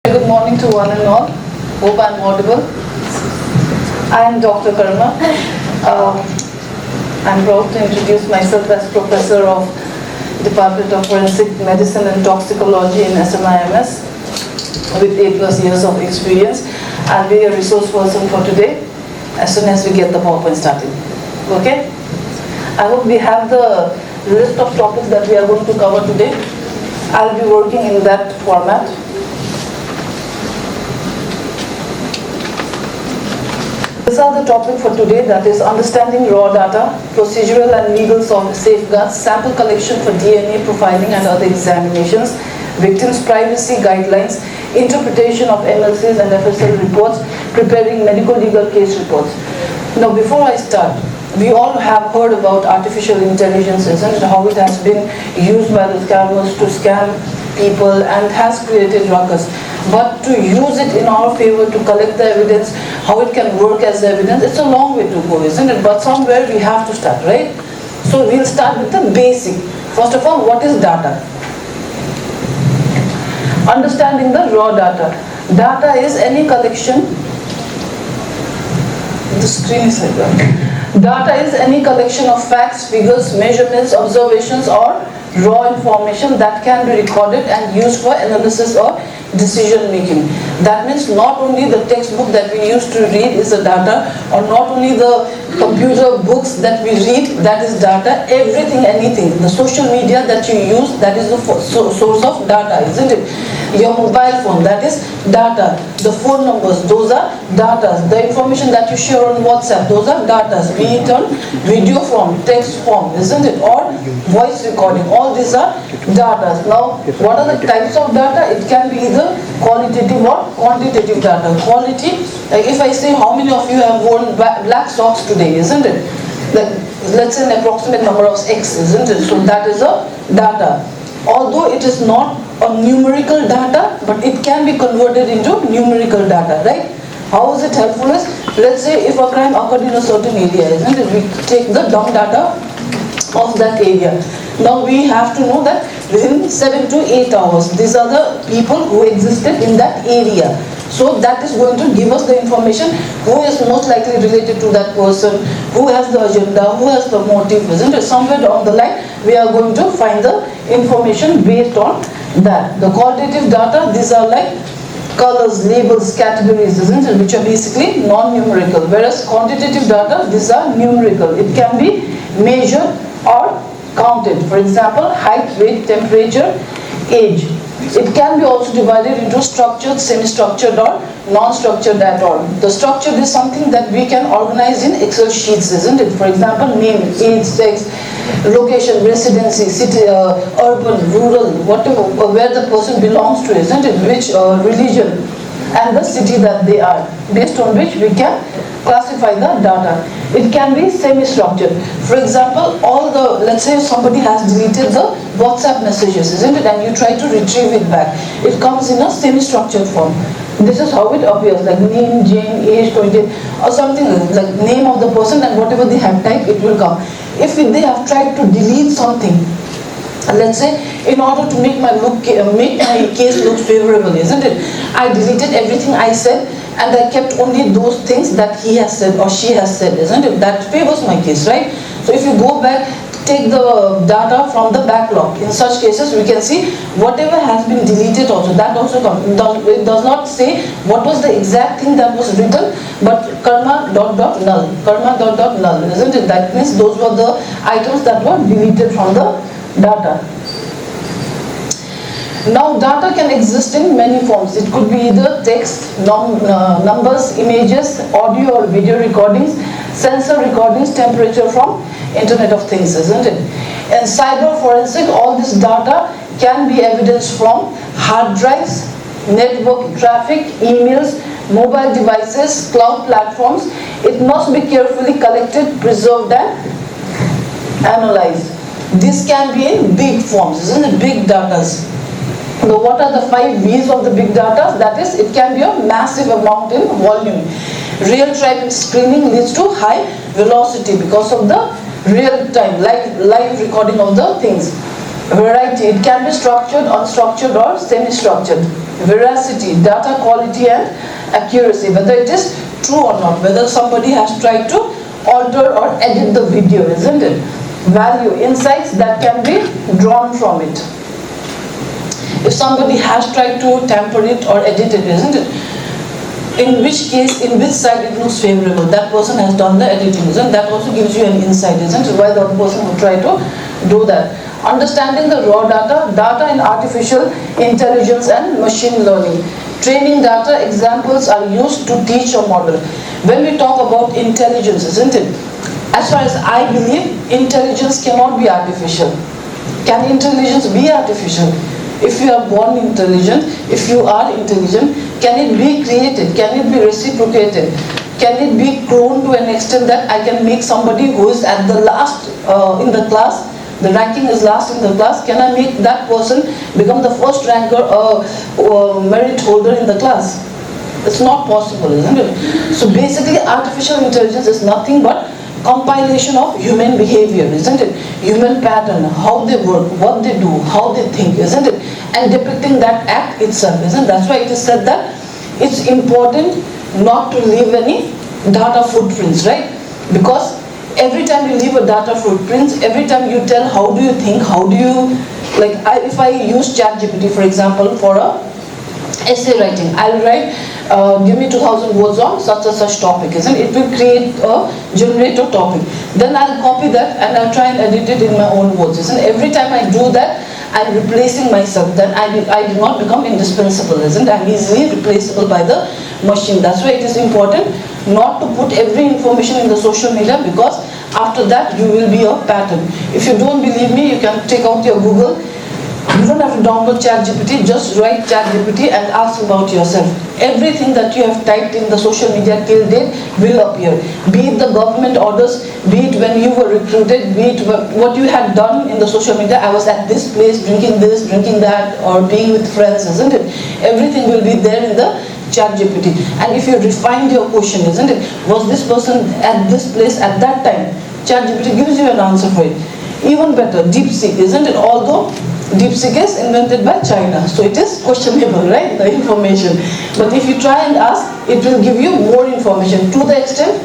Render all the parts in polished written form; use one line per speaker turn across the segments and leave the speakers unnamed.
Good morning to one and all. Hope I'm audible. I am Dr. Karma. I'm proud to introduce myself as Professor of Department of Forensic Medicine and Toxicology in SMIMS with 8+ years of experience. I'll be a resource person for today as soon as we get the PowerPoint started. Okay? I hope we have the list of topics that we are going to cover today. I'll be working in that format. These are the topic for today, that is understanding raw data, procedural and legal safeguards, sample collection for DNA profiling and other examinations, victims' privacy guidelines, interpretation of MLCs and FSL reports, preparing medical legal case reports. Now before I start, we all have heard about artificial intelligence, isn't it? How it has been used by the scammers to scam people and has created ruckus. But to use it in our favor to collect the evidence, how it can work as evidence, it's a long way to go, isn't it? But somewhere we have to start, right? So we'll start with the basic. First of all, what is data? Understanding the raw data. Data is any collection. The screen is like that. Data is any collection of facts, figures, measurements, observations, or raw information that can be recorded and used for analysis or decision making. That means not only the textbook that we used to read is the data, or not only the computer books that we read, that is data. Everything, anything, the social media that you use, that is the source of data, isn't it? Your mobile phone, that is data. The phone numbers, those are data. The information that you share on WhatsApp, those are data. Be it on video form, text form, isn't it? Or voice recording, all these are data. Now, what are the types of data? It can be either qualitative or quantitative data. Quality, like if I say how many of you have worn black socks today, isn't it? Like, let's say an approximate number of X, isn't it? So that is a data. Although it is not a numerical data, but it can be converted into numerical data, right? How is it helpful? Is, let's say if a crime occurred in a certain area, isn't it? We take the dumb data of that area. Now we have to know that within 7 to 8 hours, these are the people who existed in that area. So that is going to give us the information who is most likely related to that person, who has the agenda, who has the motive, isn't it? Somewhere down the line, we are going to find the information based on that. The qualitative data, these are like colors, labels, categories, isn't it? Which are basically non-numerical. Whereas quantitative data, these are numerical. It can be measured or counted. For example, height, weight, temperature, age. It can be also divided into structured, semi-structured, or non-structured at all. The structured is something that we can organize in Excel sheets, isn't it? For example, name, age, sex, location, residency, city, urban, rural, whatever, where the person belongs to, isn't it? Which religion, and the city that they are, based on which we can classify the data. It can be semi-structured. For example, all the, let's say somebody has deleted the WhatsApp messages, isn't it? And you try to retrieve it back. It comes in a semi-structured form. This is how it appears, like name, Jane, age, 20, or something like name of the person, and whatever they have typed, it will come. If they have tried to delete something, let's say, in order to make my case look favorable, isn't it? I deleted everything I said, and I kept only those things that he has said or she has said, isn't it? That favors my case, right? So if you go back, take the data from the backlog. In such cases, we can see whatever has been deleted also. That also comes. It does not say what was the exact thing that was written, but karma ... null. Karma ... null, isn't it? That means those were the items that were deleted from the data. Now data can exist in many forms. It could be either text, numbers, images, audio or video recordings, sensor recordings, temperature from Internet of Things, isn't it? In cyber forensic, all this data can be evidence from hard drives, network traffic, emails, mobile devices, cloud platforms. It must be carefully collected, preserved and analyzed. This can be in big forms, isn't it? Big datas. Now, what are the 5 V's of the big data? That is, it can be a massive amount in volume. Real-time screening leads to high velocity because of the real-time, live recording of the things. Variety, it can be structured, unstructured or semi-structured. Veracity, data quality and accuracy, whether it is true or not, whether somebody has tried to alter or edit the video, isn't it? Value, insights that can be drawn from it. If somebody has tried to tamper it or edit it, isn't it? In which case, in which side it looks favorable, that person has done the editing, isn't it? That also gives you an insight, isn't it? Why the other person would try to do that. Understanding the raw data, data in artificial intelligence and machine learning. Training data examples are used to teach a model. When we talk about intelligence, isn't it? As far as I believe, intelligence cannot be artificial. Can intelligence be artificial? If you are born intelligent, if you are intelligent, can it be created? Can it be reciprocated? Can it be grown to an extent that I can make somebody who is at the last in the class, the ranking is last in the class, can I make that person become the first ranker merit holder in the class? It's not possible, isn't it? So basically artificial intelligence is nothing but compilation of human behavior, isn't it? Human pattern, how they work, what they do, how they think, isn't it? And depicting that act itself, isn't it? That's why it is said that it's important not to leave any data footprints, right? Because every time you leave a data footprints, every time you tell how do you think, how do you, like if I use ChatGPT for example for a essay writing, I'll write give me 2000 words on such and such topic, isn't it? It will create a generator topic. Then I'll copy that and I'll try and edit it in my own words, isn't it? Every time I do that, I'm replacing myself. Then I do not become indispensable, isn't it? I'm easily replaceable by the machine. That's why it is important not to put every information in the social media, because after that you will be a pattern. If you don't believe me, you can take out your Google. You don't have to download ChatGPT, just write ChatGPT and ask about yourself. Everything that you have typed in the social media till date will appear. Be it the government orders, be it when you were recruited, be it what you had done in the social media. I was at this place, drinking this, drinking that, or being with friends, isn't it? Everything will be there in the ChatGPT. And if you refined your question, isn't it? Was this person at this place at that time? ChatGPT gives you an answer for it. Even better, DeepSeek, isn't it? Although DeepSeek is invented by China, so it is questionable, right, the information. But if you try and ask, it will give you more information to the extent,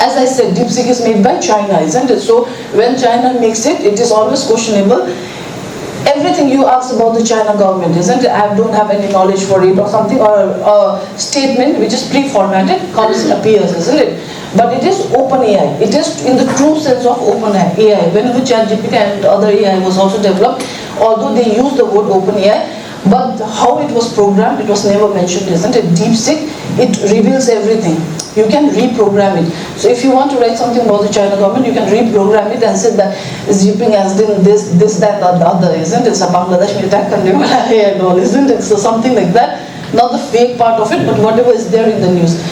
as I said, DeepSeek is made by China, isn't it? So when China makes it, it is always questionable. Everything you ask about the China government, isn't it? I don't have any knowledge for it or something, or a statement which is pre-formatted comes appears, isn't it? But it is open AI. It is in the true sense of open AI. Whenever ChatGPT and other AI was also developed, although they use the word open AI, but how it was programmed, it was never mentioned, isn't it? DeepSeek, it reveals everything. You can reprogram it. So if you want to write something about the China government, you can reprogram it and say that zipping has been this, that, or the other, isn't it? So Bangladesh will attack and all, isn't it? So something like that. Not the fake part of it, but whatever is there in the news.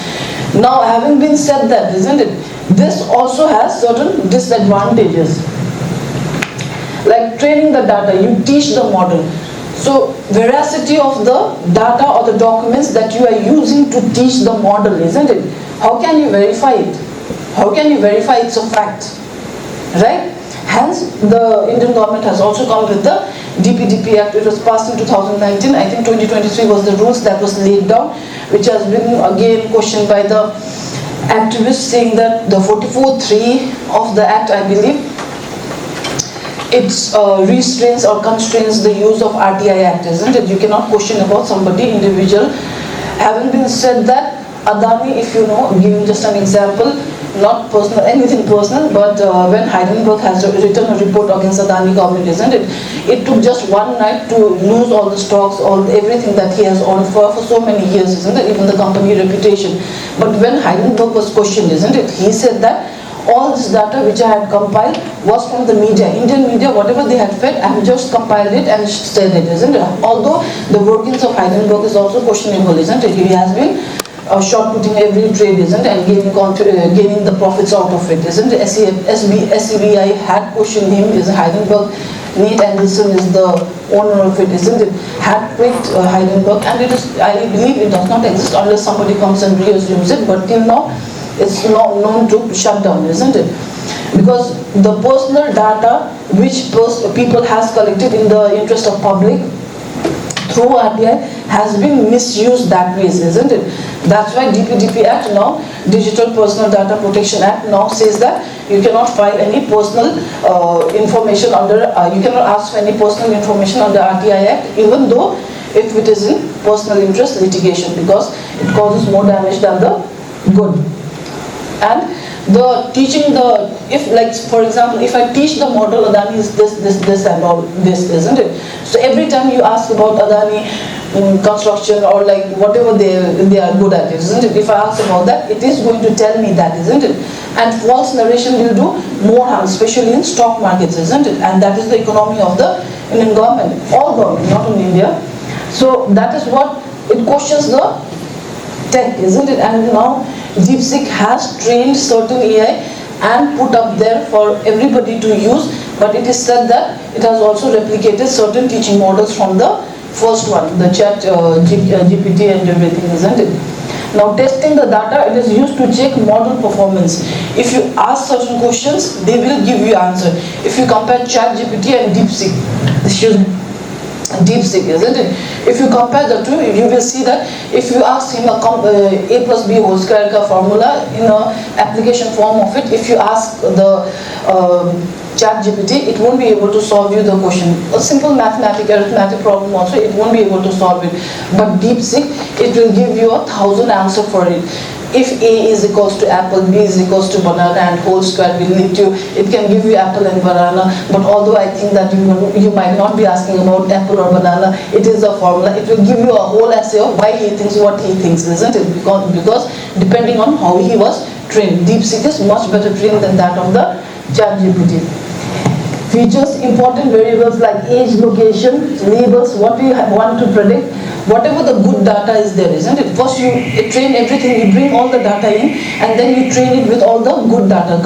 Now, having been said that, isn't it? This also has certain disadvantages. Like training the data, you teach the model. So veracity of the data or the documents that you are using to teach the model, isn't it? How can you verify it? How can you verify it's a fact? Right? Hence, the Indian government has also come with the DPDP Act. It was passed in 2019. I think 2023 was the rules that was laid down, which has been again questioned by the activists, saying that the 44(3) of the Act, I believe, it restrains or constrains the use of RTI Act, isn't it? You cannot question about somebody individual. Having been said that, Adani, if you know, giving just an example, not personal, anything personal, but when Heidenberg has written a report against Adani government, isn't it? It took just one night to lose all the stocks, everything that he has owned for so many years, isn't it? Even the company reputation. But when Heidenberg was questioned, isn't it? He said that all this data which I had compiled was from the media, Indian media, whatever they had fed, I have just compiled it and said it, isn't it? Although the workings of Heidenberg is also questionable, isn't it? He has been short-putting every trade, isn't it? And gaining the profits out of it, isn't it? SCBI had questioned him, is Heidenberg, Nate Anderson is the owner of it, isn't it? Had picked Heidenberg, and it is, I believe it does not exist unless somebody comes and reassumes it, but till now, it's not known to shut down, isn't it? Because the personal data which people has collected in the interest of public through RTI has been misused that way, isn't it? That's why DPDP Act now, Digital Personal Data Protection Act now says that you cannot file any personal information under, you cannot ask for any personal information under RTI Act, even though if it is in personal interest litigation, because it causes more damage than the good. And the teaching the, if like for example, if I teach the model Adani is this and all this, isn't it? So every time you ask about Adani construction or like whatever they are good at, isn't it? If I ask about that, it is going to tell me that, isn't it? And false narration will do more harm, especially in stock markets, isn't it? And that is the economy of the Indian government, all government, not only India. So that is what it questions the tech, isn't it? And now DeepSeek has trained certain AI and put up there for everybody to use, but it is said that it has also replicated certain teaching models from the first one, the chat GPT and everything, isn't it? Now testing the data, it is used to check model performance. If you ask certain questions, they will give you answer. If you compare chat GPT and DeepSeek, isn't it? If you compare the two, you will see that if you ask him a plus b whole square ka formula in a application form of it, if you ask the chat GPT, it won't be able to solve you the question. A simple arithmetic problem also, it won't be able to solve it. But DeepSeek, it will give you 1,000 answers for it. If A is equals to apple, B is equals to banana, and whole square will lead to, it can give you apple and banana. But although I think that you might not be asking about apple or banana, it is a formula. It will give you a whole essay of why he thinks what he thinks, isn't it? Because depending on how he was trained, DeepSeek is much better trained than that of the ChatGPT. Features, important variables like age, location, labels, what you want to predict, whatever the good data is there, isn't it? First you train everything, you bring all the data in, and then you train it with all the good data.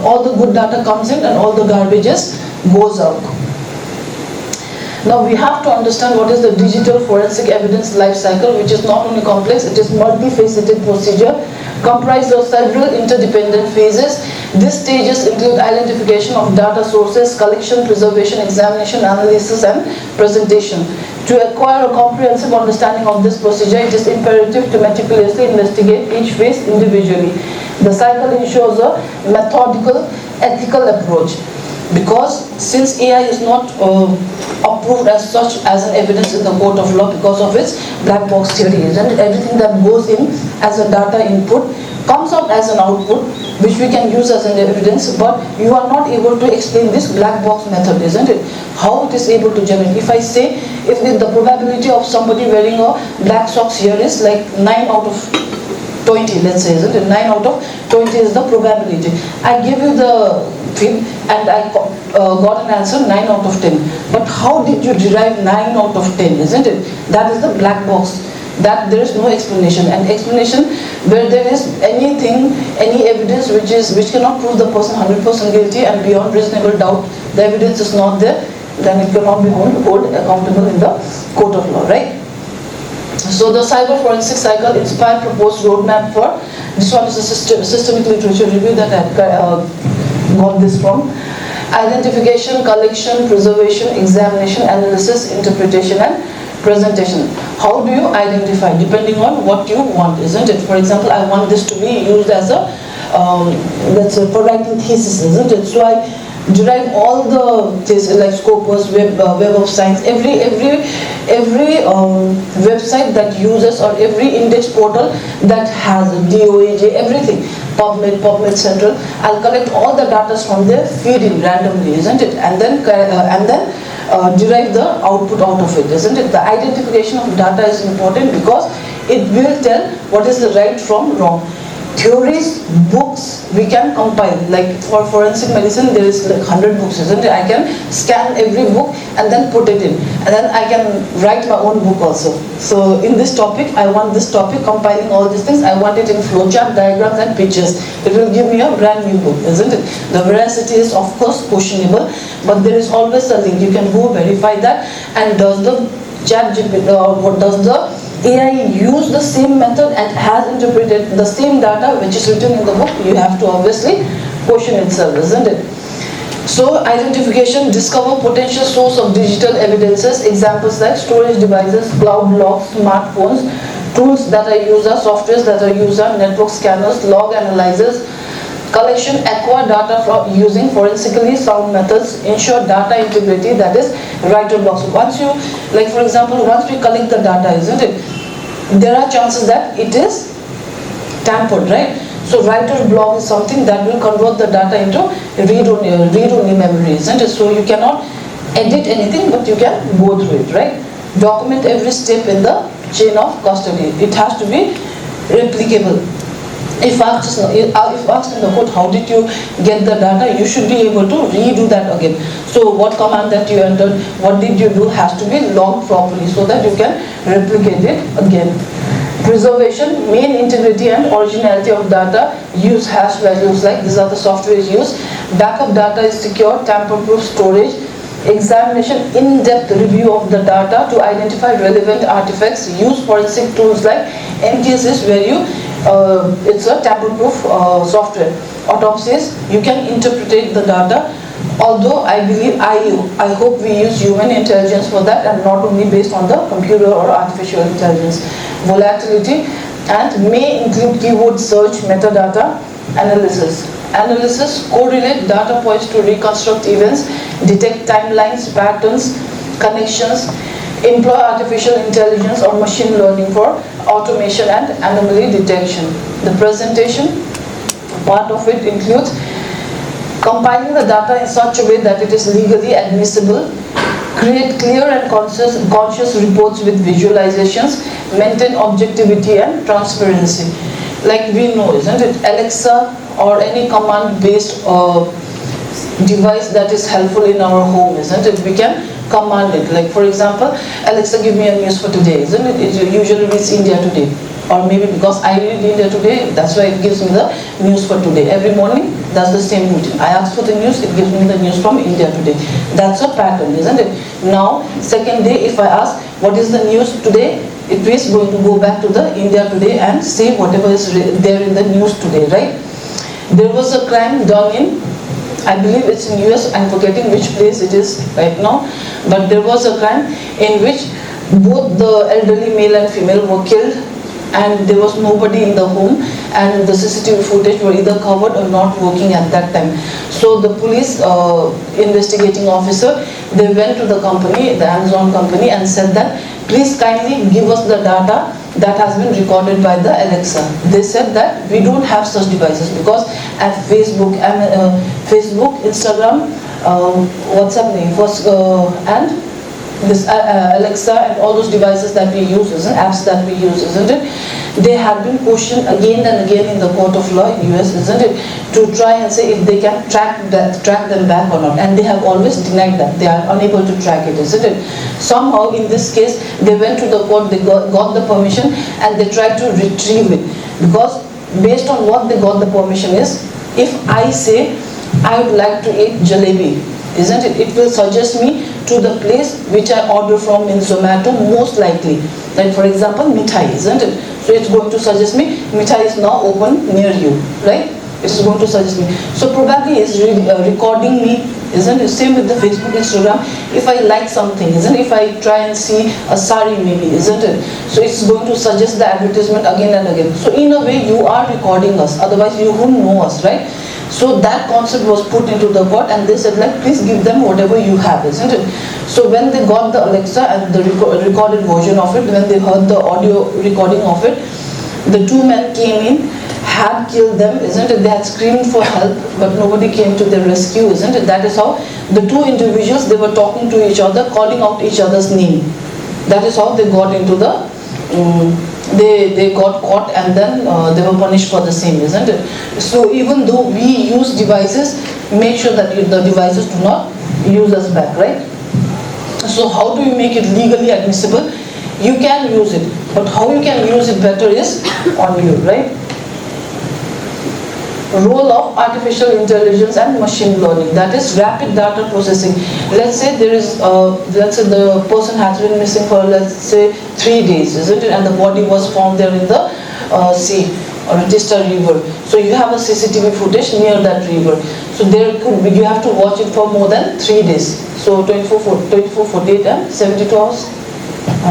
All the good data comes in and all the garbages goes out. Now we have to understand what is the digital forensic evidence life cycle, which is not only complex, it is multifaceted procedure comprised of several interdependent phases. These stages include identification of data sources, collection, preservation, examination, analysis, and presentation. To acquire a comprehensive understanding of this procedure, it is imperative to meticulously investigate each phase individually. The cycle ensures a methodical, ethical approach. Because since AI is not approved as such as an evidence in the court of law because of its black box theory, and everything that goes in as a data input comes out as an output which we can use as an evidence, but you are not able to explain this black box method, isn't it? How it is able to generate. If I say, if the probability of somebody wearing a black socks here is like 9 out of 20, let's say, isn't it? 9 out of 20 is the probability. I give you the thing and I got an answer 9 out of 10. But how did you derive 9 out of 10, isn't it? That is the black box. That there is no explanation. And explanation where there is anything, any evidence which cannot prove the person 100% guilty and beyond reasonable doubt, the evidence is not there, then it cannot be held accountable in the court of law, right? So the cyber forensic cycle inspired proposed roadmap for, this one is a systemic literature review that I got this from. Identification, collection, preservation, examination, analysis, interpretation, and presentation. How do you identify? Depending on what you want, isn't it? For example, I want this to be used as a, let's say, for writing thesis, isn't it? So I derive all the things like Scopus, Web of Science, every website that uses, or every index portal that has a DOAJ, everything, PubMed Central, I'll collect all the data from there, feed in randomly, isn't it? And then derive the output out of it, isn't it? The identification of data is important because it will tell what is the right from wrong. Theories, books, we can compile. Like for forensic medicine, there is like 100 books, isn't it? I can scan every book and then put it in. And then I can write my own book also. So in this topic, I want this topic, compiling all these things, I want it in flowchart, diagrams, and pictures. It will give me a brand new book, isn't it? The veracity is of course questionable, but there is always a link. You can go verify that. And does the ChatGPT, what does the AI use the same method and has interpreted the same data which is written in the book? You have to obviously question itself, isn't it? So identification, discover potential source of digital evidences, examples like storage devices, cloud logs, smartphones, tools that are user, softwares that are user, network scanners, log analyzers, collection, acquire data from using forensically sound methods, ensure data integrity, that is writer blocks. Once you, like for example, once we collect the data, isn't it, there are chances that it is tampered, right? So writer block is something that will convert the data into read-only memory, isn't it? So you cannot edit anything, but you can go through it, right? Document every step in the chain of custody. It has to be replicable. If asked in the court, how did you get the data, you should be able to redo that again. So what command that you entered, what did you do, has to be logged properly so that you can replicate it again. Preservation, main integrity and originality of data, use hash values, like these are the softwares used. Backup data is secure, tamper-proof storage. Examination, in-depth review of the data to identify relevant artifacts. Use forensic tools like MTSS where you it's a tamper-proof software. Autopsies, you can interpret the data. Although I believe, I hope we use human intelligence for that and not only based on the computer or artificial intelligence. Volatility and may include keyword search, metadata, analysis. Analysis, correlate data points to reconstruct events, detect timelines, patterns, connections, employ artificial intelligence or machine learning for automation and anomaly detection. The presentation, part of it includes compiling the data in such a way that it is legally admissible, create clear and conscious reports with visualizations, maintain objectivity and transparency. Like we know, isn't it, Alexa or any command-based device that is helpful in our home, isn't it? We can command it. Like for example, Alexa, give me a news for today, isn't it? It usually reads India Today. Or maybe because I read India Today, that's why it gives me the news for today. Every morning, that's the same routine. I ask for the news, it gives me the news from India Today. That's a pattern, isn't it? Now, second day, if I ask, what is the news today? It is going to go back to the India Today and say whatever is there in the news today, right? There was a crime done in, I believe it's in US, I'm forgetting which place it is right now, but there was a crime in which both the elderly male and female were killed and there was nobody in the home and the CCTV footage were either covered or not working at that time. So the police investigating officer, they went to the company, the Amazon company, and said that please kindly give us the data that has been recorded by the Alexa. They said that we don't have such devices because at Facebook, Instagram, WhatsApp, and this Alexa and all those devices that we use, apps that we use, isn't it? They have been questioned again and again in the court of law in US, isn't it? To try and say if they can track them back or not. And they have always denied that. They are unable to track it, isn't it? Somehow in this case, they went to the court, they got the permission and they tried to retrieve it. Because based on what they got the permission is, if I say I would like to eat jalebi, isn't it? It will suggest me to the place which I order from in Zomato most likely. Like for example, mithai, isn't it? So it's going to suggest me, mithai is now open near you, right? It's going to suggest me. So probably it's recording me, isn't it? Same with the Facebook, Instagram. If I like something, isn't it? If I try and see a sari maybe, isn't it? So it's going to suggest the advertisement again and again. So in a way, you are recording us. Otherwise, you wouldn't know us, right? So that concept was put into the court and they said like, please give them whatever you have, isn't it? So when they got the Alexa and the recorded version of it, when they heard the audio recording of it, the two men came in, had killed them, isn't it? They had screamed for help, but nobody came to their rescue, isn't it? That is how the two individuals, they were talking to each other, calling out each other's name. That is how they got into the they got caught and then they were punished for the same, isn't it? So even though we use devices, make sure that the devices do not use us back, right? So how do you make it legally admissible? You can use it, but how you can use it better is on you, right? Role of artificial intelligence and machine learning, that is rapid data processing. Let's say there is, let's say the person has been missing for let's say 3 days, isn't it? And the body was found there in the sea. or a Tista river. So you have a CCTV footage near that river. So there could be, you have to watch it for more than 3 days. So 24, 48 and 72 hours.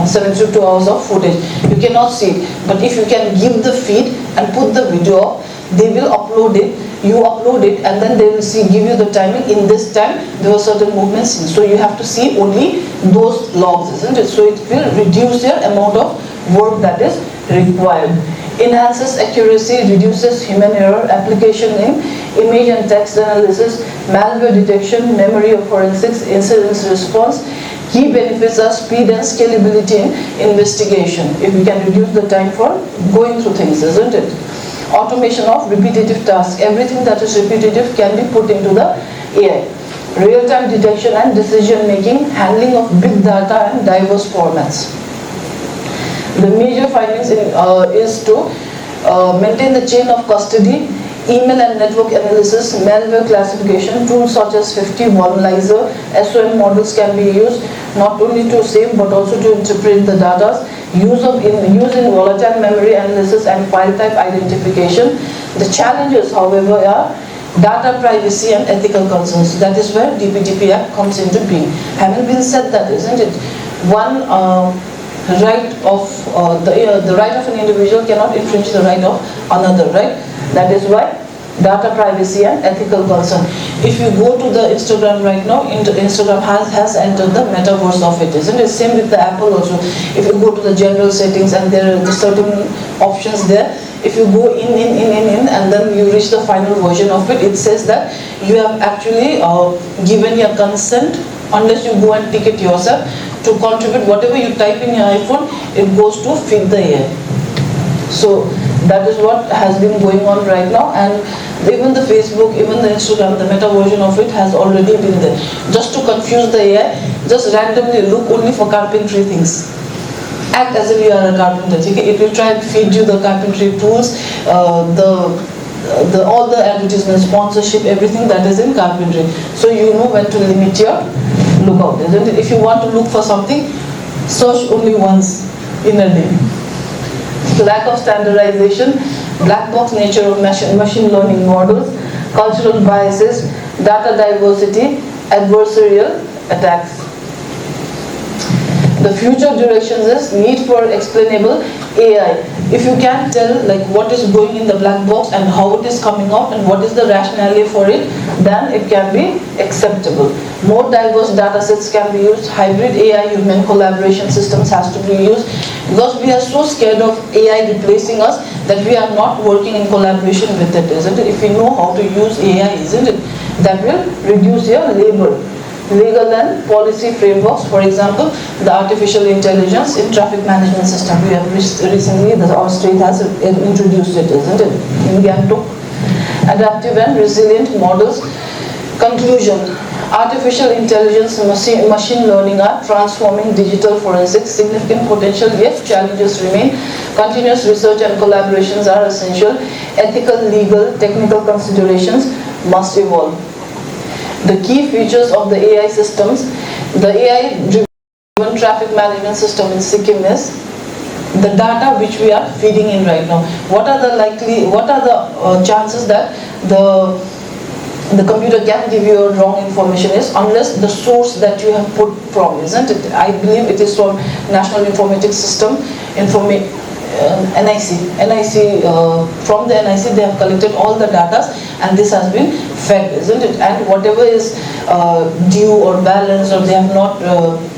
72 hours of footage. You cannot see it. But if you can give the feed and put the video up, they will upload it. You upload it and then they will give you the timing. In this time, there were certain movements. So you have to see only those logs, isn't it? So it will reduce your amount of work that is required. Enhances accuracy, reduces human error, application in image and text analysis, malware detection, memory of forensics, incident response. Key benefits are speed and scalability in investigation. If we can reduce the time for going through things, isn't it? Automation of repetitive tasks. Everything that is repetitive can be put into the AI. Real-time detection and decision-making, handling of big data and diverse formats. The major findings is to maintain the chain of custody, email and network analysis, malware classification, tools such as 50 Vulneralizer, SOM models can be used not only to save but also to interpret the data. Use in volatile memory analysis and file type identification. The challenges, however, are data privacy and ethical concerns. That is where DPDP Act comes into being. Having been said that, isn't it? One right of the right of an individual cannot infringe the right of another, right? That is why data privacy and ethical concern. If you go to the Instagram right now, Instagram has entered the metaverse of it, isn't it? Same with the Apple also. If you go to the general settings and there are certain options there, if you go in and then you reach the final version of it, it says that you have actually given your consent, unless you go and tick it yourself, to contribute whatever you type in your iPhone, it goes to feed the AI. So that is what has been going on right now, and even the Facebook, even the Instagram, the meta version of it has already been there. Just to confuse the AI, just randomly look only for carpentry things. Act as if you are a carpenter. Okay? It will try and feed you the carpentry tools, all the advertisement, sponsorship, everything that is in carpentry. So you know when to limit your lookout, isn't it? If you want to look for something, search only once in a day. Lack of standardization, black box nature of machine learning models, cultural biases, data diversity, adversarial attacks. The future directions is need for explainable AI. If you can tell like what is going in the black box and how it is coming out and what is the rationale for it, then it can be acceptable. More diverse data sets can be used. Hybrid AI human collaboration systems has to be used, because we are so scared of AI replacing us that we are not working in collaboration with it, isn't it? If we know how to use AI, isn't it? That will reduce your labor. Legal and policy frameworks, for example, the artificial intelligence in traffic management system. We have recently, our state has introduced it, isn't it? In Gangtok. Adaptive and resilient models. Conclusion. Artificial intelligence and machine learning are transforming digital forensics. Significant potential, yet challenges remain. Continuous research and collaborations are essential. Ethical, legal, technical considerations must evolve. The key features of the AI systems, the AI-driven traffic management system in Sikkim is the data which we are feeding in right now. What are the chances that the computer can give you wrong information is unless the source that you have put from, isn't it? I believe it is from National Informatics System, NIC, from the NIC they have collected all the data and this has been fed, isn't it? And whatever is due or balance or they have not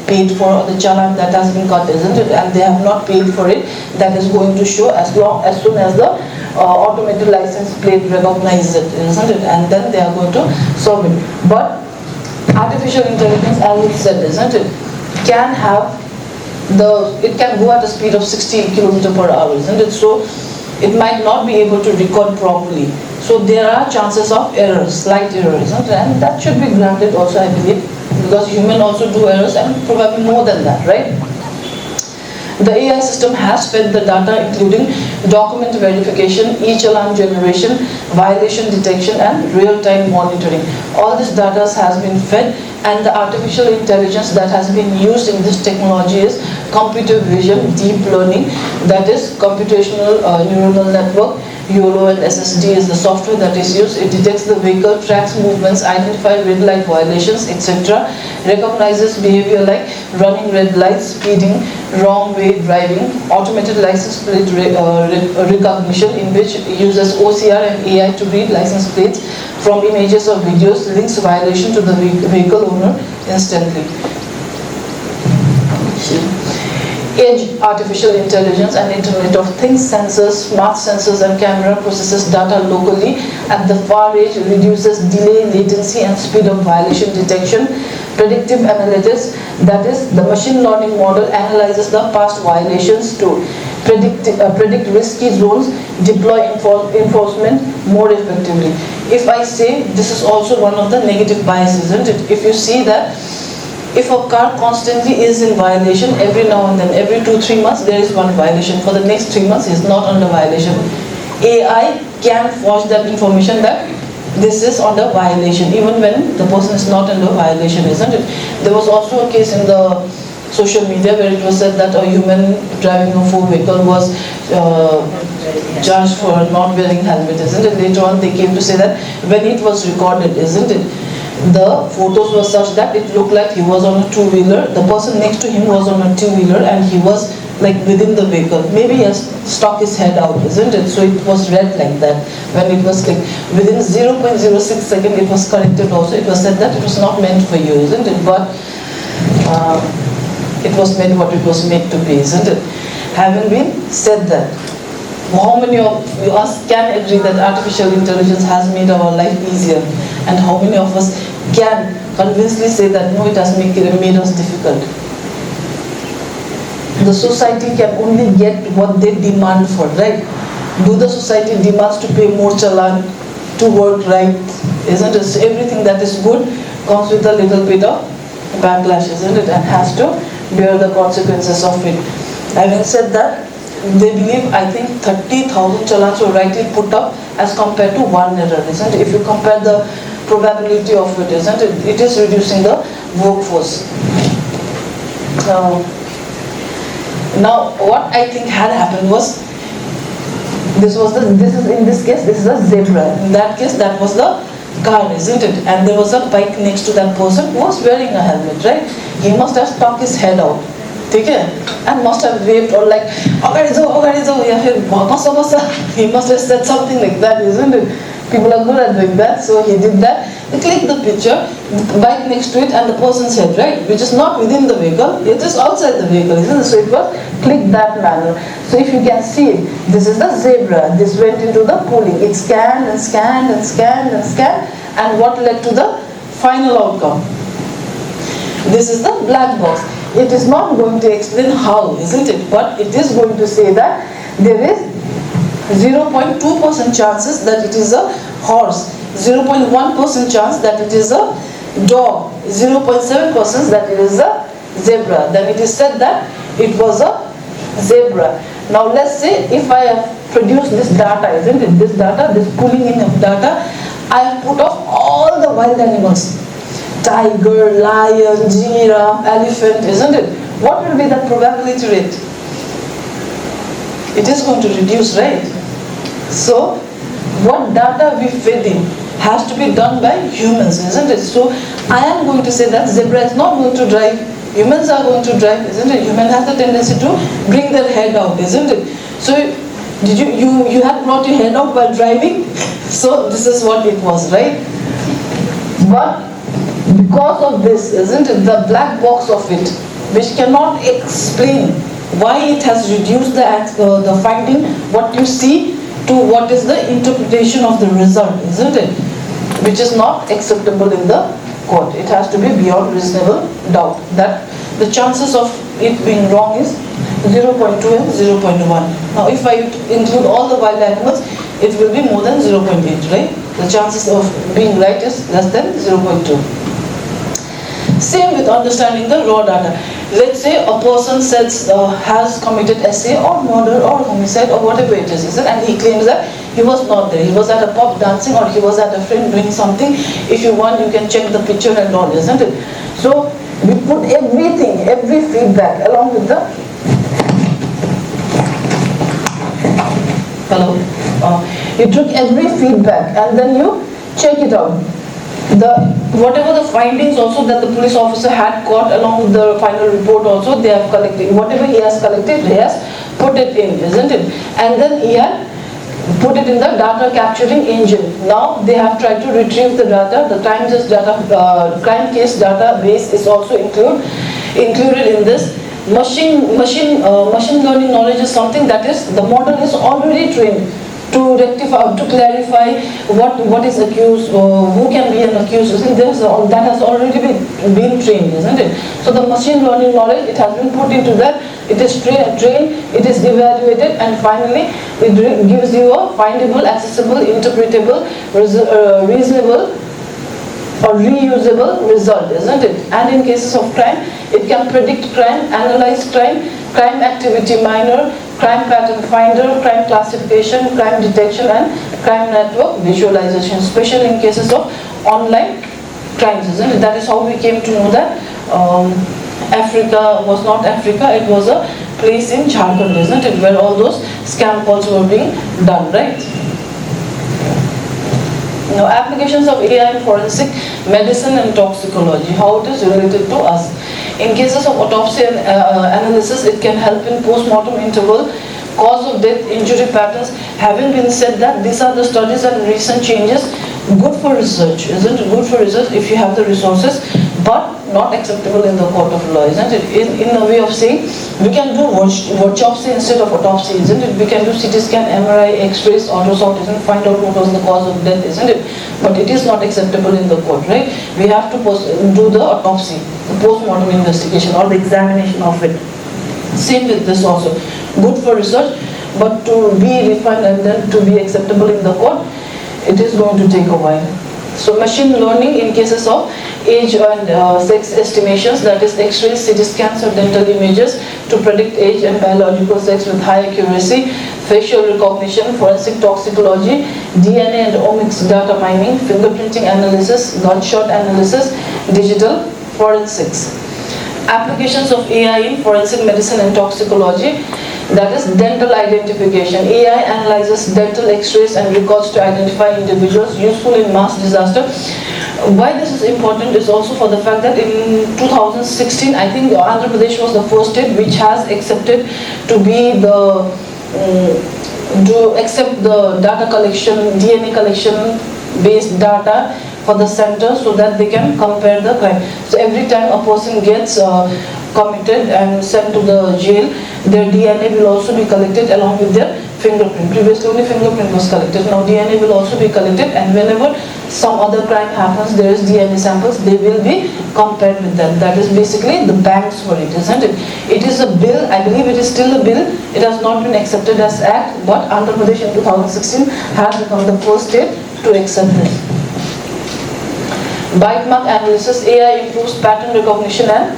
paid for the challan that has been cut, isn't it? And they have not paid for it, that is going to show as soon as the automated license plate recognizes it, isn't it? And then they are going to solve it. But artificial intelligence, as it said, isn't it, can have it can go at a speed of 60 km per hour, isn't it? So it might not be able to record properly. So there are chances of errors, slight errors, isn't it? And that should be granted also, I believe, because humans also do errors and probably more than that, right? The AI system has fed the data including document verification, e-challan generation, violation detection and real-time monitoring. All this data has been fed, and the artificial intelligence that has been used in this technology is computer vision, deep learning, that is computational neuronal network, YOLO and SSD is the software that is used. It detects the vehicle, tracks movements, identifies red light violations, etc. Recognizes behavior like running red lights, speeding, wrong way driving, automated license plate recognition, in which it uses OCR and AI to read license plates from images or videos, links violation to the vehicle owner instantly. Edge artificial intelligence and Internet of Things sensors, smart sensors and camera processes data locally at the far edge, reduces delay, latency and speed of violation detection. Predictive analytics, that is the machine learning model, analyzes the past violations to predict risky zones, deploy enforcement more effectively. If I say, this is also one of the negative biases, isn't it? If you see that if a car constantly is in violation, every now and then, every 2-3 months, there is one violation. For the next 3 months, is not under violation. AI can forge that information that this is under violation, even when the person is not under violation, isn't it? There was also a case in the social media where it was said that a human driving a vehicle was charged for not wearing helmet, isn't it? Later on, they came to say that when it was recorded, isn't it? The photos were such that it looked like he was on a two-wheeler, the person next to him was on a two-wheeler and he was like within the vehicle. Maybe he has stuck his head out, isn't it? So it was read like that when it was clicked. Within 0.06 seconds it was corrected also. It was said that it was not meant for you, isn't it? But it was made what it was made to be, isn't it? Having been said that, how many of us can agree that artificial intelligence has made our life easier? And how many of us can convincingly say that no, it has made us difficult? The society can only get what they demand for, right? Do the society demands to pay more challan, to work right, isn't it? So everything that is good comes with a little bit of backlash, isn't it? And has to bear the consequences of it. Having said that, they believe, I think 30,000 challans were rightly put up as compared to one error, isn't it? If you compare the probability of it, isn't it? It is reducing the workforce. Now, what I think had happened was, in this case, this is a zebra. In that case, that was the car, isn't it? And there was a bike next to that person who was wearing a helmet, right? He must have stuck his head out. And must have waved or like, he must have said something like that, isn't it? People are good at doing that, so he did that. They clicked the picture, the bike next to it and the person's head, right? Which is not within the vehicle, it is outside the vehicle, isn't it? So it was clicked that manner. So if you can see it, this is the zebra, this went into the pooling. It scanned and scanned and scanned and scanned, and what led to the final outcome? This is the black box. It is not going to explain how, isn't it? But it is going to say that there is 0.2% chances that it is a horse, 0.1% chance that it is a dog, 0.7% that it is a zebra. Then it is said that it was a zebra. Now let's say if I have produced this data, isn't it? This data, this pulling in of data, I have put off all the wild animals. Tiger, lion, giraffe, elephant, isn't it? What will be the probability rate? It is going to reduce, right? So, what data we fed in has to be done by humans, isn't it? So, I am going to say that zebra is not going to drive, humans are going to drive, isn't it? Human has the tendency to bring their head out, isn't it? So, did you had brought your head out while driving? So, this is what it was, right? But because of this, isn't it, the black box of it, which cannot explain why it has reduced the finding, what you see, to what is the interpretation of the result, isn't it? Which is not acceptable in the court. It has to be beyond reasonable doubt. That the chances of it being wrong is 0.2 and 0.1. Now, if I include all the wild animals, it will be more than 0.8, right? The chances of being right is less than 0.2. Same with understanding the raw data. Let's say a person says has committed essay or murder or homicide or whatever it is, and he claims that he was not there. He was at a pub dancing or he was at a friend doing something. If you want, you can check the picture and all, isn't it? So we put everything, every feedback along with the You took every feedback and then you check it out. Whatever the findings also that the police officer had got along with the final report also, they have collected. Whatever he has collected, he has put it in, isn't it? And then he had put it in the data capturing engine. Now they have tried to retrieve the data. The crime case database is also included in this. Machine learning knowledge is something that is, the model is already trained to rectify, to clarify what is accused, who can be an accused. That has already been trained, isn't it? So the machine learning knowledge, it has been put into that. It is trained, it is evaluated, and finally it gives you a findable, accessible, interpretable, reasonable or reusable result, isn't it? And in cases of crime, it can predict crime, analyze crime, crime activity minor, crime pattern finder, crime classification, crime detection, and crime network visualization, especially in cases of online crimes, isn't it? That is how we came to know that Africa was not Africa, it was a place in Jharkhand, isn't it, where all those scam calls were being done, right? Now, applications of AI in forensic medicine and toxicology, how it is related to us. In cases of autopsy and analysis, it can help in post-mortem interval, cause of death, injury patterns. Having been said that, these are the studies and recent changes. Good for research, isn't it? Good for research if you have the resources, but not acceptable in the court of law, isn't it? In a way of saying, we can do autopsy instead of autopsy, isn't it? We can do CT scan, MRI, X-rays, ultrasound, isn't it? Find out what was the cause of death, isn't it? But it is not acceptable in the court, right? We have to do the autopsy, the post-mortem investigation or the examination of it. Same with this also. Good for research, but to be refined and then to be acceptable in the court, it is going to take a while. So machine learning in cases of age and sex estimations, that is X-rays, CT scans or dental images to predict age and biological sex with high accuracy, facial recognition, forensic toxicology, DNA and omics data mining, fingerprinting analysis, gunshot analysis, digital forensics. Applications of AI in forensic medicine and toxicology, that is dental identification. AI analyzes dental X-rays and records to identify individuals, useful in mass disaster. Why this is important is also for the fact that in 2016, I think Andhra Pradesh was the first state which has accepted to be the to accept the data collection, DNA collection based data for the center so that they can compare the crime. So every time a person gets committed and sent to the jail, their DNA will also be collected along with their fingerprint. Previously only fingerprint was collected, now DNA will also be collected, and whenever some other crime happens, there is DNA samples, they will be compared with them. That is basically the banks for it, isn't it? It is a bill, I believe it is still a bill, it has not been accepted as act, but Andhra Pradesh in 2016 has become the first state to accept this. Bite mark analysis, AI improves pattern recognition and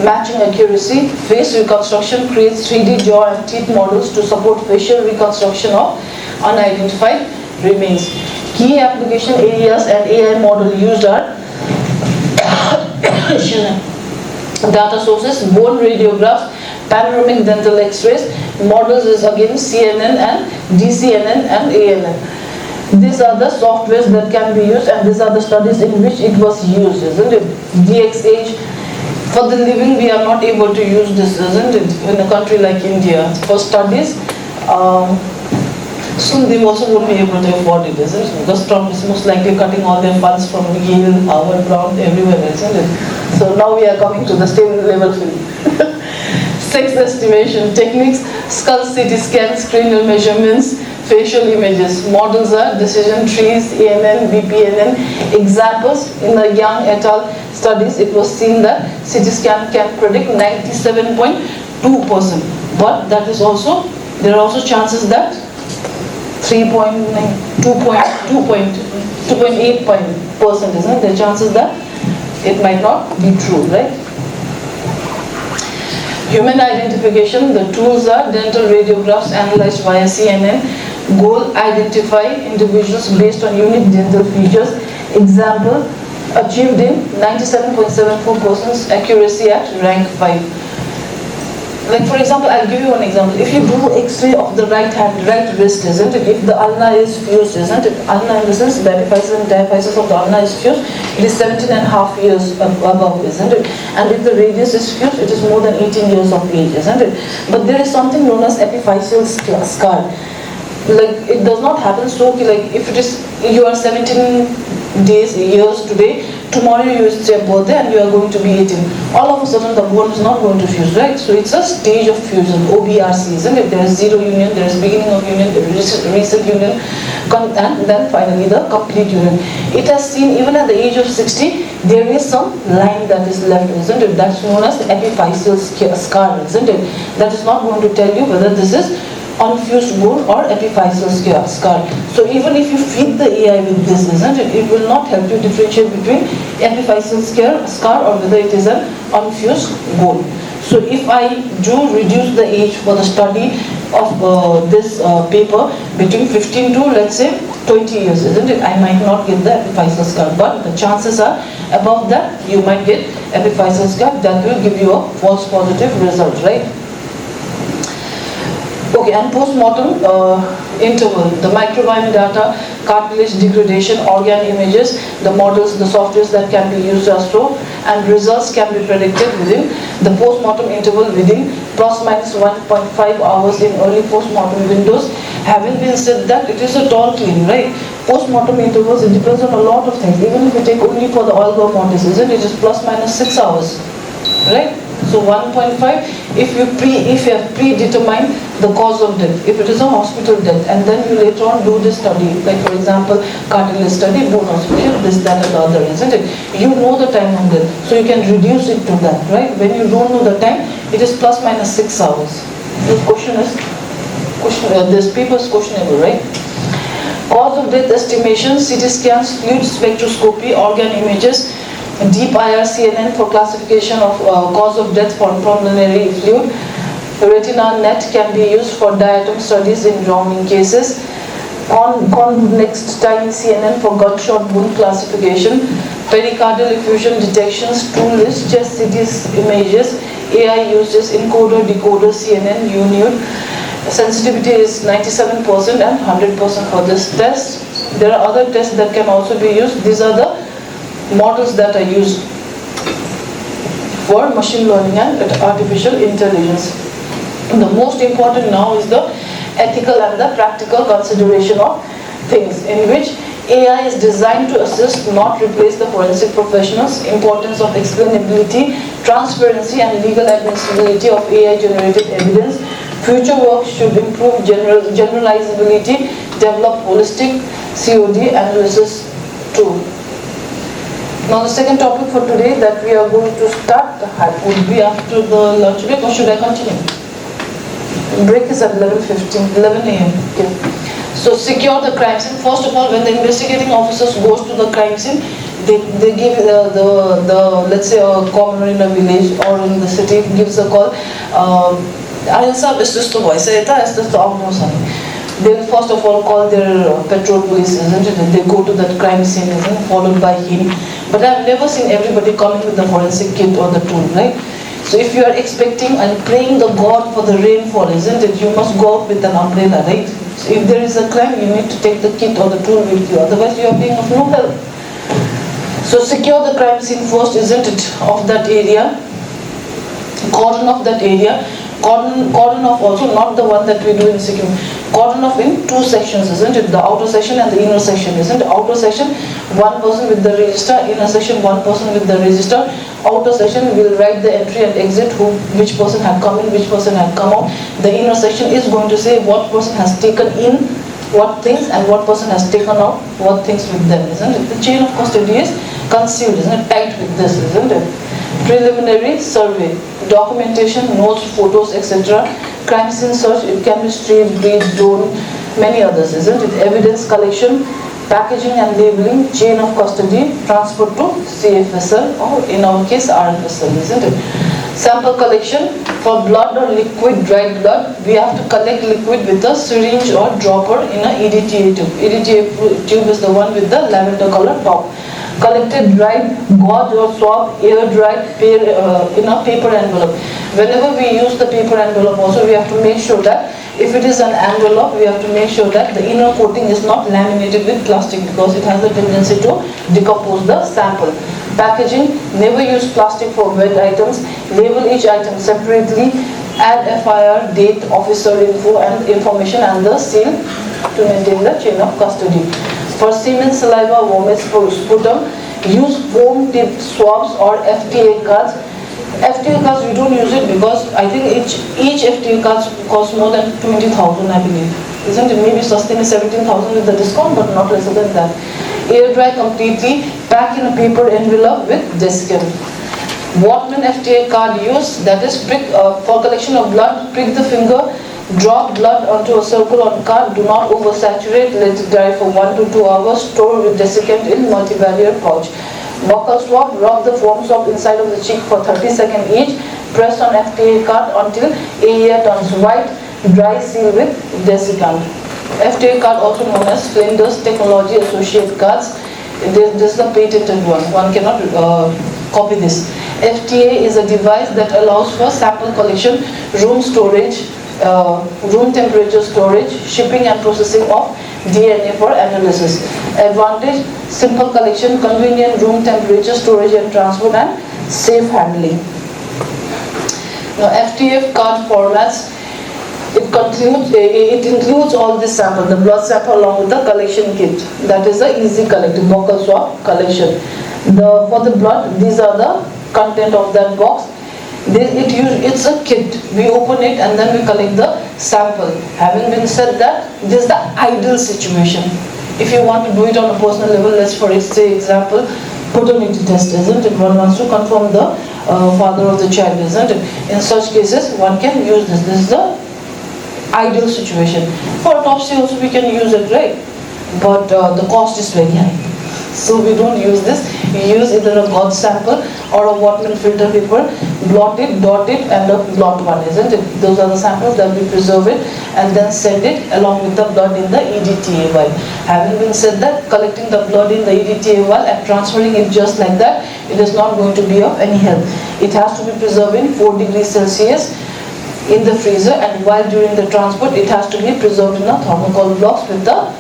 matching accuracy. Face reconstruction creates 3D jaw and teeth models to support facial reconstruction of unidentified remains. Key application areas and AI model used are data sources, bone radiographs, panoramic dental X-rays. Models is again CNN and DCNN and ANN. These are the softwares that can be used, and these are the studies in which it was used, isn't it? DXH. For the living, we are not able to use this, isn't it? In a country like India. For studies, soon they also won't be able to afford it, isn't it? Because Trump is most likely cutting all their funds from Yale, Harvard, Brown, everywhere, isn't it? So now we are coming to the stable level field. Sex estimation techniques, skull CT scans, cranial measurements, facial images. Models are decision trees, ANN, BPNN. Examples, in the Young et al. Studies, it was seen that CT scan can predict 97.2%. But that is also, there are also chances that 2.8%, isn't it? There are chances that it might not be true, right? Human identification, the tools are dental radiographs analyzed via CNN. Goal, identify individuals based on unique dental features. Example, achieved in 97.74% accuracy at rank 5. Like for example, I'll give you one example. If you do X-ray of the right hand, right wrist, isn't it? If the ulna is fused, isn't it? Ulna in the sense, the epiphysis and diaphysis of the ulna is fused, it is 17 and a half years above, isn't it? And if the radius is fused, it is more than 18 years of age, isn't it? But there is something known as epiphyseal scar. Like it does not happen so, like if it is, you are 17 years today, tomorrow you is your birthday and you are going to be 18. All of a sudden the bone is not going to fuse, right? So it's a stage of fusion, OBRC, isn't it? There is zero union, there is beginning of union, there is recent union, and then finally the complete union. It has seen even at the age of 60, there is some line that is left, isn't it? That's known as epiphyseal scar, isn't it? That is not going to tell you whether this is unfused bone or epiphyseal scar. So even if you feed the AI with this, isn't it? It will not help you differentiate between epiphyseal scar or whether it is an unfused bone. So if I do reduce the age for the study of this paper between 15 to let's say 20 years, isn't it? I might not get the epiphyseal scar, but the chances are above that you might get epiphyseal scar. That will give you a false positive result, right? Okay, and post-mortem interval, the microbiome data, cartilage degradation, organ images, the models, the softwares that can be used as so, and results can be predicted within the post-mortem interval within plus minus 1.5 hours in early post-mortem windows. Having been said that, it is a tall claim, right? Post-mortem intervals, it depends on a lot of things. Even if you take only for the Olga mortis, isn't it? It is plus minus 6 hours, right? So 1.5, if you have predetermined the cause of death, if it is a hospital death, and then you later on do this study, like for example, cartilage study, bone hospital, this, that, and the other, isn't it? You know the time of death, so you can reduce it to that, right? When you don't know the time, it is plus minus 6 hours. This question is, this paper is questionable, right? Cause of death estimation, CT scans, fluid spectroscopy, organ images, deep IR-CNN for classification of cause of death for pulmonary fluid. Retina net can be used for diatom studies in drowning cases. Convex time CNN for gunshot wound classification. Pericardial effusion detections, tool list, chest CT images. AI uses encoder, decoder, CNN, UNID. Sensitivity is 97% and 100% for this test. There are other tests that can also be used. These are the models that are used for machine learning and artificial intelligence. And the most important now is the ethical and the practical consideration of things, in which AI is designed to assist, not replace the forensic professionals. Importance of explainability, transparency, and legal admissibility of AI-generated evidence. Future work should improve generalizability, develop holistic COD analysis tool. Now the second topic for today that we are going to start would be after the lunch break, or should I continue? Break is at 11 a.m. Okay. So secure the crime scene. First of all, when the investigating officers goes to the crime scene, they give the let's say a commoner in a village or in the city gives a call. They will first of all call their patrol police, isn't it? And they go to that crime scene, isn't it? Followed by him. But I've never seen everybody coming with the forensic kit or the tool, right? So if you are expecting and praying the God for the rainfall, isn't it? You must go out with an umbrella, right? So if there is a crime, you need to take the kit or the tool with you. Otherwise, you are being of no help. So secure the crime scene first, isn't it? Of that area. Cordon of that area. Cordon off also, not the one that we do in Sikkim. Cordon off in two sections, isn't it? The outer section and the inner section, isn't it? Outer section, one person with the register. Inner section, one person with the register. Outer section will write the entry and exit, which person had come in, which person had come out. The inner section is going to say what person has taken in what things and what person has taken out what things with them, isn't it? The chain of custody is concealed, isn't it? Tight with this, isn't it? Preliminary survey, documentation, notes, photos, etc. Crime scene search, it can be street, breed, drone, many others, isn't it? Evidence collection, packaging and labeling, chain of custody, transport to CFSL or in our case RFSL, isn't it? Sample collection, for blood or liquid dried blood, we have to collect liquid with a syringe or dropper in a EDTA tube. EDTA tube is the one with the lavender color top. collected, dried, gauze or swab, air dried in a paper envelope. Whenever we use the paper envelope also, we have to make sure that if it is an envelope, we have to make sure that the inner coating is not laminated with plastic because it has a tendency to decompose the sample. Packaging, never use plastic for wet items. Label each item separately. Add FIR, date, officer info and information and the seal to maintain the chain of custody. For semen, saliva, vomit, sputum, use foam tipped swabs or FTA cards. FTA cards we don't use it because I think each FTA cards costs more than 20,000 I believe. Isn't it? Maybe sustain 17,000 with the discount but not lesser than that. Air dry completely, pack in a paper envelope with Diki. Workman FTA card use, that is prick, for collection of blood, prick the finger, drop blood onto a circle on card, do not oversaturate, let it dry for 1 to 2 hours, store with desiccant in multivariate pouch. Buccal swab, rub the foam swab inside of the cheek for 30 seconds each, press on FTA card until area turns white, dry, seal with desiccant. FTA card also known as Flinders Technology Associate cards. This is the patented one cannot copy this. FTA is a device that allows for sample collection, room storage, room temperature storage, shipping and processing of DNA for analysis. Advantage, simple collection, convenient room temperature storage and transfer and safe handling. Now FTF card formats, it includes all this sample, the blood sample along with the collection kit. That is the easy collected buccal swab collection. For the blood, these are the content of that box. It's a kit. We open it and then we collect the sample. Having been said that, this is the ideal situation. If you want to do it on a personal level, let's for example, paternity test, isn't it? One wants to confirm the father of the child, isn't it? In such cases, one can use this. This is the ideal situation. For autopsy also we can use it, right? But the cost is very high. So we don't use this. We use either a gauze sample or a Whatman filter paper, blot it, dot it, and a blot one, isn't it? Those are the samples that we preserve it and then send it along with the blood in the EDTA vial. Having been said that, collecting the blood in the EDTA vial and transferring it just like that, it is not going to be of any help. It has to be preserved in 4 degrees Celsius in the freezer, and while during the transport, it has to be preserved in a thermocol box with the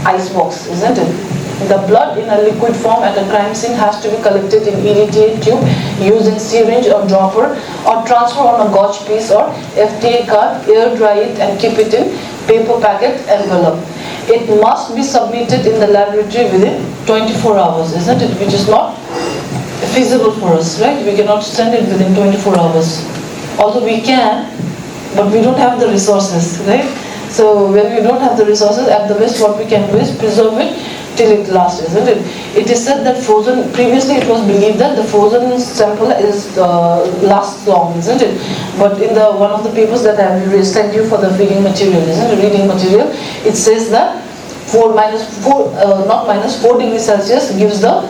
ice box, isn't it? The blood in a liquid form at a crime scene has to be collected in EDTA tube using syringe or dropper, or transfer on a gauze piece or FTA card, air dry it and keep it in paper packet envelope. It must be submitted in the laboratory within 24 hours, isn't it? Which is not feasible for us, right? We cannot send it within 24 hours. Although we can, but we don't have the resources, right? So when we don't have the resources, at the best what we can do is preserve it till it lasts, isn't it? It is said that frozen, previously it was believed that the frozen sample is lasts long, isn't it? But in the one of the papers that I have sent you for the reading material, isn't it? Reading material, it says that 4 degrees Celsius gives the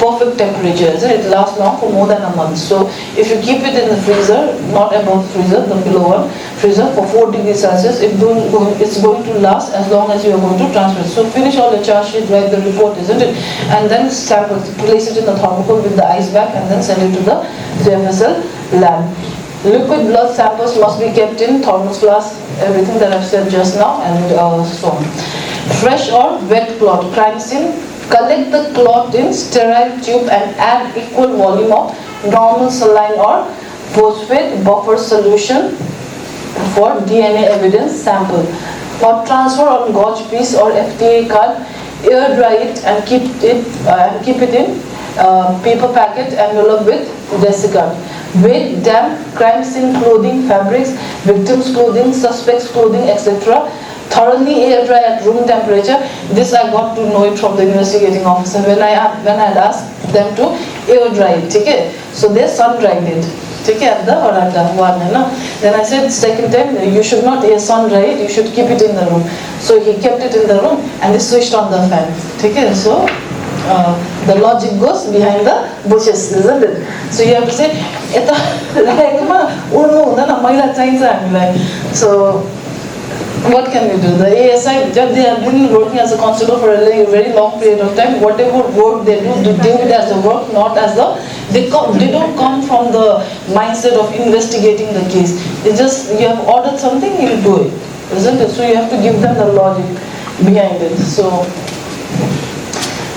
perfect temperature, isn't it? It lasts long for more than a month. So if you keep it in the freezer, not above freezer, the below one freezer for 4 degrees Celsius, it's going to last as long as you are going to transfer it. So finish all the charge sheet, write the report, isn't it? And then sample, place it in the thermocol with the ice bag and then send it to the JFSL lab. Liquid blood samples must be kept in thermos flask, everything that I've said just now, and so on. Fresh or wet clot, crime scene. Collect the clot in sterile tube and add equal volume of normal saline or phosphate buffer solution for DNA evidence sample. For transfer on gauze piece or FTA card, air dry it and keep it in paper packet envelope with desiccant. Wet, damp, crime scene clothing, fabrics, victims' clothing, suspects' clothing, etc. Thoroughly air dry at room temperature. This I got to know it from the investigating officer when I had asked them to air dry it. Okay? So they sun dried it. Okay, at the veranda one. Then I said second time you should not sun dry it. You should keep it in the room. So he kept it in the room and he switched on the fan. Okay? So the logic goes behind the bushes, isn't it? So you have to say, so What can we do? The ASI, they have been working as a constable for a very long period of time. Whatever work they do it as a work, not as the, they don't come from the mindset of investigating the case. They just, you have ordered something, you do it, isn't it? So you have to give them the logic behind it. So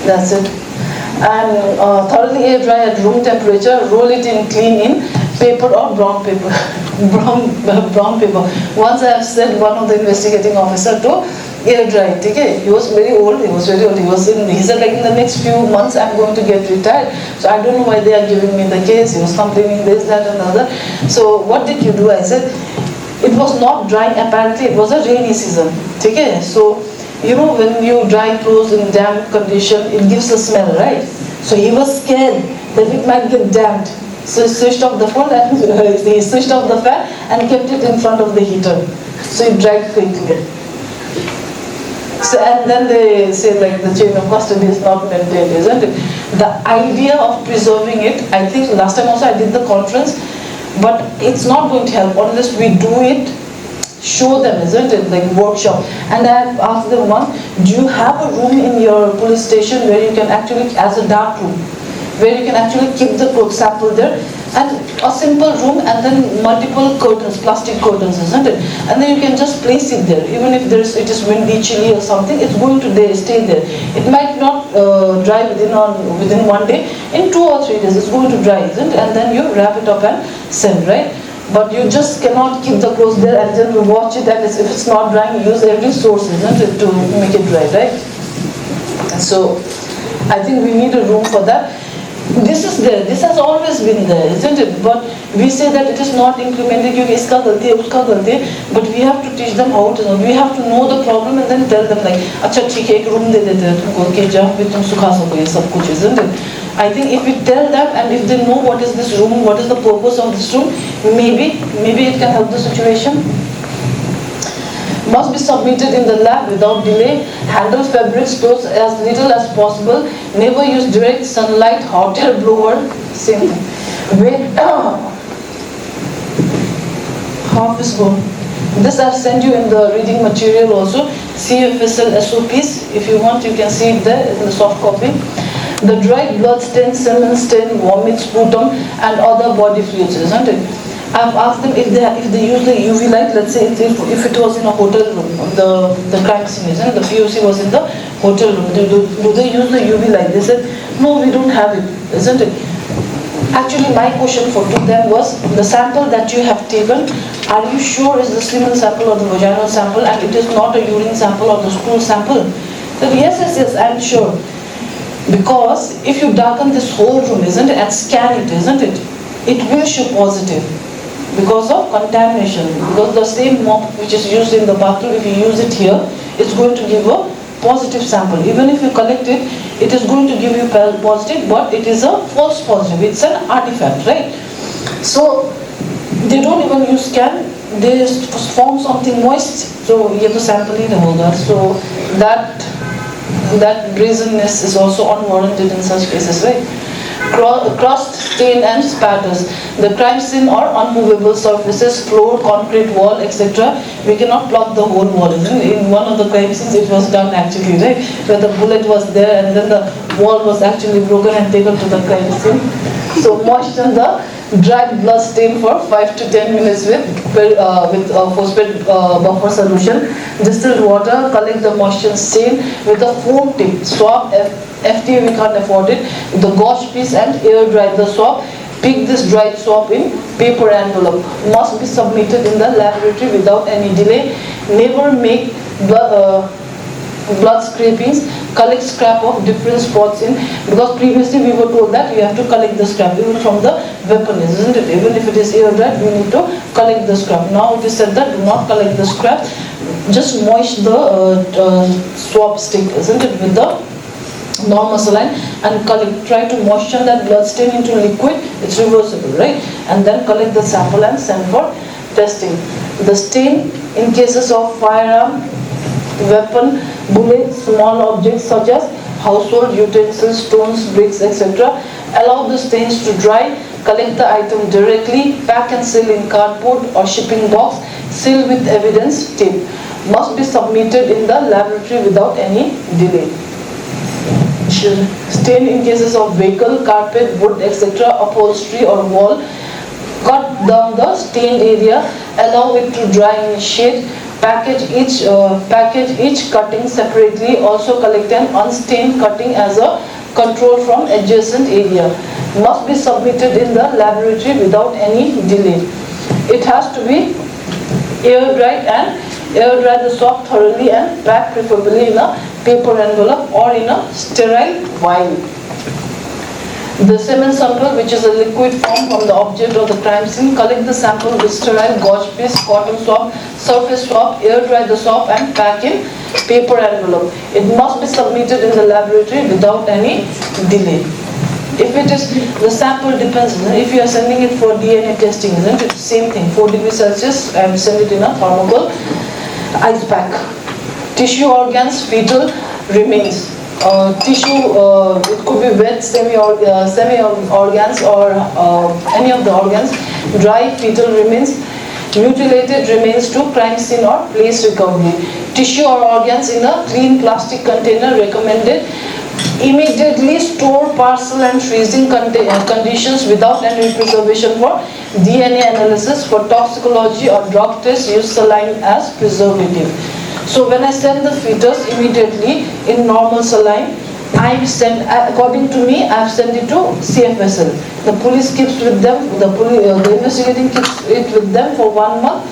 that's it. And thoroughly air dry at room temperature, roll it in clean in paper or brown paper. brown paper. Once I have sent one of the investigating officer to air dry it. Okay? He was very old. He said like in the next few months I'm going to get retired. So I don't know why they are giving me the case. He was complaining this, that and other. So what did you do? I said, it was not drying apparently, it was a rainy season. Okay? So you know when you dry clothes in damp condition, it gives a smell, right? So he was scared that it might get damped. So he switched off the fan and kept it in front of the heater. So it dried quickly. So, and then they say like the chain of custody is not maintained, isn't it? The idea of preserving it, I think last time also I did the conference, but it's not going to help unless we do it, show them, isn't it, like workshop. And I have asked them once, do you have a room in your police station where you can actually, as a dark room, where you can actually keep the code sample there, and a simple room and then multiple curtains, plastic curtains, isn't it? And then you can just place it there. Even if it is windy, chilly or something, it's going to stay there. It might not dry within 1 day. In 2 or 3 days, it's going to dry, isn't it? And then you wrap it up and send, right? But you just cannot keep the clothes there and then watch it, and if it's not drying, use every source, isn't it, to make it dry, right? So I think we need a room for that. This is there, this has always been there, isn't it? But we say that it is not implemented, but we have to teach them how to know. We have to know the problem and then tell them like, acha theek hai, ek room de dete hain tumko, ke jahan pe tum sukha sako ye sab kuch, isn't it? I think if we tell them and if they know what is this room, what is the purpose of this room, maybe it can help the situation. Must be submitted in the lab without delay. Handle fabrics clothes as little as possible. Never use direct sunlight, hot air blower. Same thing. Wait. Half is gone. This I've sent you in the reading material also. CFSL SOPs. If you want, you can see it there in the soft copy. The dried blood stain, semen stain, vomit, sputum, and other body fluids, isn't it? I've asked them if they use the UV light. Let's say if it was in a hotel room, the crime scene, isn't it? The POC was in the hotel room. Do they use the UV light? They said, no, we don't have it, isn't it? Actually, my question to them was, the sample that you have taken, are you sure is the semen sample or the vaginal sample, and it is not a urine sample or the stool sample? So yes, I'm sure. Because if you darken this whole room, isn't it, and scan it, isn't it, it will show positive. Because of contamination, because the same mop which is used in the bathroom, if you use it here, it's going to give a positive sample. Even if you collect it, it is going to give you positive, but it is a false positive. It's an artifact, right? So they don't even use scan. They form something moist. So you have to sample it. So that brazenness is also unwarranted in such cases, right? Crust, stain and spatters. The crime scene or unmovable surfaces, floor, concrete wall, etc. We cannot plot the whole wall. In one of the crime scenes it was done actually, right? Where the bullet was there and then the wall was actually broken and taken to the crime scene. So moisten the dried blood stain for 5 to 10 minutes with phosphate buffer solution. Distilled water, collect the moisture stain with a foam tip. Swab, FTA we can't afford it. The gauze piece and air dry the swab. Pick this dried swab in paper envelope. Must be submitted in the laboratory without any delay. Never make blood scrapings. Collect scrap of different spots in, because previously we were told that we have to collect the scrap even from the weapon, isn't it? Even if it is air dried, we need to collect the scrap. Now it is said that do not collect the scrap, just moist the swab stick, isn't it, with the normal saline and try to moisten that blood stain into liquid. It's reversible, right? And then collect the sample and send for testing. The stain in cases of firearm, weapon, bullets, small objects such as household utensils, stones, bricks, etc. Allow the stains to dry. Collect the item directly. Pack and seal in cardboard or shipping box. Seal with evidence tape. must be submitted in the laboratory without any delay. Stain in cases of vehicle, carpet, wood, etc., upholstery or wall. Cut down the stained area, allow it to dry in shade. Package each cutting separately. Also collect an unstained cutting as a control from adjacent area. Must be submitted in the laboratory without any delay. It has to be air dried and air dry the sock thoroughly and pack preferably in a paper envelope or in a sterile vial. The semen sample, which is a liquid form from the object of the crime scene, collect the sample with sterile gauze piece, cotton swab, surface swab, air dry the swab and pack in paper envelope. It must be submitted in the laboratory without any delay. If it is, the sample depends, if you are sending it for DNA testing, isn't it? Same thing, 4 degrees Celsius, and send it in a thermocol ice pack. Tissue organs, fetal remains. Tissue, it could be wet semi-organs or any of the organs. Dry fetal remains, mutilated remains to crime scene or place recovery. Tissue or organs in a clean plastic container recommended. Immediately store, parcel and freezing conditions without any preservation for DNA analysis. For toxicology or drug test, use saline as preservative. So when I send the fetus immediately in normal saline, I send, according to me, I have sent it to CFSL. The police keeps with them, the investigating keeps it with them for 1 month.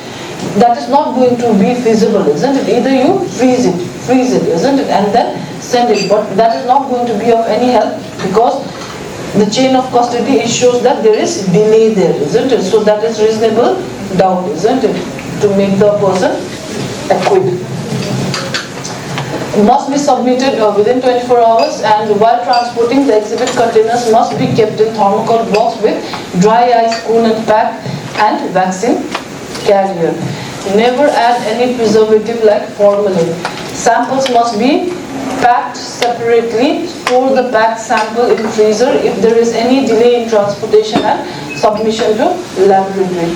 That is not going to be feasible, isn't it? Either you freeze it, isn't it, and then send it. But that is not going to be of any help because the chain of custody, it shows that there is delay there, isn't it? So that is reasonable doubt, isn't it, to make the person acquitted. Must be submitted within 24 hours, and while transporting, the exhibit containers must be kept in thermocol box with dry ice, cool and pack, and vaccine carrier. Never add any preservative like formalin. Samples must be packed separately. Store the packed sample in freezer if there is any delay in transportation and submission to laboratory.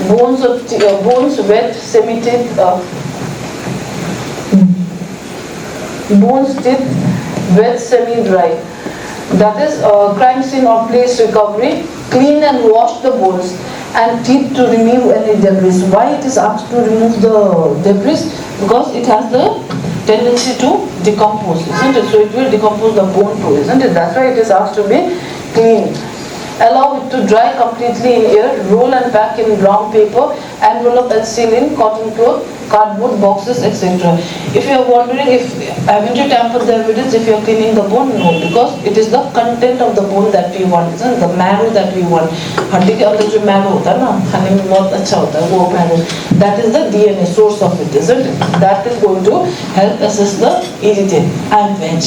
Bones wet, bones teeth wet, semi-dry. That is crime scene or place recovery. Clean and wash the bones and teeth to remove any debris. Why it is asked to remove the debris? Because it has the tendency to decompose, isn't it? So it will decompose the bone too, isn't it? That's why it is asked to be clean. Allow it to dry completely in air. Roll and pack in brown paper. Envelope and seal in cotton cloth, cardboard boxes, etc. If you are wondering if haven't you tampered the evidence if you are cleaning the bone, no, because it is the content of the bone that we want, isn't it? The marrow that we want. हड्डी के अंदर जो marrow होता है ना, खाने में बहुत अच्छा होता है वो marrow. That is the DNA source of it, isn't it? That is going to help assess the irritant. I am veg.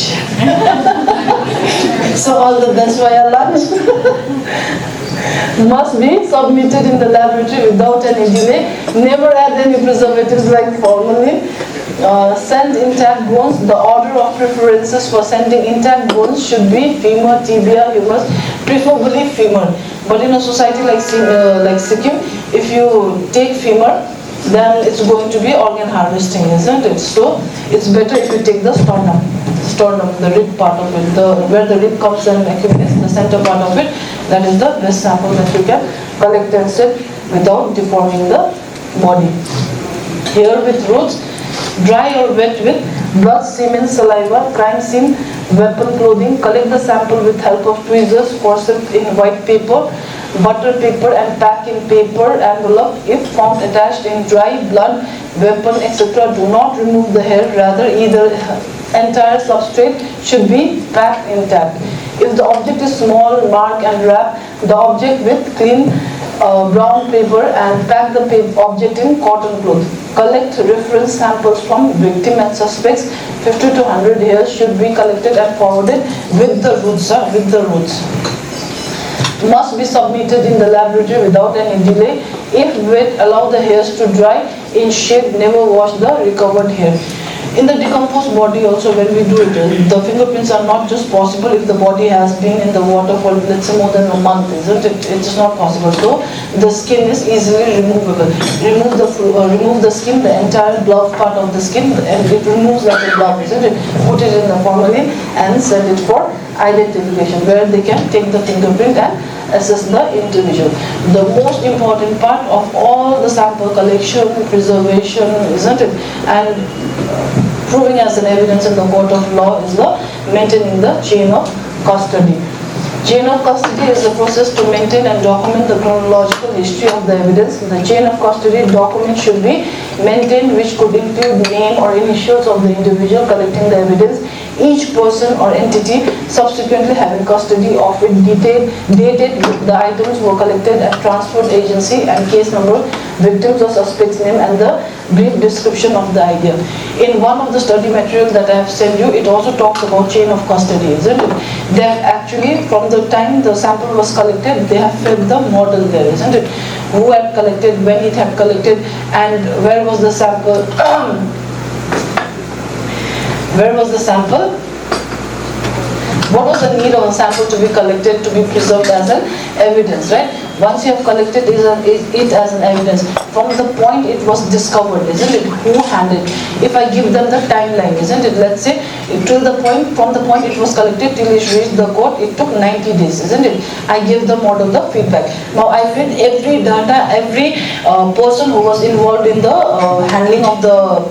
So all the best for your lunch. Must be submitted in the laboratory without any delay. Never add any preservatives like formalin. Send intact bones. The order of preferences for sending intact bones should be femur, tibia, humerus, preferably femur. But in a society like Sikkim, if you take femur, then it's going to be organ harvesting, isn't it? So it's better if you take the sternum, the rib part of it, where the rib comes and accumulates, the center part of it. That is the best sample that you can collect and set without deforming the body. Hair with roots, dry or wet with blood, semen, saliva, crime scene, weapon, clothing. Collect the sample with help of tweezers, forceps in white paper, butter paper and pack in paper envelope. If found attached in dry, blood, weapon, etc., do not remove the hair. Rather, either entire substrate should be packed intact. If the object is small, mark and wrap the object with clean brown paper and pack the object in cotton cloth. Collect reference samples from victim and suspects. 50 to 100 hairs should be collected and forwarded with the roots. Must be submitted in the laboratory without any delay. If wet, allow the hairs to dry in shade. Never wash the recovered hair. In the decomposed body also, when we do it, the fingerprints are not just possible if the body has been in the water for, let's say, more than a month, isn't it? It is not possible. So the skin is easily removable. Remove the skin, the entire glove part of the skin, and it removes like a glove, isn't it? Put it in the formalin and send it for identification, where they can take the fingerprint and assess the individual. The most important part of all the sample collection, preservation, isn't it? And proving as an evidence in the court of law is the maintaining the chain of custody. Chain of custody is the process to maintain and document the chronological history of the evidence. The chain of custody document should be maintained, which could include name or initials of the individual collecting the evidence, each person or entity subsequently having custody of it, dated the items were collected and transferred agency and case number, victims or suspects name, and the brief description of the idea. In one of the study materials that I have sent you, it also talks about chain of custody, isn't it? They have actually, from the time the sample was collected, they have filled the model there, isn't it? Who had collected, when it had collected, and where was the sample? Where was the sample? What was the need of a sample to be collected, to be preserved as an evidence, right? Once you have collected it as an evidence, from the point it was discovered, isn't it? Who handled? If I give them the timeline, isn't it? Let's say till the point, from the point it was collected till it reached the court, it took 90 days, isn't it? I give the model the feedback. Now I feed every data, every person who was involved in the handling of the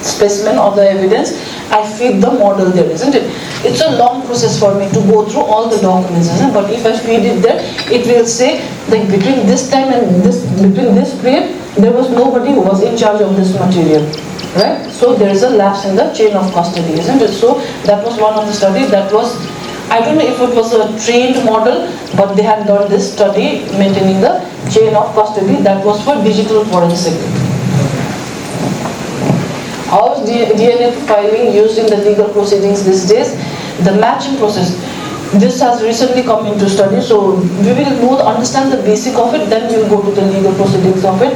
specimen of the evidence, I feed the model there, isn't it? It's a long process for me to go through all the documents, isn't it? But if I feed it there, it will say that between this time and between this period, there was nobody who was in charge of this material, right? So there is a lapse in the chain of custody, isn't it? So that was one of the studies that was, I don't know if it was a trained model, but they had done this study maintaining the chain of custody. That was for digital forensic. How is DNA profiling used in the legal proceedings these days? The matching process. This has recently come into study, so we will understand the basic of it, then we will go to the legal proceedings of it.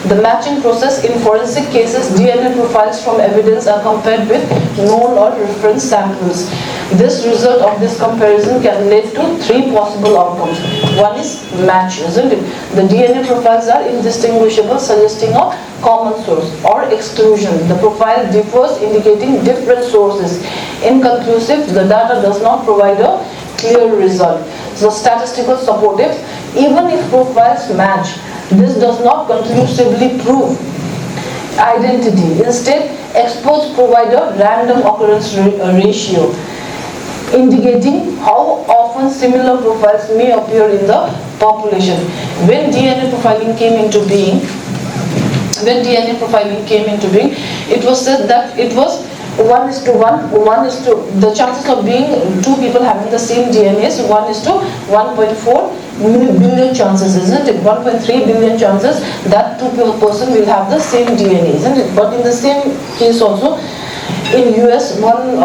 The matching process in forensic cases, DNA profiles from evidence are compared with known or reference samples. This result of this comparison can lead to three possible outcomes. One is match, isn't it? The DNA profiles are indistinguishable, suggesting a common source, or exclusion. The profile differs, indicating different sources. Inconclusive, the data does not provide a clear result. So statistical supportive, even if profiles match, this does not conclusively prove identity. Instead, experts provide a random occurrence ratio, indicating how often similar profiles may appear in the population. When DNA profiling came into being, it was said that it was 1:1, the chances of being two people having the same DNA is 1:1.4 billion chances, isn't it? 1.3 billion chances that two person will have the same DNA, isn't it? But in the same case also, in US, one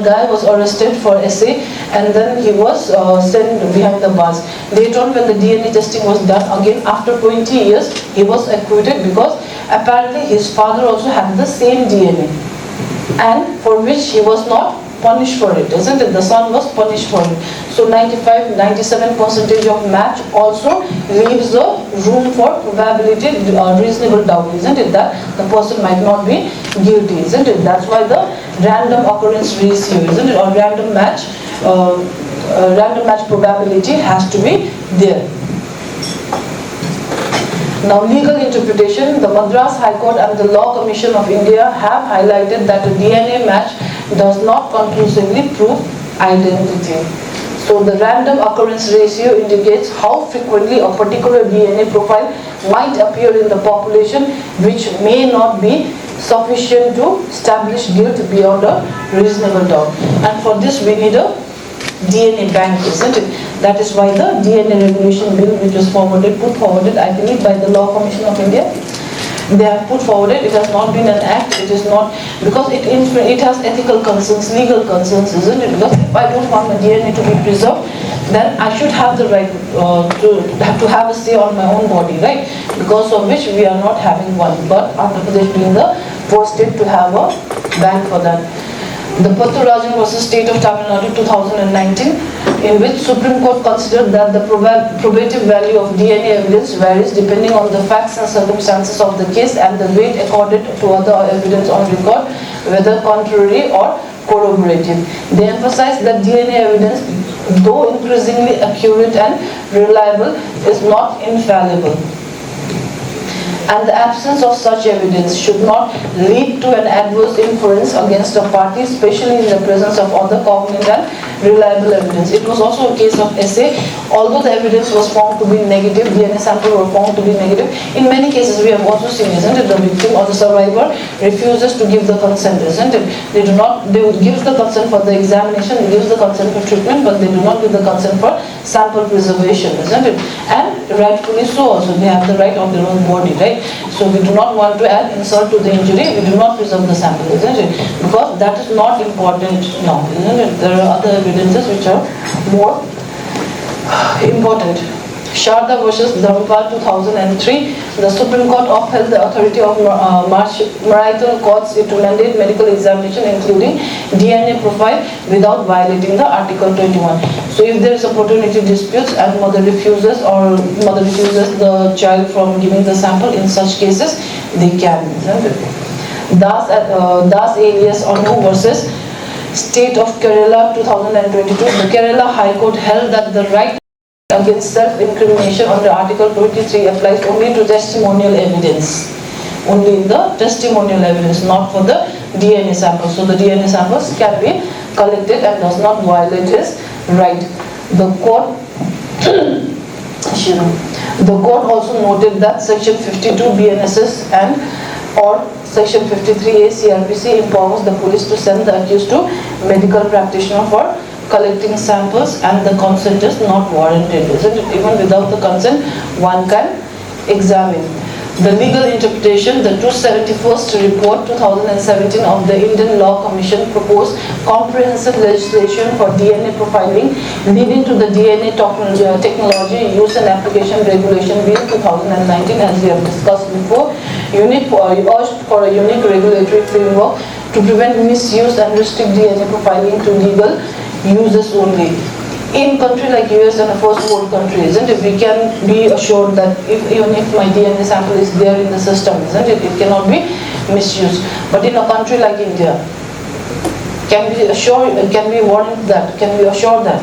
guy was arrested for SA, and then he was sent behind the bars. Later on, when the DNA testing was done again after 20 years, he was acquitted because apparently his father also had the same DNA, and for which he was not punished for it, isn't it? The son was punished for it. So 95-97% of match also leaves the room for probability, reasonable doubt, isn't it? That the person might not be guilty, isn't it? That's why the random occurrence ratio, isn't it? Or random match probability has to be there. Now, legal interpretation. The Madras High Court and the Law Commission of India have highlighted that a DNA match does not conclusively prove identity. So the random occurrence ratio indicates how frequently a particular DNA profile might appear in the population, which may not be sufficient to establish guilt beyond a reasonable doubt. And for this we need a DNA bank, isn't it? That is why the DNA regulation bill, which was put forwarded, I believe, by the Law Commission of India, they have put forward it. It has not been an act. It is not, because it has ethical concerns, legal concerns, isn't it? Because if I don't want my DNA to be preserved, then I should have the right to have a say on my own body, right? Because of which we are not having one. But Andhra Pradesh being the first state to have a ban for that. The Pathurajan versus State of Tamil Nadu 2019, in which Supreme Court considered that the probative value of DNA evidence varies depending on the facts and circumstances of the case and the weight accorded to other evidence on record, whether contrary or corroborative. They emphasized that DNA evidence, though increasingly accurate and reliable, is not infallible. And the absence of such evidence should not lead to an adverse inference against a party, especially in the presence of other cognate and reliable evidence. It was also a case of SA. Although the evidence was found to be negative, DNA sample were found to be negative. In many cases, we have also seen, isn't it, the victim or the survivor refuses to give the consent, isn't it? They would give the consent for the examination, they give the consent for treatment, but they do not give the consent for sample preservation, isn't it? And rightfully so also, they have the right of their own body, right? So we do not want to add insult to the injury, we do not preserve the sample, isn't it? Because that is not important now, isn't it? There are other evidences which are more important. Sharda versus Manipal 2003, the Supreme Court upheld the authority of marital courts to mandate medical examination including DNA profile without violating the Article 21. So if there is a paternity disputes and mother refuses the child from giving the sample, in such cases they can. Das alias Anu versus State of Kerala 2022, the Kerala High Court held that the right against self-incrimination under Article 23 applies only to testimonial evidence. Only in the testimonial evidence, not for the DNA samples. So the DNA samples can be collected and does not violate his right. The court also noted that Section 52 BNSS and or Section 53A CRPC empowers the police to send the accused to medical practitioner for collecting samples, and the consent is not warranted, isn't it? Even without the consent, one can examine. The legal interpretation, the 271st report 2017 of the Indian Law Commission proposed comprehensive legislation for DNA profiling, leading to the DNA technology use and application regulation bill 2019, as we have discussed before. Urged for a unique regulatory framework to prevent misuse and restrict DNA profiling to legal uses only. In country like US and a first world country, isn't it? We can be assured that even if my DNA sample is there in the system, isn't it? It cannot be misused. But in a country like India, can we warrant that? Can we assure that?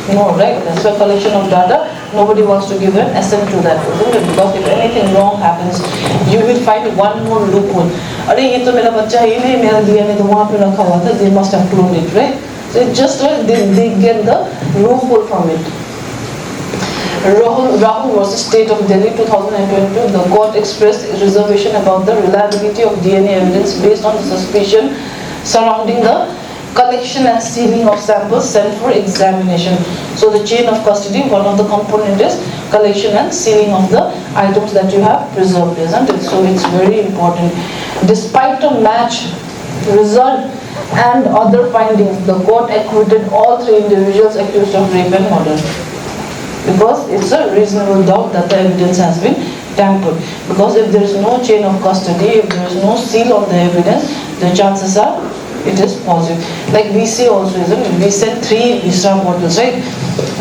No, right? That's why collection of data, nobody wants to give an assent to that, isn't it? Because if anything wrong happens, you will find one more loophole. They must have cloned it, right? So it's just they get the loophole from it. Rahul versus State of Delhi 2022, the court expressed reservation about the reliability of DNA evidence based on the suspicion surrounding the collection and sealing of samples sent for examination. So the chain of custody, one of the components is collection and sealing of the items that you have preserved, isn't it? So it's very important. Despite a match result and other findings, the court acquitted all three individuals accused of rape and murder, because it's a reasonable doubt that the evidence has been tampered. Because if there is no chain of custody, if there is no seal on the evidence, the chances are it is positive. Like we say also, isn't it? We said 3 Isra bottles, right?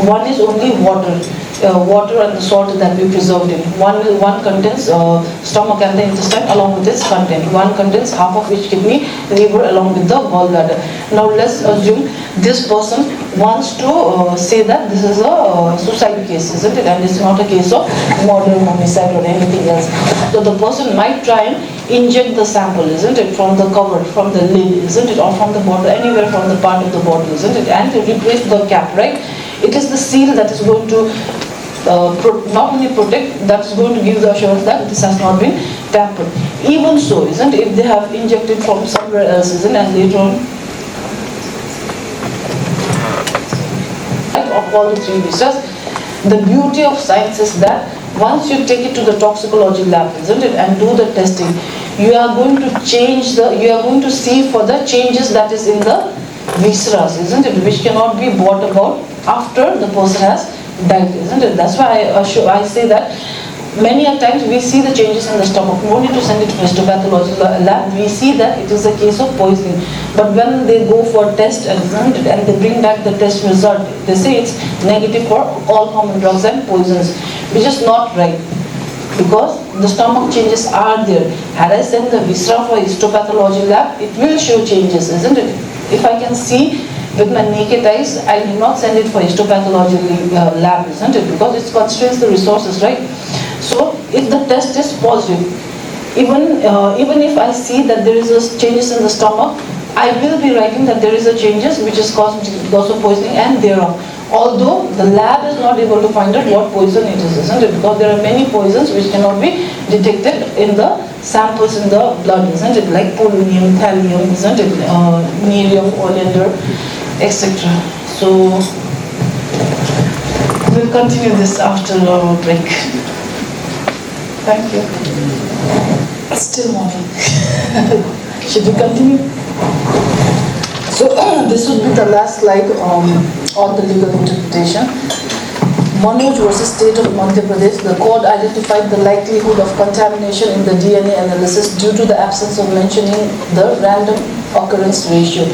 One is only water. Water and the salt that we preserved in. One contains stomach and the intestine along with its content. One contains half of each kidney, liver along with the gallbladder. Now let's assume this person wants to say that this is a suicide case, isn't it? And it's not a case of murder, homicide or anything else. So the person might try and inject the sample, isn't it? From the cover, from the lid, isn't it? Or from the bottle, anywhere from the part of the bottle, isn't it? And to replace the cap, right? It is the seal that is going to not only protect, that is going to give the assurance that this has not been tampered. Even so, isn't it, if they have injected from somewhere else, isn't it, and later on, of all the 3 visas, the beauty of science is that once you take it to the toxicology lab, isn't it, and do the testing, you are going to you are going to see for the changes that is in the visceras, isn't it, which cannot be brought about after the person has died, isn't it? That's why I say that Many a times we see the changes in the stomach. No need to send it to histopathology lab. We see that it is a case of poisoning. But when they go for test and they bring back the test result, they say it's negative for all common drugs and poisons, which is not right. Because the stomach changes are there. Had I sent the viscera for histopathology lab, it will show changes, isn't it? If I can see with my naked eyes, I do not send it for histopathology lab, isn't it? Because it constrains the resources, right? So if the test is positive, even if I see that there is a changes in the stomach, I will be writing that there is a changes which is caused because of poisoning and thereof. Although the lab is not able to find out what poison it is, isn't it? Because there are many poisons which cannot be detected in the samples in the blood, isn't it? Like polonium, thallium, isn't it? Nerium, oleander, etc. So we'll continue this after our break. Thank you. Still morning. Should we continue? So this would be the last slide on the legal interpretation. Manoj versus State of Madhya Pradesh, the court identified the likelihood of contamination in the DNA analysis due to the absence of mentioning the random occurrence ratio.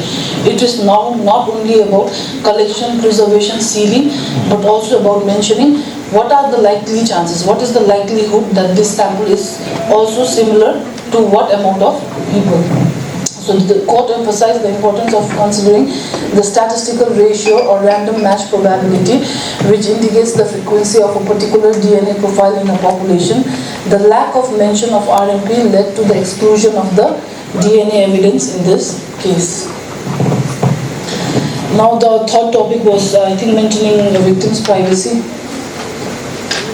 It is now not only about collection, preservation, sealing, but also about mentioning what are the likely chances, what is the likelihood that this sample is also similar to what amount of people. So the court emphasized the importance of considering the statistical ratio or random match probability, which indicates the frequency of a particular DNA profile in a population. The lack of mention of RMP led to the exclusion of the DNA evidence in this case. Now the third topic was, I think, maintaining the victim's privacy.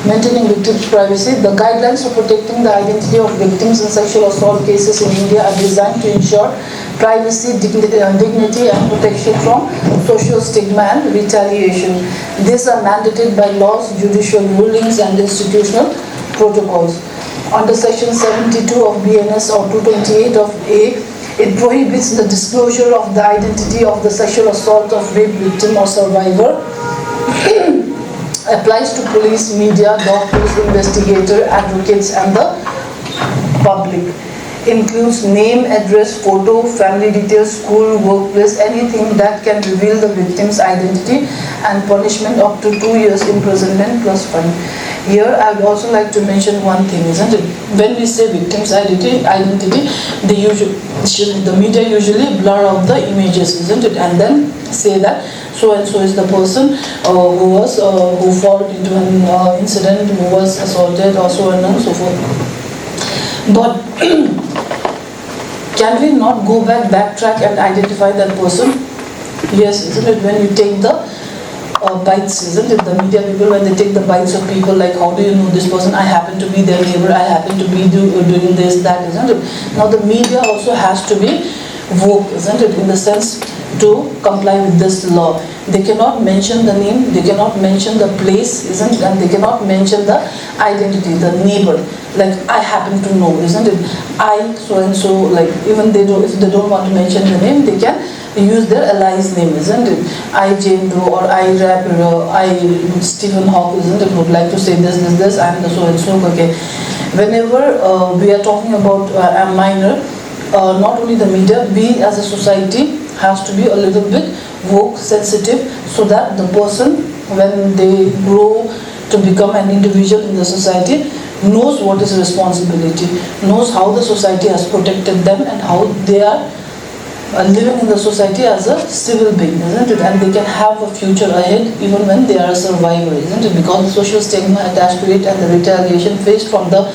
Maintaining victims' privacy. The guidelines for protecting the identity of victims in sexual assault cases in India are designed to ensure privacy, dignity and protection from social stigma and retaliation. These are mandated by laws, judicial rulings and institutional protocols. Under Section 72 of BNS or 228 of A, it prohibits the disclosure of the identity of the sexual assault of rape victim or survivor. Applies to police, media, doctors, investigator, advocates and the public. Includes name, address, photo, family details, school, workplace, anything that can reveal the victim's identity, and punishment up to 2 years imprisonment plus fine. Here I would also like to mention one thing, isn't it? When we say victim's identity, the media usually blur out the images, isn't it? And then say that so and so is the person who fell into an incident, who was assaulted, or so on and so forth. But can we not go backtrack and identify that person? Yes, isn't it? When you take the bites, isn't it? The media people, when they take the bites of people, like, how do you know this person? I happen to be their neighbor, I happen to be doing this, that, isn't it? Now the media also has to be woke, isn't it? In the sense to comply with this law. They cannot mention the name, they cannot mention the place, isn't it? And they cannot mention the identity, the neighbor. Like, I happen to know, isn't it? I so and so, like, even if they don't want to mention the name, they can use their ally's name, isn't it? I Jane Doe or I Rapper, I Stephen Hawke, isn't it? Would like to say this, I'm the so and so. Okay. Whenever we are talking about a minor, not only the media, we as a society has to be a little bit woke, sensitive, so that the person, when they grow to become an individual in the society, knows what is responsibility, knows how the society has protected them and how they are living in the society as a civil being, isn't it? And they can have a future ahead even when they are a survivor, isn't it? Because the social stigma attached to it and the retaliation faced from the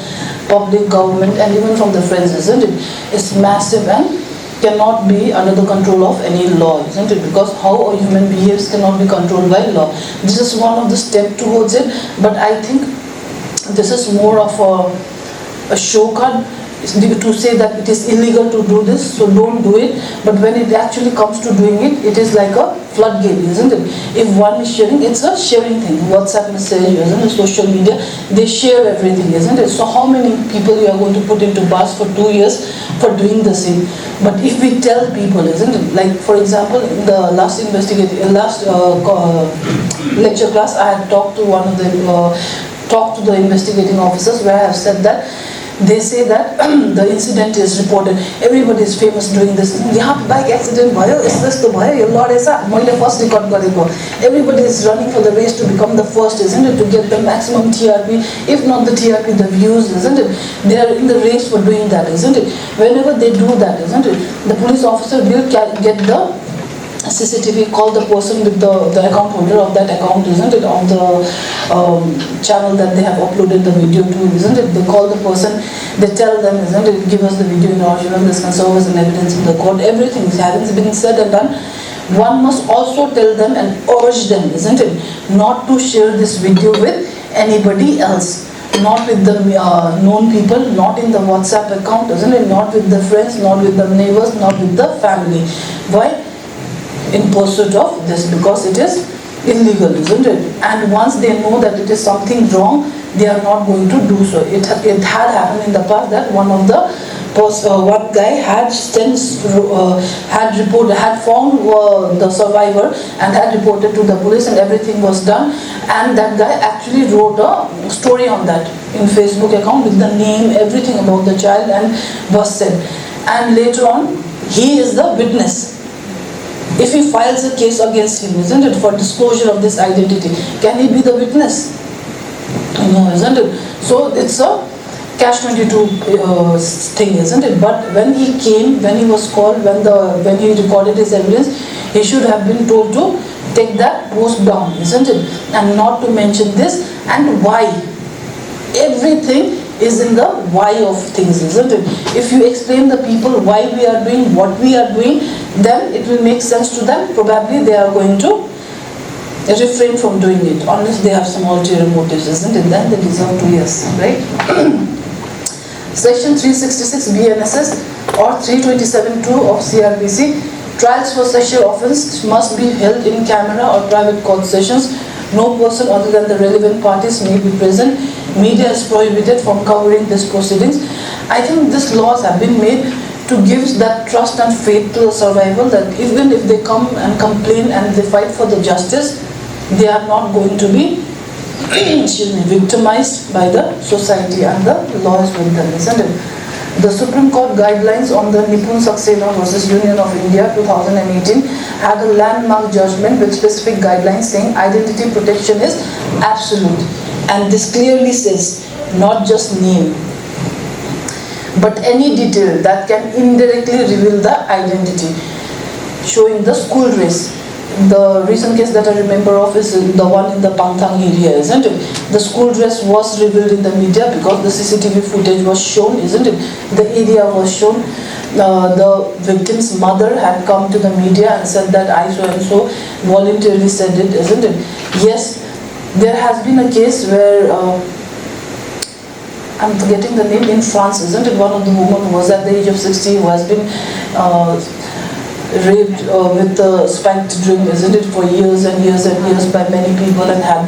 public, government and even from the friends, isn't it? It's massive and cannot be under the control of any law, isn't it? Because how a human behaves cannot be controlled by law. This is one of the steps towards it, but I think this is more of a show card to say that it is illegal to do this, so don't do it. But when it actually comes to doing it, it is like a floodgate, isn't it? If one is sharing, it's a sharing thing. WhatsApp message, isn't it? Social media, they share everything, isn't it? So how many people you are going to put into bars for 2 years for doing the same? But if we tell people, isn't it? Like, for example, in the last lecture class, I had talked to one of the talked to the investigating officers where I have said that they say that the incident is reported. Everybody is famous doing this. यहाँ पे bike accident भयो, यस्तो भयो, यो लडेछ, मैले first record गरेको. Everybody is running for the race to become the first, isn't it? To get the maximum TRP, if not the TRP, the views, isn't it? They are in the race for doing that, isn't it? Whenever they do that, isn't it? The police officer will get the CCTV, call the person with the account holder of that account, isn't it, of the channel that they have uploaded the video to, isn't it? They call the person, they tell them, isn't it, give us the video in original, this can serve as an evidence in the court. Everything having been said and done, one must also tell them and urge them, isn't it, not to share this video with anybody else. Not with the known people, not in the WhatsApp account, isn't it? Not with the friends, not with the neighbors, not with the family. Why? In pursuit of this, because it is illegal, isn't it? And once they know that it is something wrong, they are not going to do so. It had happened in the past that one guy had found the survivor and had reported to the police, and everything was done. And that guy actually wrote a story on that in Facebook account with the name, everything about the child, and was said. And later on, he is the witness. If he files a case against him, isn't it, for disclosure of this identity, can he be the witness? No, isn't it? So it's a catch-22 thing, isn't it? But when he came, when he was called, when he recorded his evidence, he should have been told to take that post down, isn't it? And not to mention this and why. Everything is in the why of things, isn't it? If you explain the people why we are doing what we are doing, then it will make sense to them. Probably they are going to refrain from doing it, unless they have some ulterior motives, isn't it? Then they deserve 2 years, right? Section 366 BNSS or 327(2) of CRPC, trials for sexual offence must be held in camera or private court sessions. No person other than the relevant parties may be present. Media is prohibited from covering these proceedings. I think these laws have been made to give that trust and faith to the survivor that even if they come and complain and they fight for the justice, they are not going to be victimized by the society, and the law is with them, isn't it? The Supreme Court guidelines on the Nipun Saxena versus Union of India 2018 had a landmark judgment with specific guidelines saying identity protection is absolute. And this clearly says not just name, but any detail that can indirectly reveal the identity, showing the school dress. The recent case that I remember of is the one in the Pangthang area, isn't it? The school dress was revealed in the media because the CCTV footage was shown, isn't it? The area was shown. The victim's mother had come to the media and said that I so and so voluntarily said it, isn't it? Yes, there has been a case where I'm forgetting the name, in France, isn't it? One of the women who was at the age of 60 who has been raped with a spiked drink, isn't it, for years and years and years by many people, and had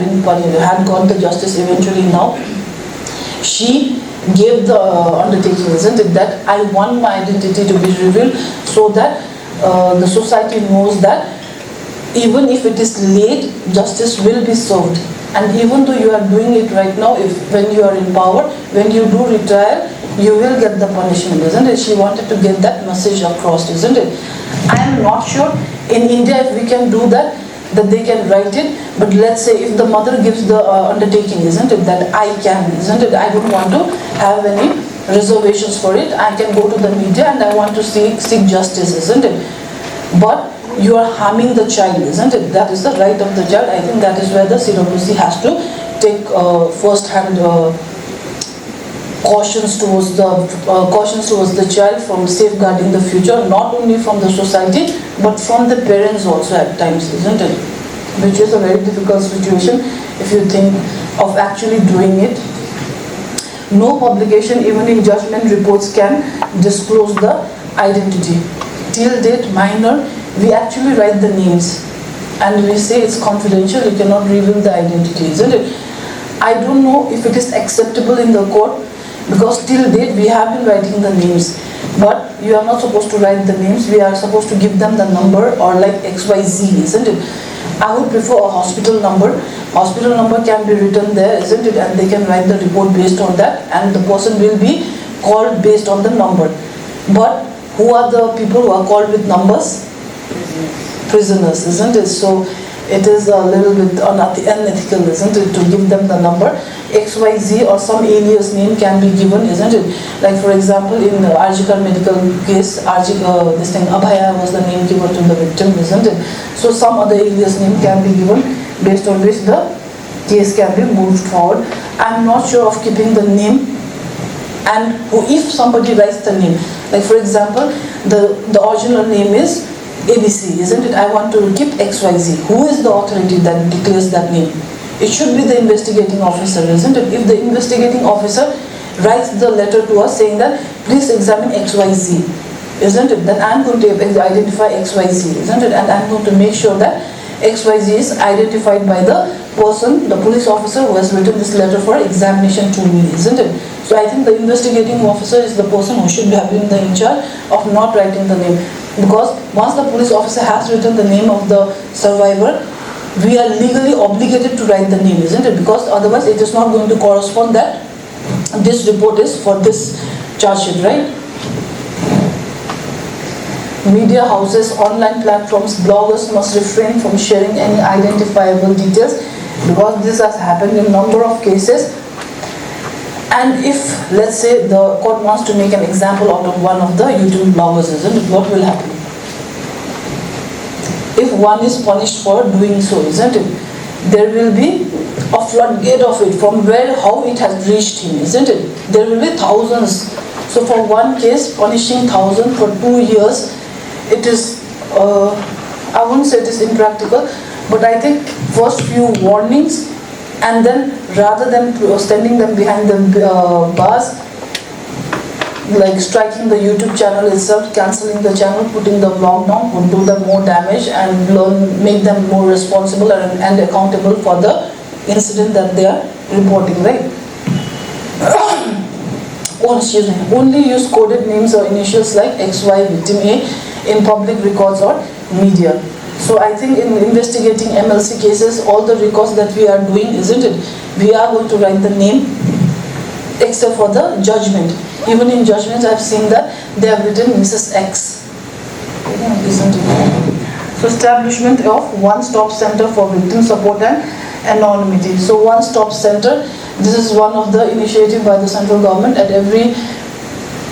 got the justice eventually. Now she gave the undertaking, isn't it, that I want my identity to be revealed so that the society knows that even if it is late, justice will be served. And even though you are doing it right now, when you are in power, when you do retire, you will get the punishment, isn't it? She wanted to get that message across, isn't it? I am not sure in India if we can do that they can write it, but let's say if the mother gives the undertaking, isn't it, that I can, isn't it, I don't want to have any reservations for it, I can go to the media and I want to seek justice, isn't it? But you are harming the child, isn't it? That is the right of the child. I think that is where the CWC has to take first-hand cautions towards the child from safeguarding the future, not only from the society but from the parents also at times, isn't it? Which is a very difficult situation if you think of actually doing it. No publication, even in judgment reports, can disclose the identity. Till date, minor, we actually write the names and we say it's confidential, you cannot reveal the identity, isn't it? I don't know if it is acceptable in the court, because till date we have been writing the names, but you are not supposed to write the names, we are supposed to give them the number or like XYZ, isn't it? I would prefer a hospital number, hospital number can be written there, isn't it? And they can write the report based on that, and the person will be called based on the number. But who are the people who are called with numbers? Prisoners, isn't it? So it is a little bit unethical, isn't it, to give them the number. XYZ or some alias name can be given, isn't it? Like for example, in the Arjikar medical case, this thing Abhaya was the name given to the victim, isn't it? So some other alias name can be given based on which the case can be moved forward. I'm not sure of keeping the name, and if somebody writes the name, like for example, the original name is ABC, isn't it? I want to keep XYZ. Who is the authority that declares that name? It should be the investigating officer, isn't it? If the investigating officer writes the letter to us saying that please examine XYZ, isn't it? Then I'm going to identify XYZ, isn't it? And I'm going to make sure that XYZ is identified by the person, the police officer who has written this letter for examination to me, isn't it? So I think the investigating officer is the person who should have been in charge of not writing the name. Because once the police officer has written the name of the survivor, we are legally obligated to write the name, isn't it? Because otherwise it is not going to correspond that this report is for this charge sheet, right? Media houses, online platforms, bloggers must refrain from sharing any identifiable details, because this has happened in a number of cases. And if, let's say, the court wants to make an example out of one of the YouTube bloggers, isn't it? What will happen? If one is punished for doing so, isn't it? There will be a floodgate of it from how it has reached him, isn't it? There will be thousands. So for one case, punishing 1,000 for 2 years, it is, I wouldn't say it is impractical, but I think first few warnings, and then rather than standing them behind the bars, like striking the YouTube channel itself, cancelling the channel, putting the vlog down, would do them more damage and make them more responsible and accountable for the incident that they are reporting, right? Only use coded names or initials like XY, victim A in public records or media. So I think in investigating MLC cases, all the records that we are doing, isn't it? We are going to write the name except for the judgment. Even in judgments, I have seen that they have written Mrs. X. Isn't it? So establishment of one-stop center for victim support and anonymity. So one-stop center, this is one of the initiative by the central government. At every,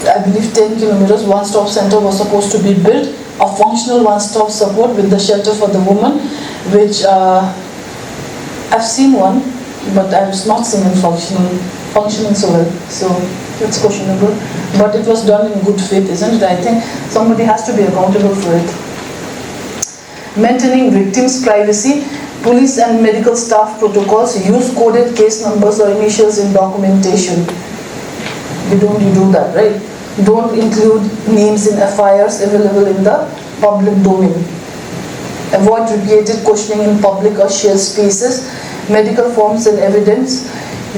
I believe, 10 kilometers, one-stop center was supposed to be built. A functional one-stop support with the shelter for the woman, which I've seen one, but I've not seen it functioning so well. So it's questionable. But it was done in good faith, isn't it? I think somebody has to be accountable for it. Maintaining victims' privacy. Police and medical staff protocols use coded case numbers or initials in documentation. We don't do that, right? Don't include names in FIRs available in the public domain. Avoid repeated questioning in public or shared spaces. Medical forms and evidence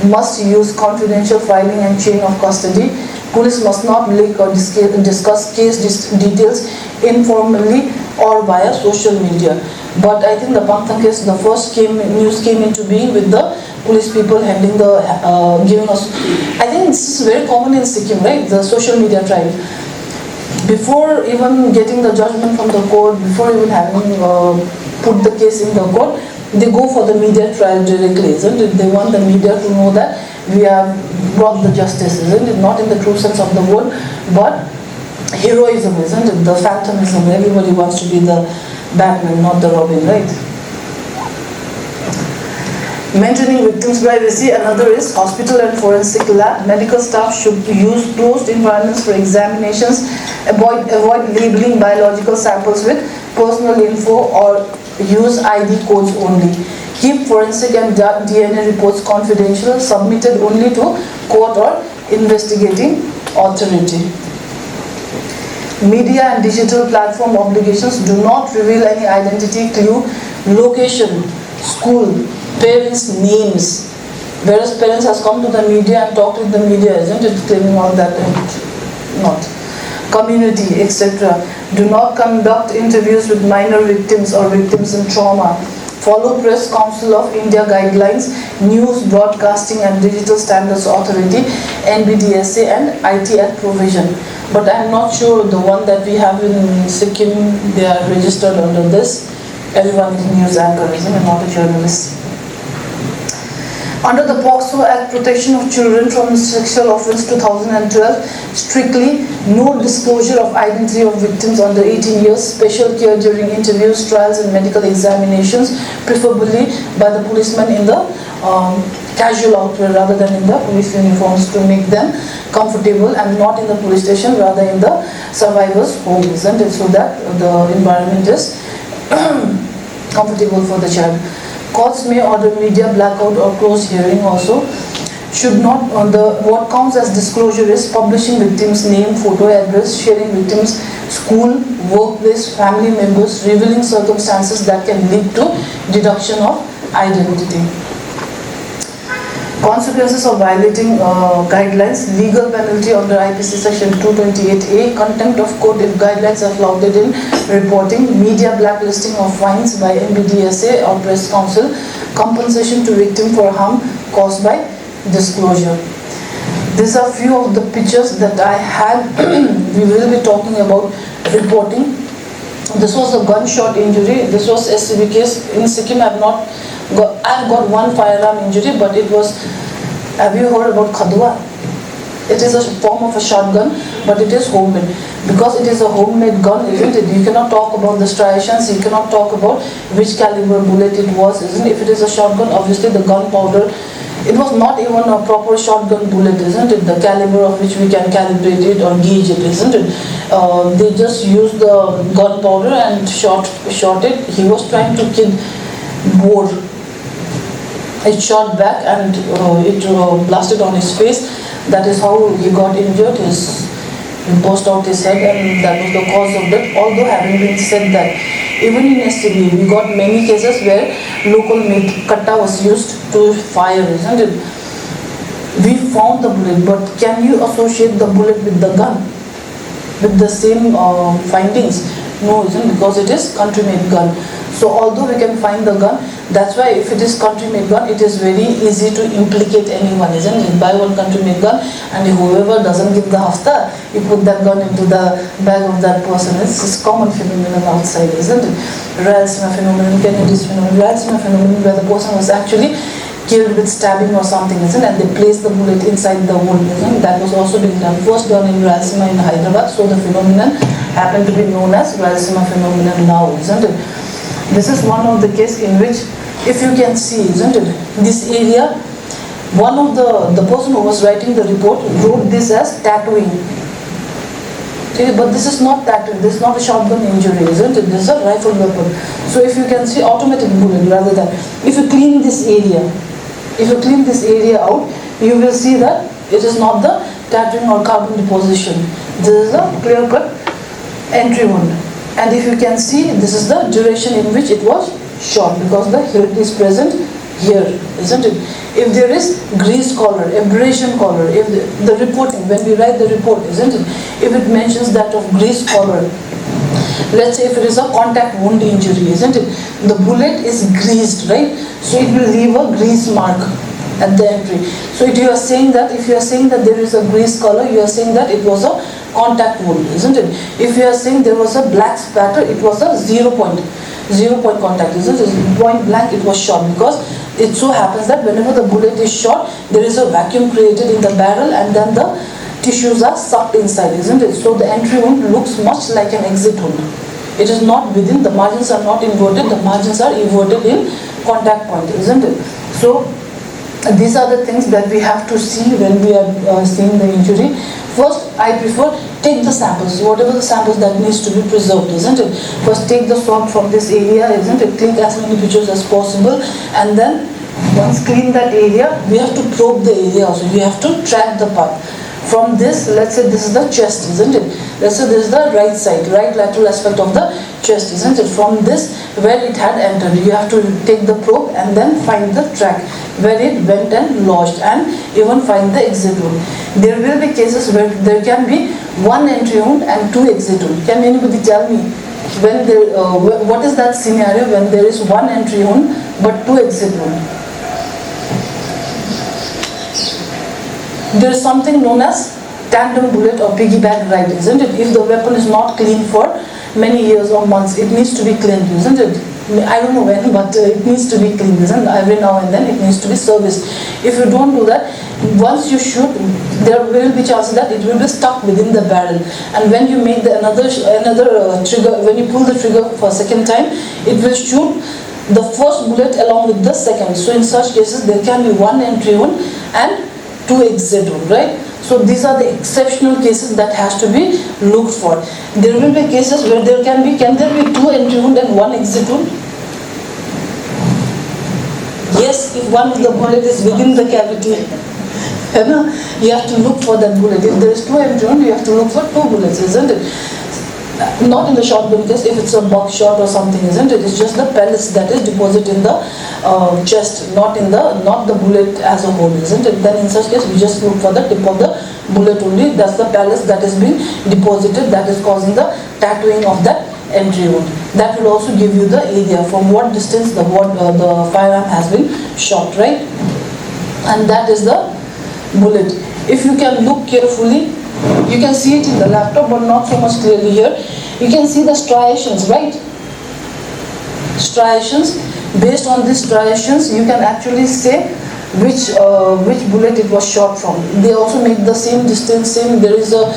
must use confidential filing and chain of custody. Police must not leak or discuss case details informally or via social media. But I think the Pangthang case, the first news came into being with the police people handling the, giving us, I think this is very common in Sikkim, right? The social media trial. Before even getting the judgment from the court, before even having put the case in the court, they go for the media trial directly, isn't it? They want the media to know that we have brought the justice, isn't it? Not in the true sense of the word, but heroism, isn't it? The phantomism. Everybody wants to be the Batman, not the Robin, right? Maintaining victims' privacy. Another is hospital and forensic lab. Medical staff should use closed environments for examinations. Avoid labeling biological samples with personal info or use ID codes only. Keep forensic and DNA reports confidential, submitted only to court or investigating authority. Media and digital platform obligations do not reveal any identity clue, location, school, parents' names. Whereas parents has come to the media and talked with the media, isn't it? Claiming all that and not. Community, etc. Do not conduct interviews with minor victims or victims in trauma. follow Press Council of India guidelines, News Broadcasting and Digital Standards Authority, NBDSA and IT Act provision. But I am not sure the one that we have in Sikkim, they are registered under this. Everyone is news anchor, and not a journalist. Under the POCSO Act, Protection of Children from Sexual Offence 2012, strictly no disclosure of identity of victims under 18 years, special care during interviews, trials and medical examinations, preferably by the policeman in the casual outwear rather than in the police uniforms to make them comfortable, and not in the police station, rather in the survivor's home, isn't it? So that the environment is comfortable for the child. Courts may order media blackout or closed hearing also. Should not, what counts as disclosure is publishing victims' name, photo, address, sharing victims' school, workplace, family members, revealing circumstances that can lead to deduction of identity. Consequences of violating guidelines: legal penalty under IPC section 228A, contempt of court if guidelines are flouted in reporting, media blacklisting of fines by NBDSA or Press Council, compensation to victim for harm caused by disclosure. These are few of the pictures that I had. We will be talking about reporting. This was a gunshot injury. This was SCB case in Sikkim. I've got one firearm injury, but it was. Have you heard about khadwa? It is a form of a shotgun, but it is homemade. Because it is a homemade gun, isn't it? You cannot talk about the striations. You cannot talk about which caliber bullet it was, isn't it? If it is a shotgun, obviously the gunpowder. It was not even a proper shotgun bullet, isn't it? The caliber of which we can calibrate it or gauge it, isn't it? They just used the gunpowder and shot it. He was trying to kill boar. It shot back and it blasted on his face. That is how he got injured. He burst out his head, and that was the cause of death. Although having been said that, even in STB, we got many cases where local made katta was used to fire, isn't it? We found the bullet, but can you associate the bullet with the gun? With the same findings? No, isn't it? Because it is country-made gun. So although we can find the gun, that's why if it is country-made gun, it is very easy to implicate anyone, isn't it? Buy one country-made gun, and whoever doesn't give the hafta, you put that gun into the bag of that person. It's common phenomenon outside, isn't it? Ralston phenomenon, Kennedy's phenomenon, Ralston phenomenon, where the person was actually killed with stabbing or something, isn't it? And they placed the bullet inside the wound, isn't it? That was also being done. First done in Ralsima in Hyderabad, so the phenomenon happened to be known as Ralsima phenomenon now, isn't it? This is one of the case in which, if you can see, isn't it, this area, one of the person who was writing the report wrote this as tattooing. Okay, but this is not tattooing, this is not a shotgun injury, isn't it? This is a rifle weapon. So if you can see, automatic bullet rather than, if you clean this area, out, you will see that it is not the tattooing or carbon deposition. This is a clear-cut entry wound. And if you can see, this is the duration in which it was shot, because the hilt is present here, isn't it? If there is grease collar, abrasion collar, if the reporting, when we write the report, isn't it? If it mentions that of grease collar, let's say if it is a contact wound injury, isn't it? The bullet is greased, right? So it will leave a grease mark at the entry. So if you are saying that there is a grease collar, you are saying that it was a contact wound, isn't it? If you are saying there was a black spatter, it was a 0 point contact, isn't it? Point blank, it was shot, because it so happens that whenever the bullet is shot, there is a vacuum created in the barrel, and then the tissues are sucked inside, isn't it? So the entry wound looks much like an exit wound. It is not within, the margins are not inverted, the margins are inverted in contact point, isn't it? So these are the things that we have to see when we are seeing the injury. First, I prefer take the samples, whatever the samples that needs to be preserved, isn't it? First, take the swab from this area, isn't it? Click as many pictures as possible, and then once clean that area, we have to probe the area also. We have to track the part. From this, let's say this is the chest, isn't it? Let's say this is the right side, right lateral aspect of the chest, isn't it? From this, where it had entered, you have to take the probe and then find the track where it went and lodged, and even find the exit wound. There will be cases where there can be one entry wound and two exit wound. Can anybody tell me when there, what is that scenario when there is one entry wound but two exit wound? There is something known as tandem bullet or piggyback right, isn't it? If the weapon is not cleaned for many years or months, it needs to be cleaned, isn't it? I don't know when, but it needs to be cleaned, isn't it? Every now and then it needs to be serviced. If you don't do that, once you shoot, there will be chances that it will be stuck within the barrel. And when you make the another trigger, when you pull the trigger for a second time, it will shoot the first bullet along with the second. So in such cases, there can be one entry wound and two exit wound, right? So these are the exceptional cases that has to be looked for. There will be cases where there can be two entry wound and one exit wound? Yes, if one of the bullet is within the cavity, you have to look for that bullet. If there is two entry wound, you have to look for two bullets, isn't it? Not in the shotgun case, if it's a buckshot or something, isn't it? It's just the pellets that is deposited in the chest, not the bullet as a whole, isn't it? Then in such case, we just look for the tip of the bullet only. That's the pellets that is being deposited, that is causing the tattooing of that entry wound. That will also give you the area from what distance the firearm has been shot, right? And that is the bullet. If you can look carefully, you can see it in the laptop, but not so much clearly here. You can see the striations, right? Striations. Based on these striations, you can actually say which bullet it was shot from. They also make the same distance, there is a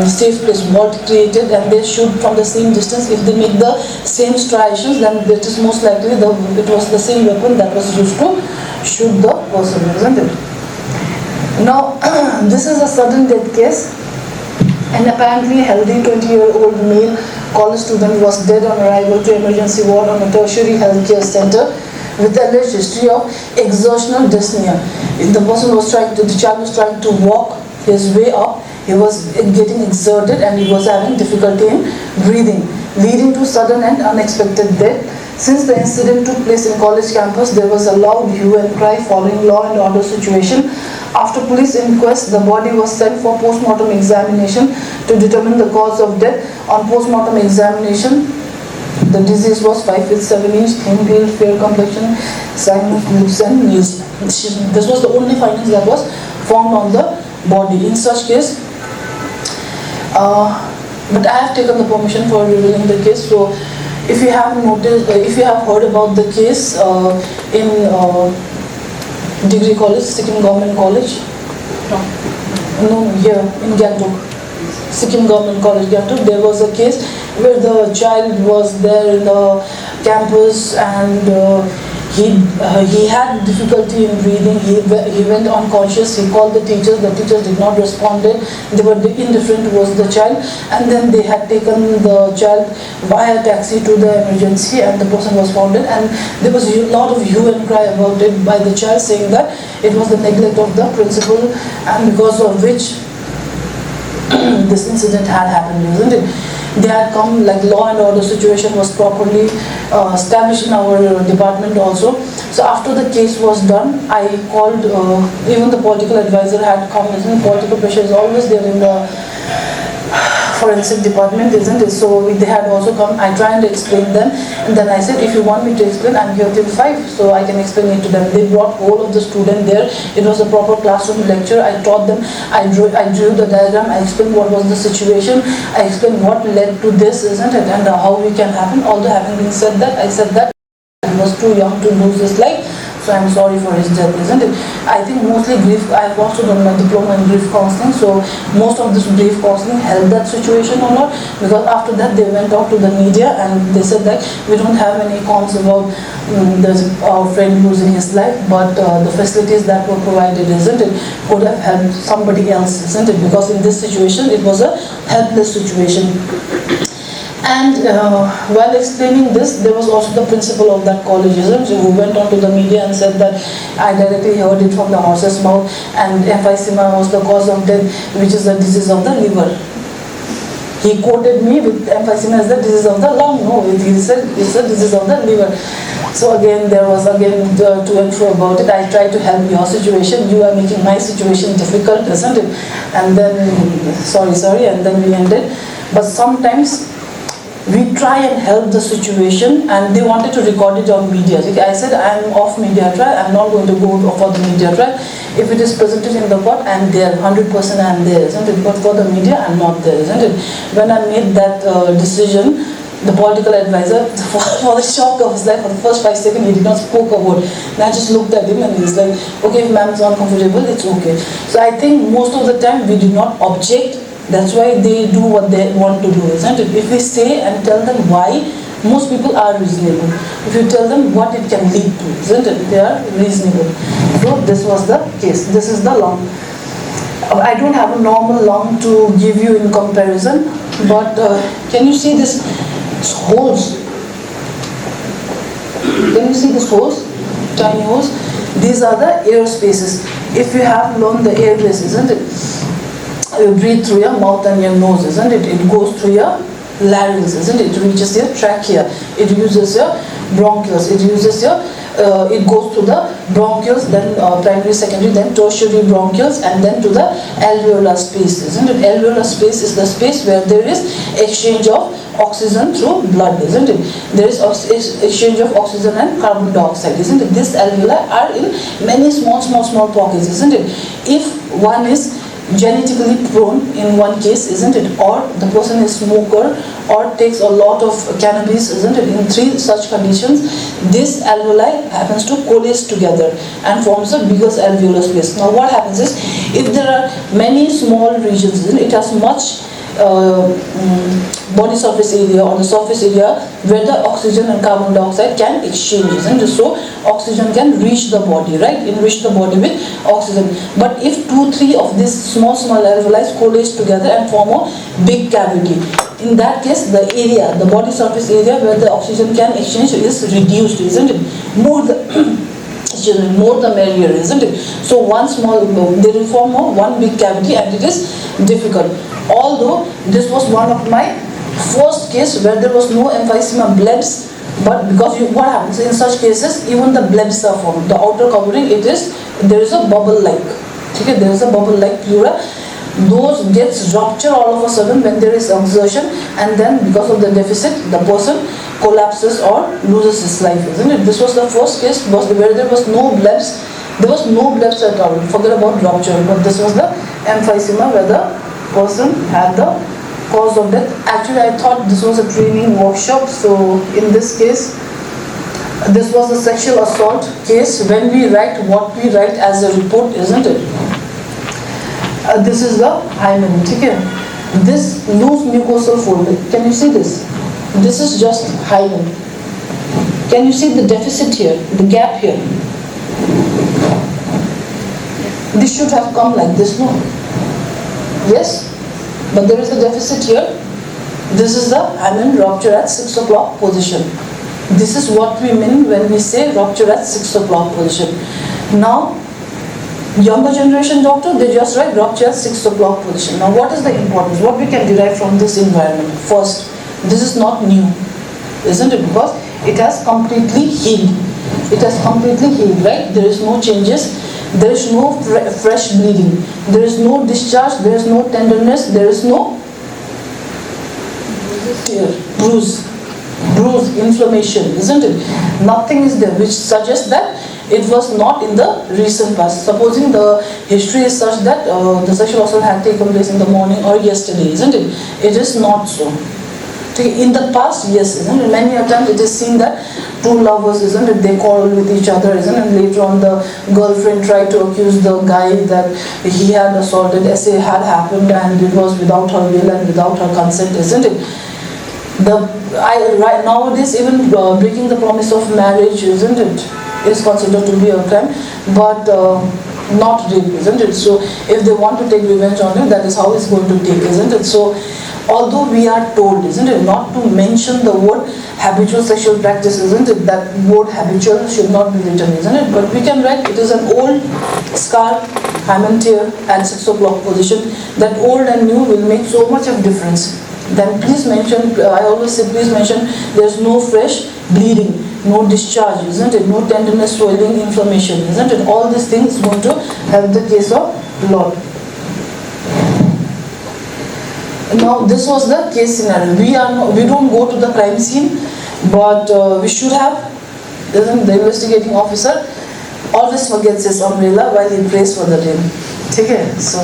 safe place vault created, and they shoot from the same distance. If they make the same striations, then it is most likely it was the same weapon that was used to shoot the person, isn't it? Now, this is a sudden death case. An apparently healthy 20-year-old male college student was dead on arrival to emergency ward on a tertiary healthcare center with alleged history of exertional dyspnea. The child was trying to walk his way up. He was getting exerted and he was having difficulty in breathing, leading to sudden and unexpected death. Since the incident took place in college campus, there was a loud hue and cry following law and order situation. After police inquest, the body was sent for post-mortem examination to determine the cause of death. On post-mortem examination, the disease was 5 feet 7 inches, thin build, fair complexion, sinus, lips and knees. This was the only findings that was found on the body. In such case, but I have taken the permission for revealing the case. So, if you have noticed, if you have heard about the case in degree college, Sikkim Government College, no, here in Gangtok, Sikkim Government College, Gangtok, there was a case where the child was there in the campus and he had difficulty in breathing. He went unconscious. He called the teachers. The teachers did not respond. They were indifferent towards the child, and then they had taken the child via taxi to the emergency, and the person was found dead. And there was a lot of hue and cry about it by the child, saying that it was the neglect of the principal, and because of which this incident had happened, isn't it? They had come, like law and order situation was properly established in our department also. So after the case was done, I called, even the political advisor had come. Political pressure is always there in the forensic department, isn't it? So they had also come. I tried to explain them, and then I said, if you want me to explain, I'm here till 5, so I can explain it to them. They brought all of the students there. It was a proper classroom lecture. I taught them. I drew the diagram. I explained what was the situation. I explained what led to this, isn't it, and how we can happen. Although having been said that, I said that he was too young to lose his life. So I'm sorry for his death, isn't it? I think mostly grief, I've also done my diploma in grief counseling, so most of this grief counseling helped that situation a lot, because after that they went out to the media and they said that we don't have any cons about our friend losing his life, but the facilities that were provided, isn't it, could have helped somebody else, isn't it? Because in this situation, it was a helpless situation. And while explaining this, there was also the principal of that college, who went on to the media and said that I directly heard it from the horse's mouth, and emphysema was the cause of death, which is a disease of the liver. He quoted me with emphysema as the disease of the lung. No, he said it's a disease of the liver. So again, there was to and fro about it. I tried to help your situation. You are making my situation difficult, isn't it? And then, sorry, and then we ended. But sometimes we try and help the situation, and they wanted to record it on media. I said, I'm off media trial, I'm not going to go for the media trial. If it is presented in the court, I'm there, 100% I'm there, isn't it? But for the media, I'm not there, isn't it? When I made that decision, the political advisor, for the shock of his life, for the first 5 seconds, he did not spoke a word. And I just looked at him and he's like, okay, if ma'am is uncomfortable, it's okay. So I think most of the time we do not object. That's why they do what they want to do, isn't it? If we say and tell them why, most people are reasonable. If you tell them what it can lead to, isn't it? They are reasonable. So this was the case. This is the lung. I don't have a normal lung to give you in comparison, but can you see this holes? Can you see these holes? Tiny holes? These are the air spaces. If you have learned the airways, isn't it? You breathe through your mouth and your nose, isn't it? It goes through your larynx, isn't it? It reaches your trachea. It uses your bronchioles. It uses your, it goes to the bronchioles, then primary, secondary, then tertiary bronchioles, and then to the alveolar space, isn't it? Alveolar space is the space where there is exchange of oxygen through blood, isn't it? There is exchange of oxygen and carbon dioxide, isn't it? These alveoli are in many small pockets, isn't it? If one is genetically prone in one case, isn't it? Or the person is smoker or takes a lot of cannabis, isn't it? In 3 such conditions, this alveoli happens to coalesce together and forms the biggest alveolar space. Now what happens is, if there are many small regions, isn't it? It has much body surface area or the surface area where the oxygen and carbon dioxide can exchange, isn't it? So oxygen can reach the body, right? Enrich the body with oxygen. But if 2-3 of these small alveoli coalesce together and form a big cavity, in that case the area, the body surface area where the oxygen can exchange is reduced, isn't it? More the merrier, isn't it? So one small, they will form one big cavity and it is difficult. Although this was one of my first case where there was no emphysema blebs, but because what happens in such cases, even the blebs are formed. The outer covering, there is a bubble like, okay, there is a bubble like pleura. Those gets rupture all of a sudden when there is exertion, and then because of the deficit, the person collapses or loses his life, isn't it? This was the first case where there was no blebs. There was no blebs at all. Forget about rupture, but this was the emphysema where the person had the cause of death. Actually, I thought this was a training workshop, so in this case, this was a sexual assault case. When we write what we write as a report, isn't it? This is the hymen, okay? This loose mucosal fold, can you see this? This is just hymen. Can you see the deficit here, the gap here? This should have come like this, no? Yes? But there is a deficit here. This is the hymen rupture at 6 o'clock position. This is what we mean when we say rupture at 6 o'clock position. Now, younger generation doctor, they just write rupture at 6 o'clock position. Now what is the importance? What we can derive from this environment? First, this is not new, isn't it? Because it has completely healed. It has completely healed, right? There is no changes. There is no fresh bleeding. There is no discharge. There is no tenderness. There is no bruise, inflammation, isn't it? Nothing is there which suggests that it was not in the recent past. Supposing the history is such that the sexual assault had taken place in the morning or yesterday, isn't it? It is not so. In the past, yes, isn't it? Many a times it is seen that two lovers, isn't it? They quarrel with each other, isn't it? Later on, the girlfriend tried to accuse the guy that he had assaulted, SA had happened, and it was without her will and without her consent, isn't it? Right nowadays, even breaking the promise of marriage, isn't it, is considered to be a crime, but not rape, isn't it? So if they want to take revenge on you, that is how it's going to take, isn't it? So although we are told, isn't it, not to mention the word habitual sexual practice, isn't it, that word habitual should not be written, isn't it? But we can write it is an old scar, hymen tear at 6 o'clock position. That old and new will make so much of difference. Then please mention, I always say please mention, there's no fresh bleeding, no discharge, isn't it? No tenderness, swelling, inflammation, isn't it? All these things is going to help the case of blood. Now this was the case scenario. We don't go to the crime scene, but we should have. Isn't the investigating officer always forgets his umbrella while he prays for the rain? Okay, so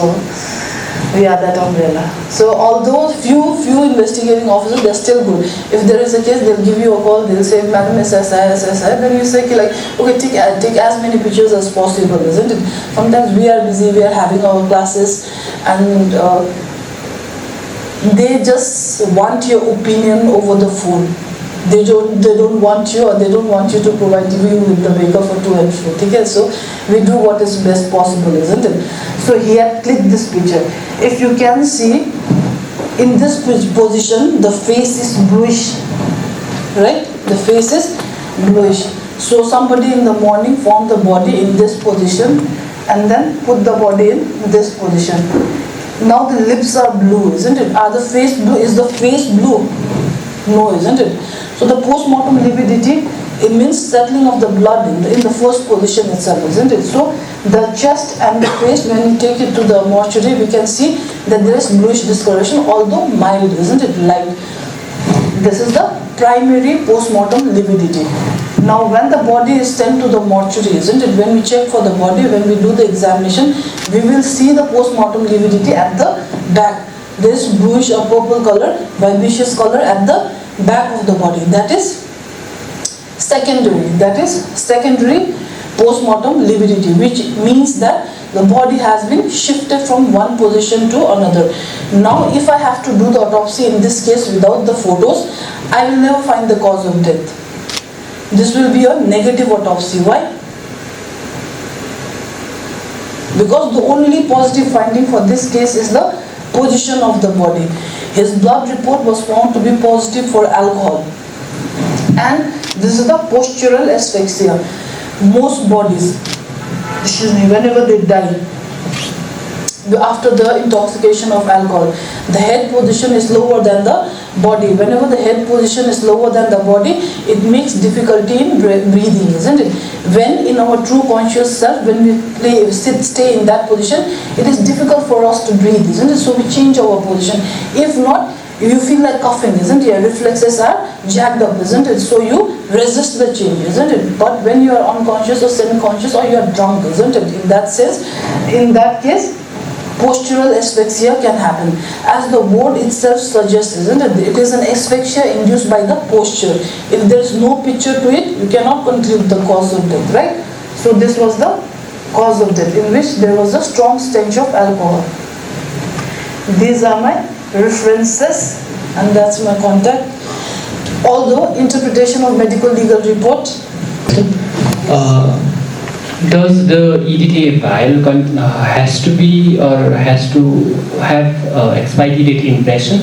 we are that umbrella. So although few investigating officers, they're still good. If there is a case, they'll give you a call. They'll say, "Madam SSI." Then you say like, okay, take as many pictures as possible, isn't it? Sometimes we are busy. We are having our classes, and they just want your opinion over the phone. They don't want you, or they don't want you to provide you with the makeup for to and fro. Okay, so we do what is best possible, isn't it? So here, click this picture. If you can see, in this position, the face is bluish, right? The face is bluish. So somebody in the morning found the body in this position, and then put the body in this position. Now the lips are blue, isn't it? Are the face blue? Is the face blue? No, isn't it? So the post-mortem lividity, it means settling of the blood in the first position itself, isn't it? So the chest and the face, when we take it to the mortuary, we can see that there is bluish discoloration, although mild, isn't it? Light. This is the primary post-mortem lividity. Now when the body is sent to the mortuary, isn't it? When we check for the body, when we do the examination, we will see the post-mortem lividity at the back. There is bluish or purple color, vivacious color at the back of the body. That is secondary. That is secondary post-mortem lividity, which means that the body has been shifted from one position to another. Now if I have to do the autopsy in this case without the photos, I will never find the cause of death. This will be a negative autopsy. Why? Because the only positive finding for this case is the position of the body. His blood report was found to be positive for alcohol. And this is the postural asphyxia. Most bodies, whenever they die, after the intoxication of alcohol, the head position is lower than the body. Whenever the head position is lower than the body, it makes difficulty in breathing, isn't it? When in our true conscious self, when we stay in that position, it is difficult for us to breathe, isn't it? So we change our position. If not, you feel like coughing, isn't it? Your reflexes are jacked up, isn't it? So you resist the change, isn't it? But when you are unconscious or semi-conscious, or you are drunk, isn't it? In that sense, in that case, postural asphyxia can happen. As the word itself suggests, isn't it? It is an asphyxia induced by the posture. If there is no picture to it, you cannot conclude the cause of death, right? So this was the cause of death, in which there was a strong stench of alcohol. These are my references, and that's my contact. Although interpretation of medical legal report.
Does the EDTA file has to be or has to have expiry date impression?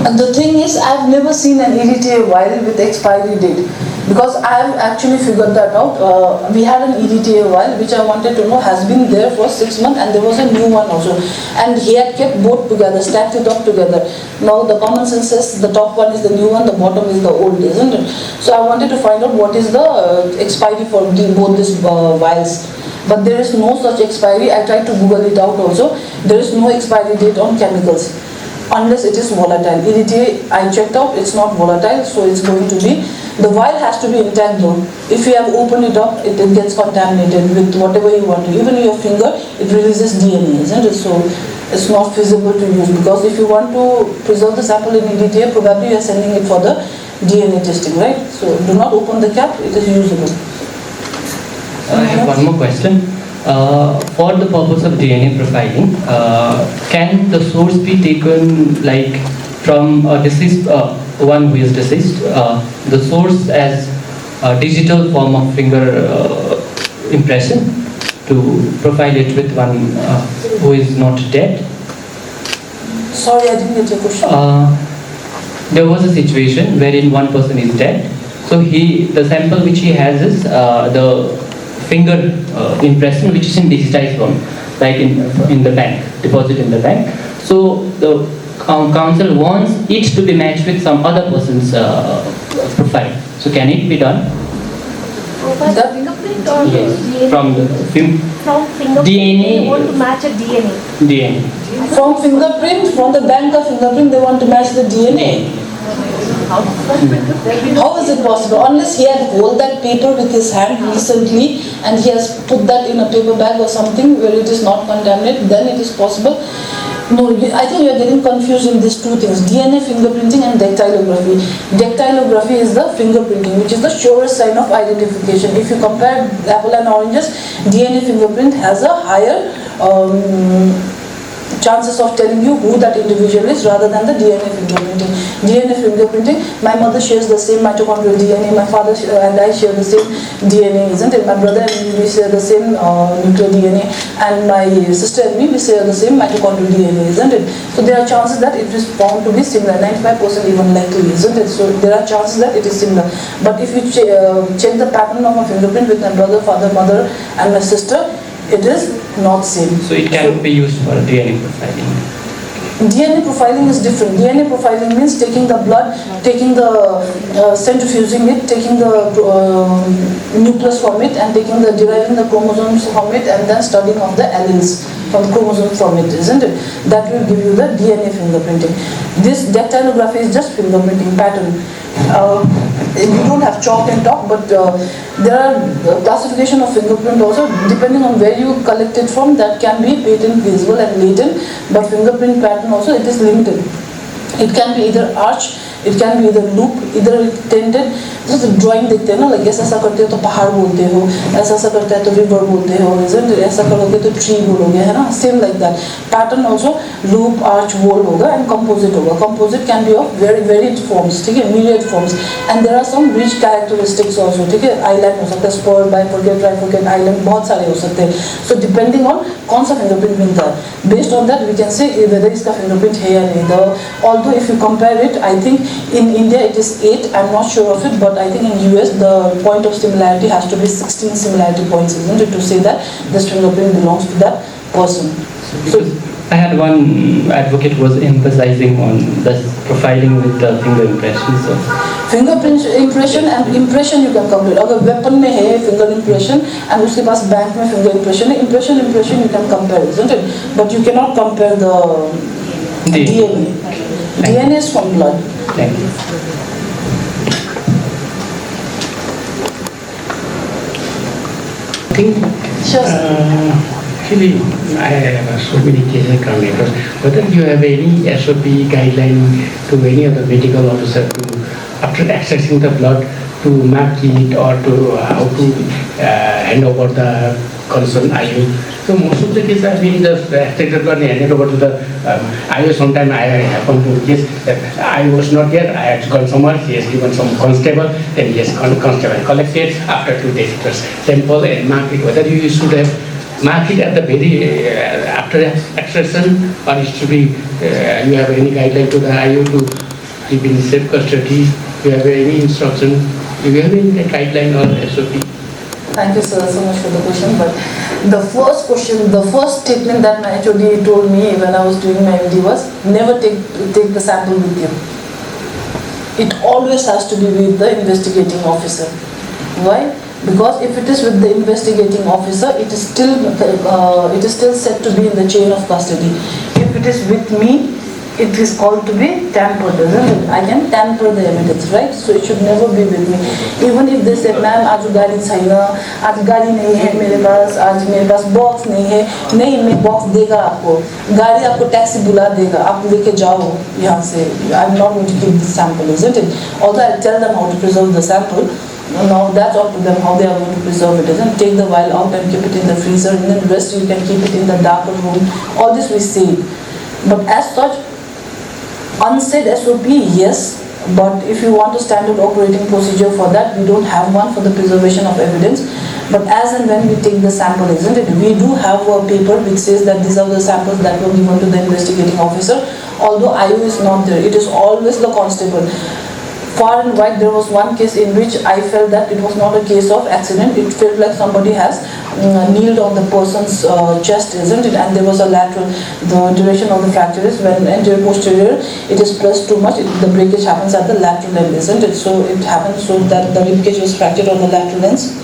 And the thing is, I've never seen an EDTA vial with expiry date, because I've actually figured that out. We had an EDTA vial which I wanted to know has been there for 6 months, and there was a new one also, and he had kept both together, stacked it up together. Now the common sense says the top one is the new one, the bottom is the old, isn't it? So I wanted to find out what is the expiry for both these vials. But there is no such expiry. I tried to Google it out also. There is no expiry date on chemicals, unless it is volatile. EDTA, I checked out, it's not volatile, so it's going to be, the vial has to be intact though. If you have opened it up, it gets contaminated with whatever you want to. Even your finger, it releases DNA, isn't it? So it's not feasible to use, because if you want to preserve the sample in EDTA, probably you are sending it for the DNA testing, right? So do not open the cap, it is usable.
I have one more question. For the purpose of DNA profiling, can the source be taken like from a deceased, one who is deceased, the source as a digital form of finger impression to profile it with one who is not dead?
Sorry, I didn't get your question.
There was a situation wherein one person is dead, so the sample which he has is the finger impression, which is in digitized form, like in the bank, deposit in the bank. So the council wants it to be matched with some other person's profile. So can it be done?
That-
fingerprint or
Yes,
DNA?
from the
From fingerprint,
DNA.
they want to match a DNA.
DNA.
From fingerprint, from the Gangtok fingerprint, they want to match the DNA. How is it possible? Unless he had hold that paper with his hand recently and he has put that in a paper bag or something where it is not contaminated, then it is possible. No, I think you are getting confused in these two things, DNA fingerprinting and dactylography. Dactylography is the fingerprinting, which is the surest sign of identification. If you compare apple and oranges, DNA fingerprint has a higher chances of telling you who that individual is rather than the DNA fingerprinting. DNA fingerprinting, my mother shares the same mitochondrial DNA, my father and I share the same DNA, isn't it? My brother and me, we share the same nuclear DNA, and my sister and me, we share the same mitochondrial DNA, isn't it? So there are chances that it is found to be similar, 95% even likely, isn't it? So there are chances that it is similar. But if you check the pattern of a fingerprint with my brother, father, mother and my sister, it is not same.
So it can be used for DNA profiling.
DNA profiling is different. DNA profiling means taking the blood, taking the centrifuging it, taking the nucleus from it, and deriving the chromosomes from it, and then studying of the alleles from the chromosomes from it, isn't it? That will give you the DNA fingerprinting. This dactylography is just fingerprinting pattern. You don't have chalk and talk, but there are classification of fingerprint also depending on where you collect it from. That can be patent, visible and latent, but fingerprint pattern also it is limited. It can be either arch, it can be either loop, either tinted. Just drawing देखते हैं ना, like ऐसा करते हो तो पहाड़ बोलते हो, ऐसा करते हैं तो river बोलते हो, isn't it? ऐसा करोगे तो tree बोलोगे, है ना? Same like that. Pattern also loop, arch, wall होगा and composite होगा. Composite can be of very varied forms, ठीक है? Myriad forms, and there are some rich characteristics also, ठीक है? Island हो सकता है, spur, bifurcate, trifurcate, island, बहुत सारे हो सकते हैं. So depending on कौन सा fingerprint मिलता है, based on that we can say whether इसका fingerprint है या नहीं. Although if you compare it, I think in India it is 8. I'm not sure of it, but I think in US the point of similarity has to be 16 similarity points, isn't it, to say that this fingerprint belongs to that person.
So I had one advocate was emphasizing on the profiling with the finger impression. So
fingerprint impression and impression you can complete. अगर weapon में है finger impression and उसके पास bank में finger impression है, impression you can compare, isn't it? But you cannot compare the DNA. DNA is from blood.
thank you.
I think
Sure.
actually I have so many cases coming across. Whether you have any SOP guideline to any of the medical officer to, after accessing the blood, to mark it or to how to hand over the concerned IU. So most of the cases have been just extracted blood and handed over to the IU. Sometime I happened to case that I was not there. I had gone somewhere. He has given some constable. Then yes, constable collected. After 2 days it was sample and marked it. Whether you should have marked it at the very after extraction or it should be you have any guideline to the IU to keep in safe custody. You have any instruction? Do you have any guideline or SOP?
Thank you, sir, so much for the question. But the first question, the first statement that my HOD told me when I was doing my MD was, never take the sample with you. It always has to be with the investigating officer. Why? Because if it is with the investigating officer, it is still said to be in the chain of custody. If it is with me, it is called to be tampered, isn't it? I can tamper the evidence, right? So it should never be with me. Even if they say, ma'am, आज गाड़ी चाहिए, आज गाड़ी नहीं है मेरे पास, आज मेरे पास बॉक्स नहीं है, नहीं मैं बॉक्स देगा आपको, गाड़ी आपको टैक्सी बुला देगा, आप लेके जाओ यहाँ से. I'm not going to keep this sample, isn't it? Although I tell them how to preserve the sample, now that's up to them how they are going to preserve it, isn't it? Take the vial out and keep it in the freezer, and then the rest you can keep it in the darker room. All this we say, but as such. Unsaid SOP, yes, but if you want a standard operating procedure for that, we don't have one for the preservation of evidence. But as and when we take the sample, isn't it? We do have a paper which says that these are the samples that were given to the investigating officer. Although IU is not there, it is always the constable. far and wide, there was one case in which I felt that it was not a case of accident. It felt like somebody has kneeled on the person's chest, isn't it? And there was a lateral. The duration of the fracture is when anterior posterior, it is pressed too much, the breakage happens at the lateral end, isn't it? So it happens so that the rib cage was fractured on the lateral ends.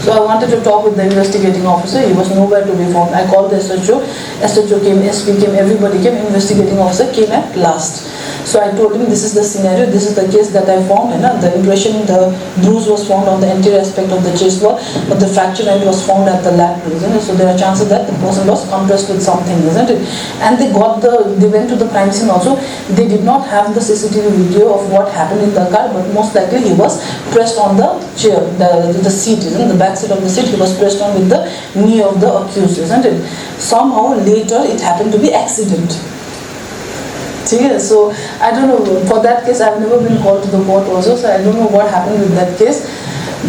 So I wanted to talk with the investigating officer. He was nowhere to be found. I called the SHO. SHO came, SP came, everybody came. Investigating officer came at last. So I told him, this is the scenario, this is the case that I found. And the impression, the bruise was found on the anterior aspect of the chest wall, but the fracture end was found at the lateral, isn't it? So there are chances that the person was compressed with something, isn't it? And they went to the crime scene also. They did not have the CCTV video of what happened in the car, but most likely he was pressed on the chair, the seat, isn't it? The back side of the seat, he was pressed on with the knee of the accused, isn't it? Somehow later it happened to be accident. So I don't know, for that case I've never been called to the court also, so I don't know what happened with that case.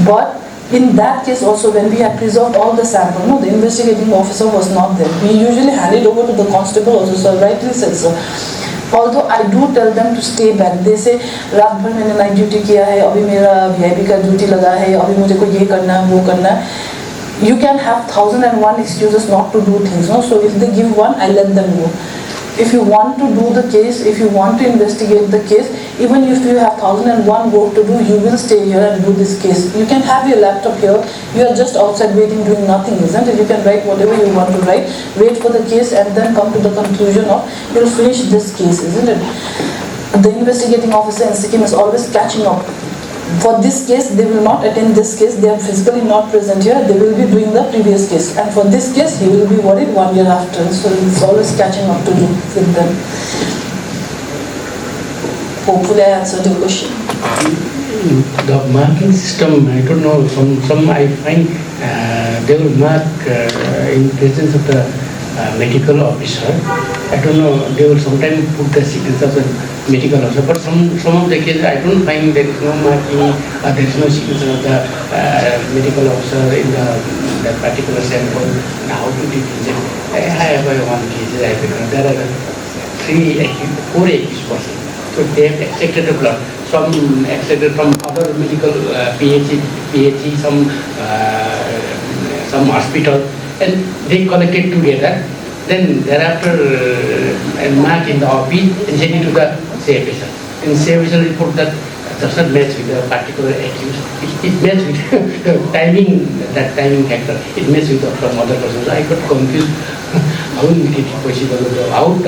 But in that case also, when we had preserved all the sample, no, the investigating officer was not there. We usually hand it over to the constable also, so rightly said, sir. Although I do tell them to stay back. They say, रात भर मैंने night duty किया है, अभी मेरा VIP का duty लगा है, अभी मुझे को ये करना है, वो करना है. You can have 1001 excuses not to do things, no? So if they give one, I let them go. If you want to do the case, if you want to investigate the case, even if you have 1001 work to do, you will stay here and do this case. You can have your laptop here, you are just outside waiting, doing nothing, isn't it? You can write whatever you want to write, wait for the case and then come to the conclusion of, you'll finish this case, isn't it? The investigating officer in Sikkim is always catching up. For this case, they will not attend this case, they are physically not present here, they will be doing the previous case. And for this case, he will be worried 1 year after. So it's always catching up to do with them. Hopefully I answered your question.
The marking system, I don't know, some I find they will mark in presence of the medical officer. I don't know, they will sometimes put the signature of the medical officer, but some of the cases I don't find there is no marking, there is no signature of the medical officer in the particular sample, and how to differentiate. I have one case, there are four accused persons. So they have extracted the blood. Some extracted from other medical PHE, some hospital, and they collected together. Then thereafter, mark in the office and send it to the CFSL. And CFSL report that does not match with the particular accused. It matches with the timing, that timing factor. It matches with from other persons. So I got confused. How is it possible?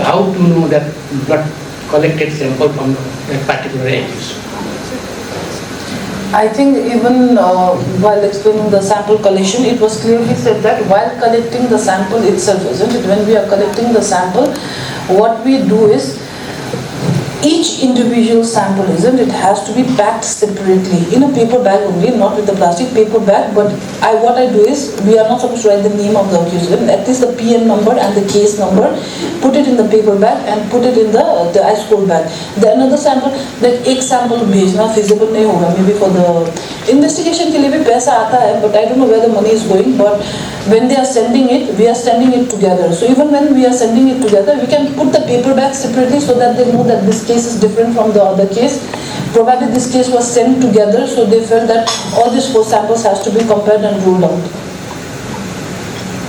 How to know that blood collected sample from that particular accused?
I think even while explaining the sample collection, it was clearly said that while collecting the sample itself, isn't it? When we are collecting the sample, what we do is, each individual sample, isn't it, has to be packed separately in a paper bag only, not with the plastic paper bag. But what I do is, we are not supposed to write the name of the accused, at least the PN number and the case number, put it in the paper bag and put it in the ice cold bag. The another sample, like एक sample भेजना feasible नहीं होगा, maybe for the investigation के लिए भी पैसा आता है, but I don't know where the money is going. But when they are sending it, we are sending it together. So even when we are sending it together, we can put the paper bag separately so that they know that this case is different from the other case. Provided this case was sent together, so they felt that all these four samples has to be compared and ruled out.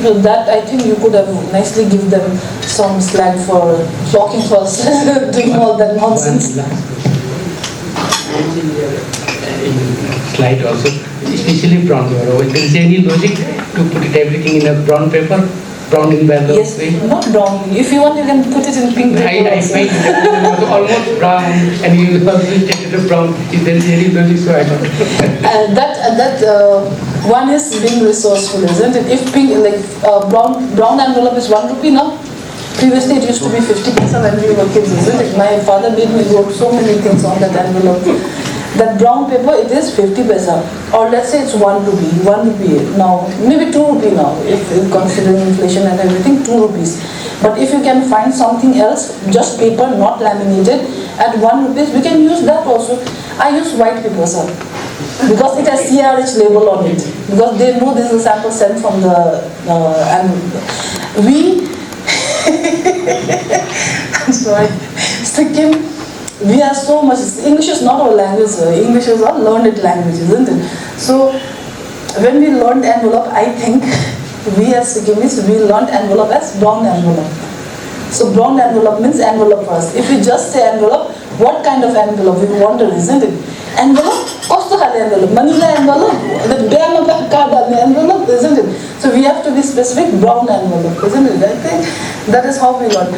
So that I think you could have nicely give them some slack for flocking for us, doing all that nonsense.
In slide also, especially brown paper. Is there any logic to put it everything in a brown paper? Brown in background?
Yes, not brown. If you want, you can put it in pink paper.
I find it almost brown, and you also take it brown. If there is any logic, so I don't know.
That one is being resourceful, isn't it? If pink, like brown envelope is 1 rupee now. Previously it used to be 50 paisa when we were kids, isn't it? My father made me wrote so many things on that envelope. That brown paper, it is 50 paisa, or let's say it's 1 rupee now, maybe 2 rupee now, if considering inflation and everything, 2 rupees. But if you can find something else, just paper, not laminated, at 1 rupees, we can use that also. I use white paper, sir, because it has CRH label on it, because they know this is a sample sent from the, and we, I'm sorry, Sikkim, we have so much. English is not our language. English is our learned language, isn't it? So when we learned envelope, I think we as Sikkimese, we learned envelope as brown envelope. So brown envelope means envelope first. If we just say envelope, what kind of envelope? We wonder, isn't it? Envelope, kosto khale envelope, manila envelope, the bam card on the envelope, isn't it? So we have to be specific, brown envelope, isn't it? I think that is how we learn.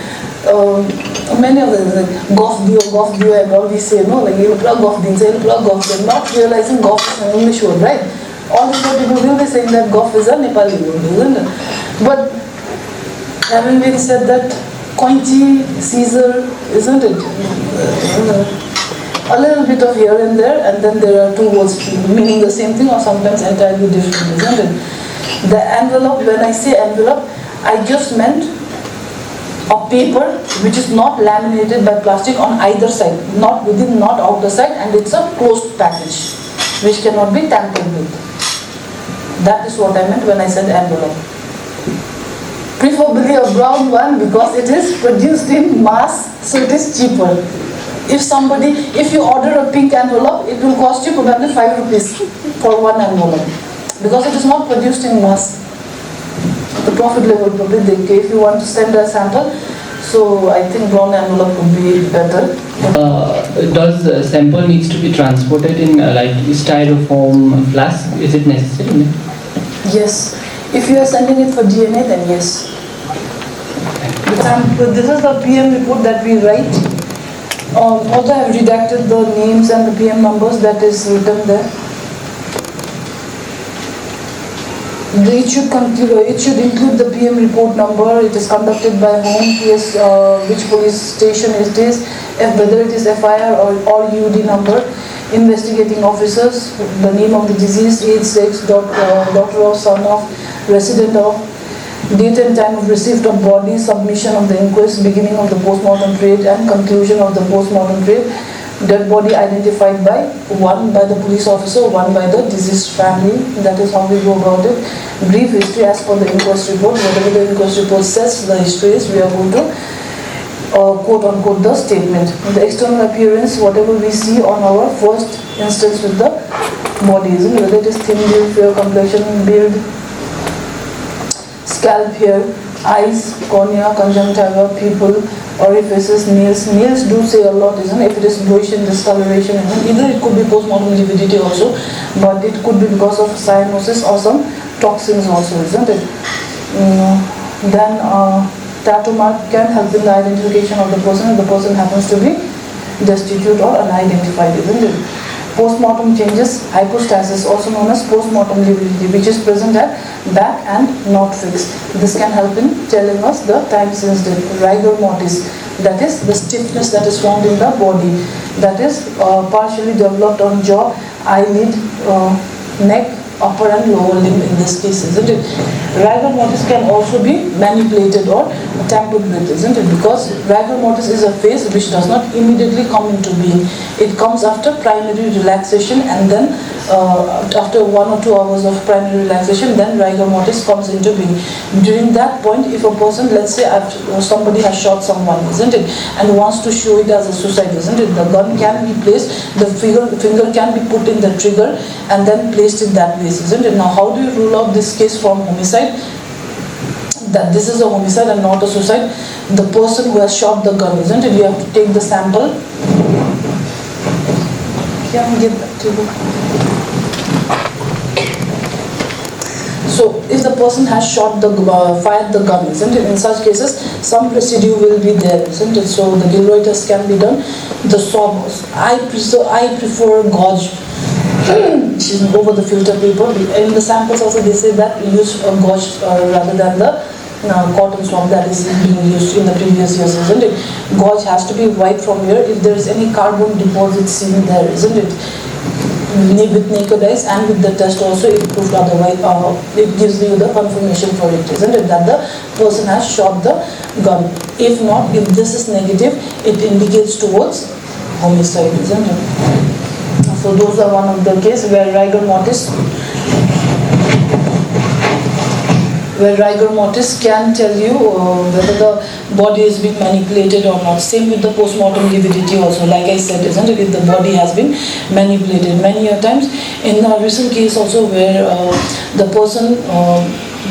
Many of them like golf dio, and all we say, no, like you plug golf din, you plug golf din, not realizing golf is an English word, right? All these people will be saying that golf is a Nepali word, isn't it? But having been said that, Koinchi, Caesar, isn't it? A little bit of here and there, and then there are two words meaning the same thing or sometimes entirely different, isn't it? The envelope, when I say envelope, I just meant a paper which is not laminated by plastic on either side, not within, not outer side, and it's a closed package which cannot be tampered with. That is what I meant when I said envelope. Preferably a brown one because it is produced in mass, so it is cheaper. If you order a pink envelope, it will cost you probably 5 rupees for one envelope because it is not produced in mass. The profit level probably they if you want to send a sample, so I think brown envelope would be better.
Does sample needs to be transported in like styrofoam flask? Is it necessary?
Yes. If you are sending it for DNA, then yes. This is the PM report that we write. Also, I have redacted the names and the PM numbers that is written there. It should include the PM report number. It is conducted by whom, PS, which police station it is, whether it is FIR or UD number, investigating officers, the name of the deceased, age, sex, daughter of, son of, resident of, date and time of receipt of body, submission of the inquest, beginning of the postmortem period and conclusion of the postmortem period, dead body identified by one by the police officer, one by the deceased family. That is how we go about it. Brief history as per the inquest report. Whatever the inquest report says, the history is, we are going to quote unquote the statement. The external appearance, whatever we see on our first instance with the bodies, whether it is thin build, fair complexion, build, scalp hair, eyes, cornea, conjunctiva, pupil, orifices, nails. Nails do say a lot, isn't it? If it is bluish in discoloration, either it could be postmortem lividity also, but it could be because of cyanosis or some toxins also, isn't it? Then tattoo mark can help in the identification of the person if the person happens to be destitute or unidentified, isn't it? Postmortem changes, hypostasis, also known as postmortem lividity, which is present at back and not fixed. This can help in telling us the time since death. Rigor mortis, that is the stiffness that is found in the body, that is partially developed on jaw, eyelid, neck, upper and lower limb in this case, isn't it? Rigor mortis can also be manipulated or tampered with, isn't it? Because rigor mortis is a phase which does not immediately come into being. It comes after primary relaxation, and then after 1 or 2 hours of primary relaxation, then rigor mortis comes into being. During that point, if a person, let's say somebody has shot someone, isn't it, and wants to show it as a suicide, isn't it? The gun can be placed, the finger can be put in the trigger and then placed in that place, isn't it? Now, how do you rule out this case from homicide? That this is a homicide and not a suicide. The person who has shot the gun, isn't it? You have to take the sample. So, if the person has shot fired the gun, isn't it? In such cases, some residue will be there, isn't it? So, the Gilroy test can be done. The swab, I prefer gauge over the filter paper. In the samples also they say that use a gauze rather than the cotton swab that is being used in the previous years, isn't it? Gauze has to be white from here. If there is any carbon deposit seen there, isn't it? With naked eyes and with the test also, it proved otherwise. It gives you the confirmation for it, isn't it? That the person has shot the gun. If not, if this is negative, it indicates towards homicide, isn't it? So those are one of the cases where rigor mortis where rigor mortis can tell you whether the body is being manipulated or not. Same with the postmortem lividity also. Like I said, isn't it? If the body has been manipulated many a times. In a recent case also where the person,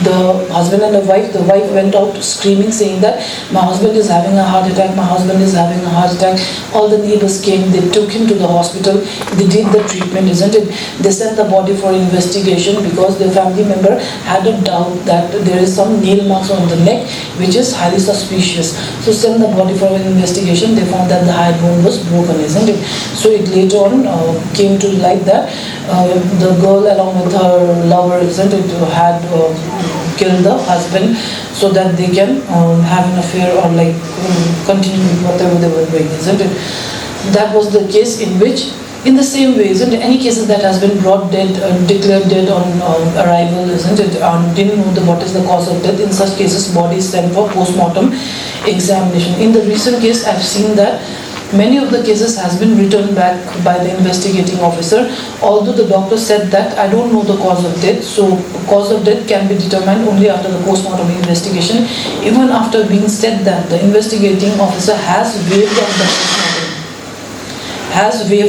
the husband and the wife went out screaming, saying that my husband is having a heart attack, my husband is having a heart attack. All the neighbors came, they took him to the hospital, they did the treatment, isn't it? They sent the body for investigation because their family member had a doubt that there is some nail marks on the neck which is highly suspicious. So sent the body for an investigation, they found that the high bone was broken, isn't it? So it later on came to light that the girl along with her lover, isn't it, had killed the husband so that they can have an affair or like continue with whatever they were doing, isn't it? That was the case in which, in the same way, isn't it? Any cases that has been brought dead, declared dead on arrival, isn't it? Didn't know what is the cause of death. In such cases, body is sent for post-mortem examination. In the recent case, I've seen that many of the cases has been returned back by the investigating officer, although the doctor said that I don't know the cause of death, so cause of death can be determined only after the post-mortem investigation. Even after being said that, the investigating officer has waived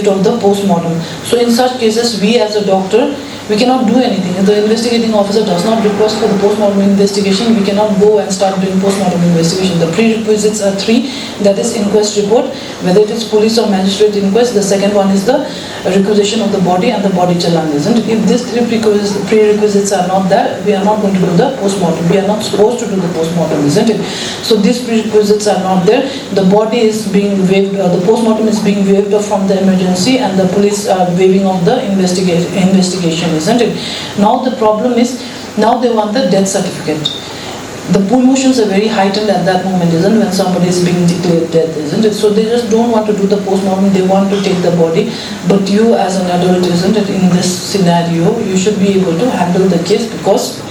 of the post-mortem. So in such cases, we as a doctor, we cannot do anything. If the investigating officer does not request for the post-mortem investigation, we cannot go and start doing post-mortem investigation. The prerequisites are three, that is inquest report, whether it is police or magistrate inquest. The second one is the requisition of the body and the body challan, isn't it? If these three prerequisites are not there, we are not going to do the post-mortem. We are not supposed to do the post-mortem, isn't it? So these prerequisites are not there. The body is being waived, the post-mortem is being waived off from the emergency, and the police are waiving off the investigation, isn't it? Now the problem is, now they want the death certificate. The emotions are very heightened at that moment, isn't it, when somebody is being declared dead, isn't it? So they just don't want to do the post-mortem, they want to take the body. But you as an adult, isn't it, in this scenario, you should be able to handle the case, because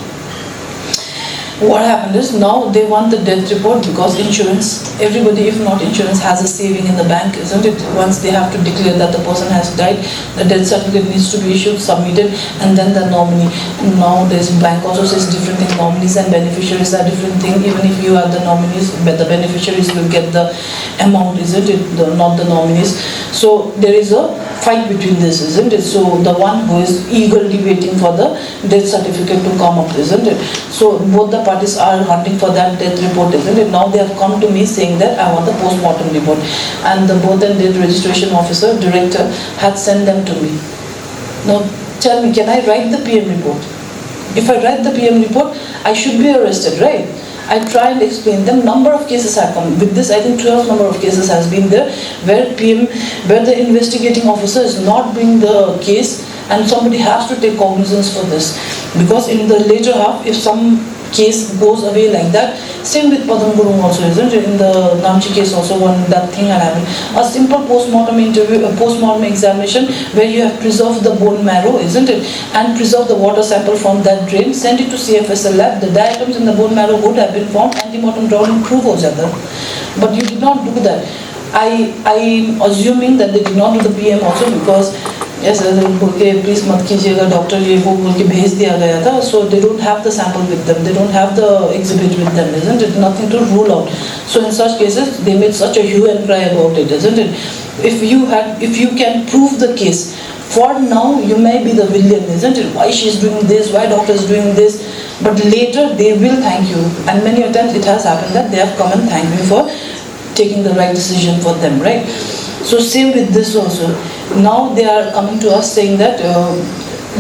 what happened is now they want the death report, because insurance, everybody, if not insurance, has a saving in the bank, isn't it? Once they have to declare that the person has died, the death certificate needs to be issued, submitted, and then the nominee. Nowadays, bank also says different thing. Nominees and beneficiaries are different thing. Even if you are the nominees, but the beneficiaries will get the amount, isn't it? Not the nominees. So there is a fight between this, isn't it? So the one who is eagerly waiting for the death certificate to come up, isn't it? So both the parties are hunting for that death report, isn't it? Now they have come to me saying that I want the post-mortem report, and the birth and death registration officer, director, had sent them to me. Now tell me, can I write the PM report? If I write the PM report, I should be arrested, right? I try and explain them. Number of cases have come. With this, I think 12 number of cases has been there where the investigating officer is not doing the case, and somebody has to take cognizance for this. Because in the later half, if some case goes away like that, same with Padam Gurung also, isn't it? In the Namchi case also, that thing had happened. A simple post-mortem interview, a post-mortem examination where you have preserved the bone marrow, isn't it? And preserved the water sample from that drain, send it to CFSL lab, the diatoms in the bone marrow would have been formed, antemortem drawing proof ho jata. But you did not do that. I'm assuming that they did not do the PM also, because yes, please mat kijiyega, doctor ye wo bol ke bhej diya gaya tha, so they don't have the sample with them, they don't have the exhibit with them, isn't it? Nothing to rule out. So in such cases, they made such a hue and cry about it, isn't it? If you can prove the case, for now you may be the villain, isn't it? Why she is doing this, why doctor is doing this, but later they will thank you. And many times it has happened that they have come and thanked me for taking the right decision for them, right? So same with this also. Now they are coming to us saying that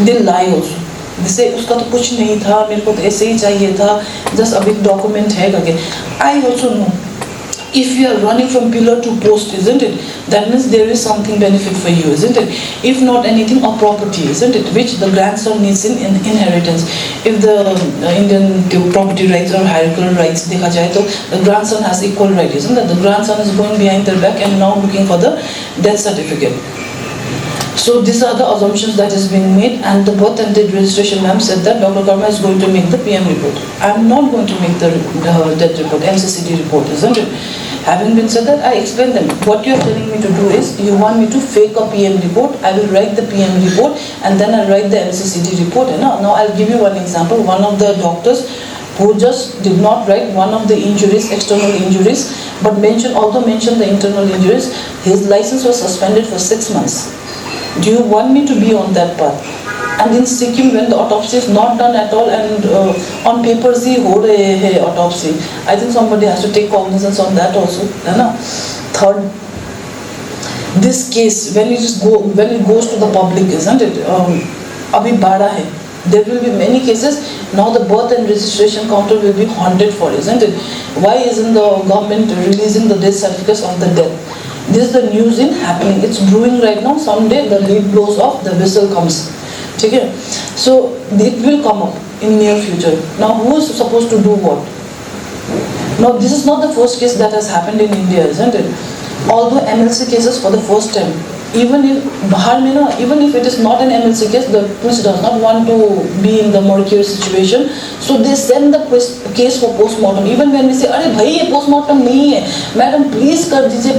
they lie also. They say उसका तो कुछ नहीं था, मेरे को तो ऐसे ही चाहिए था, just a big document है करके. I also know, if you are running from pillar to post, isn't it? That means there is something benefit for you, isn't it? If not anything, a property, isn't it? Which the grandson needs in inheritance. If the Indian property rights or hierarchical rights देखा जाए तो the grandson has equal right, isn't it? The grandson is going behind their back and now looking for the death certificate. So these are the assumptions that is being made, and the birth and death registration ma'am said that Dr. Karma is going to make the PM report. I am not going to make the death report, MCCD report, isn't it? Having been said that, I explained them. What you are telling me to do is, you want me to fake a PM report, I will write the PM report and then I'll write the MCCD report. Now I'll give you one example. One of the doctors who just did not write one of the injuries, external injuries, but although mentioned the internal injuries, his license was suspended for 6 months. Do you want me to be on that path? And in Sikkim, when the autopsy is not done at all, and on papers he hold a autopsy, I think somebody has to take cognizance on that also. Third, this case, when it goes to the public, isn't it? Abhi bada hai. There will be many cases. Now the birth and registration counter will be haunted for, isn't it? Why isn't the government releasing the death certificates of the death? This is the news in happening. It's brewing right now. Someday the lid blows off, the whistle comes. Okay? So it will come up in near future. Now who is supposed to do what? Now this is not the first case that has happened in India, isn't it? Although MLC cases for the first time, even if it is not an MLC case, the police does not want to be in the murkier situation, so they send the case for post-mortem. Even when we say, "Arey bhai, ye post-mortem nahi hai, madam, please kar dijiye,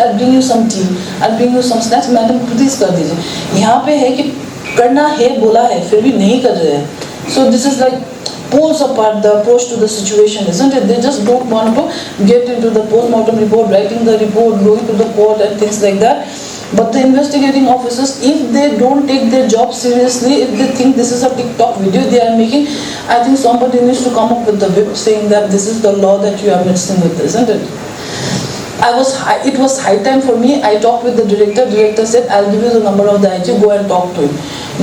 I'll bring you some tea, I'll bring you some snacks, madam, please kar dijiye." यहाँ पे है कि करना है बोला है, फिर भी नहीं कर रहे हैं. So this is like pulls apart the approach to the situation, isn't it? They just don't want to get into the post-mortem report, writing the report, going to the court and things like that. But the investigating officers, if they don't take their job seriously, if they think this is a TikTok video they are making, I think somebody needs to come up with the whip saying that this is the law that you are messing with, isn't it? It was high time for me. I talked with the director. Director said, "I'll give you the number of the IG, go and talk to him."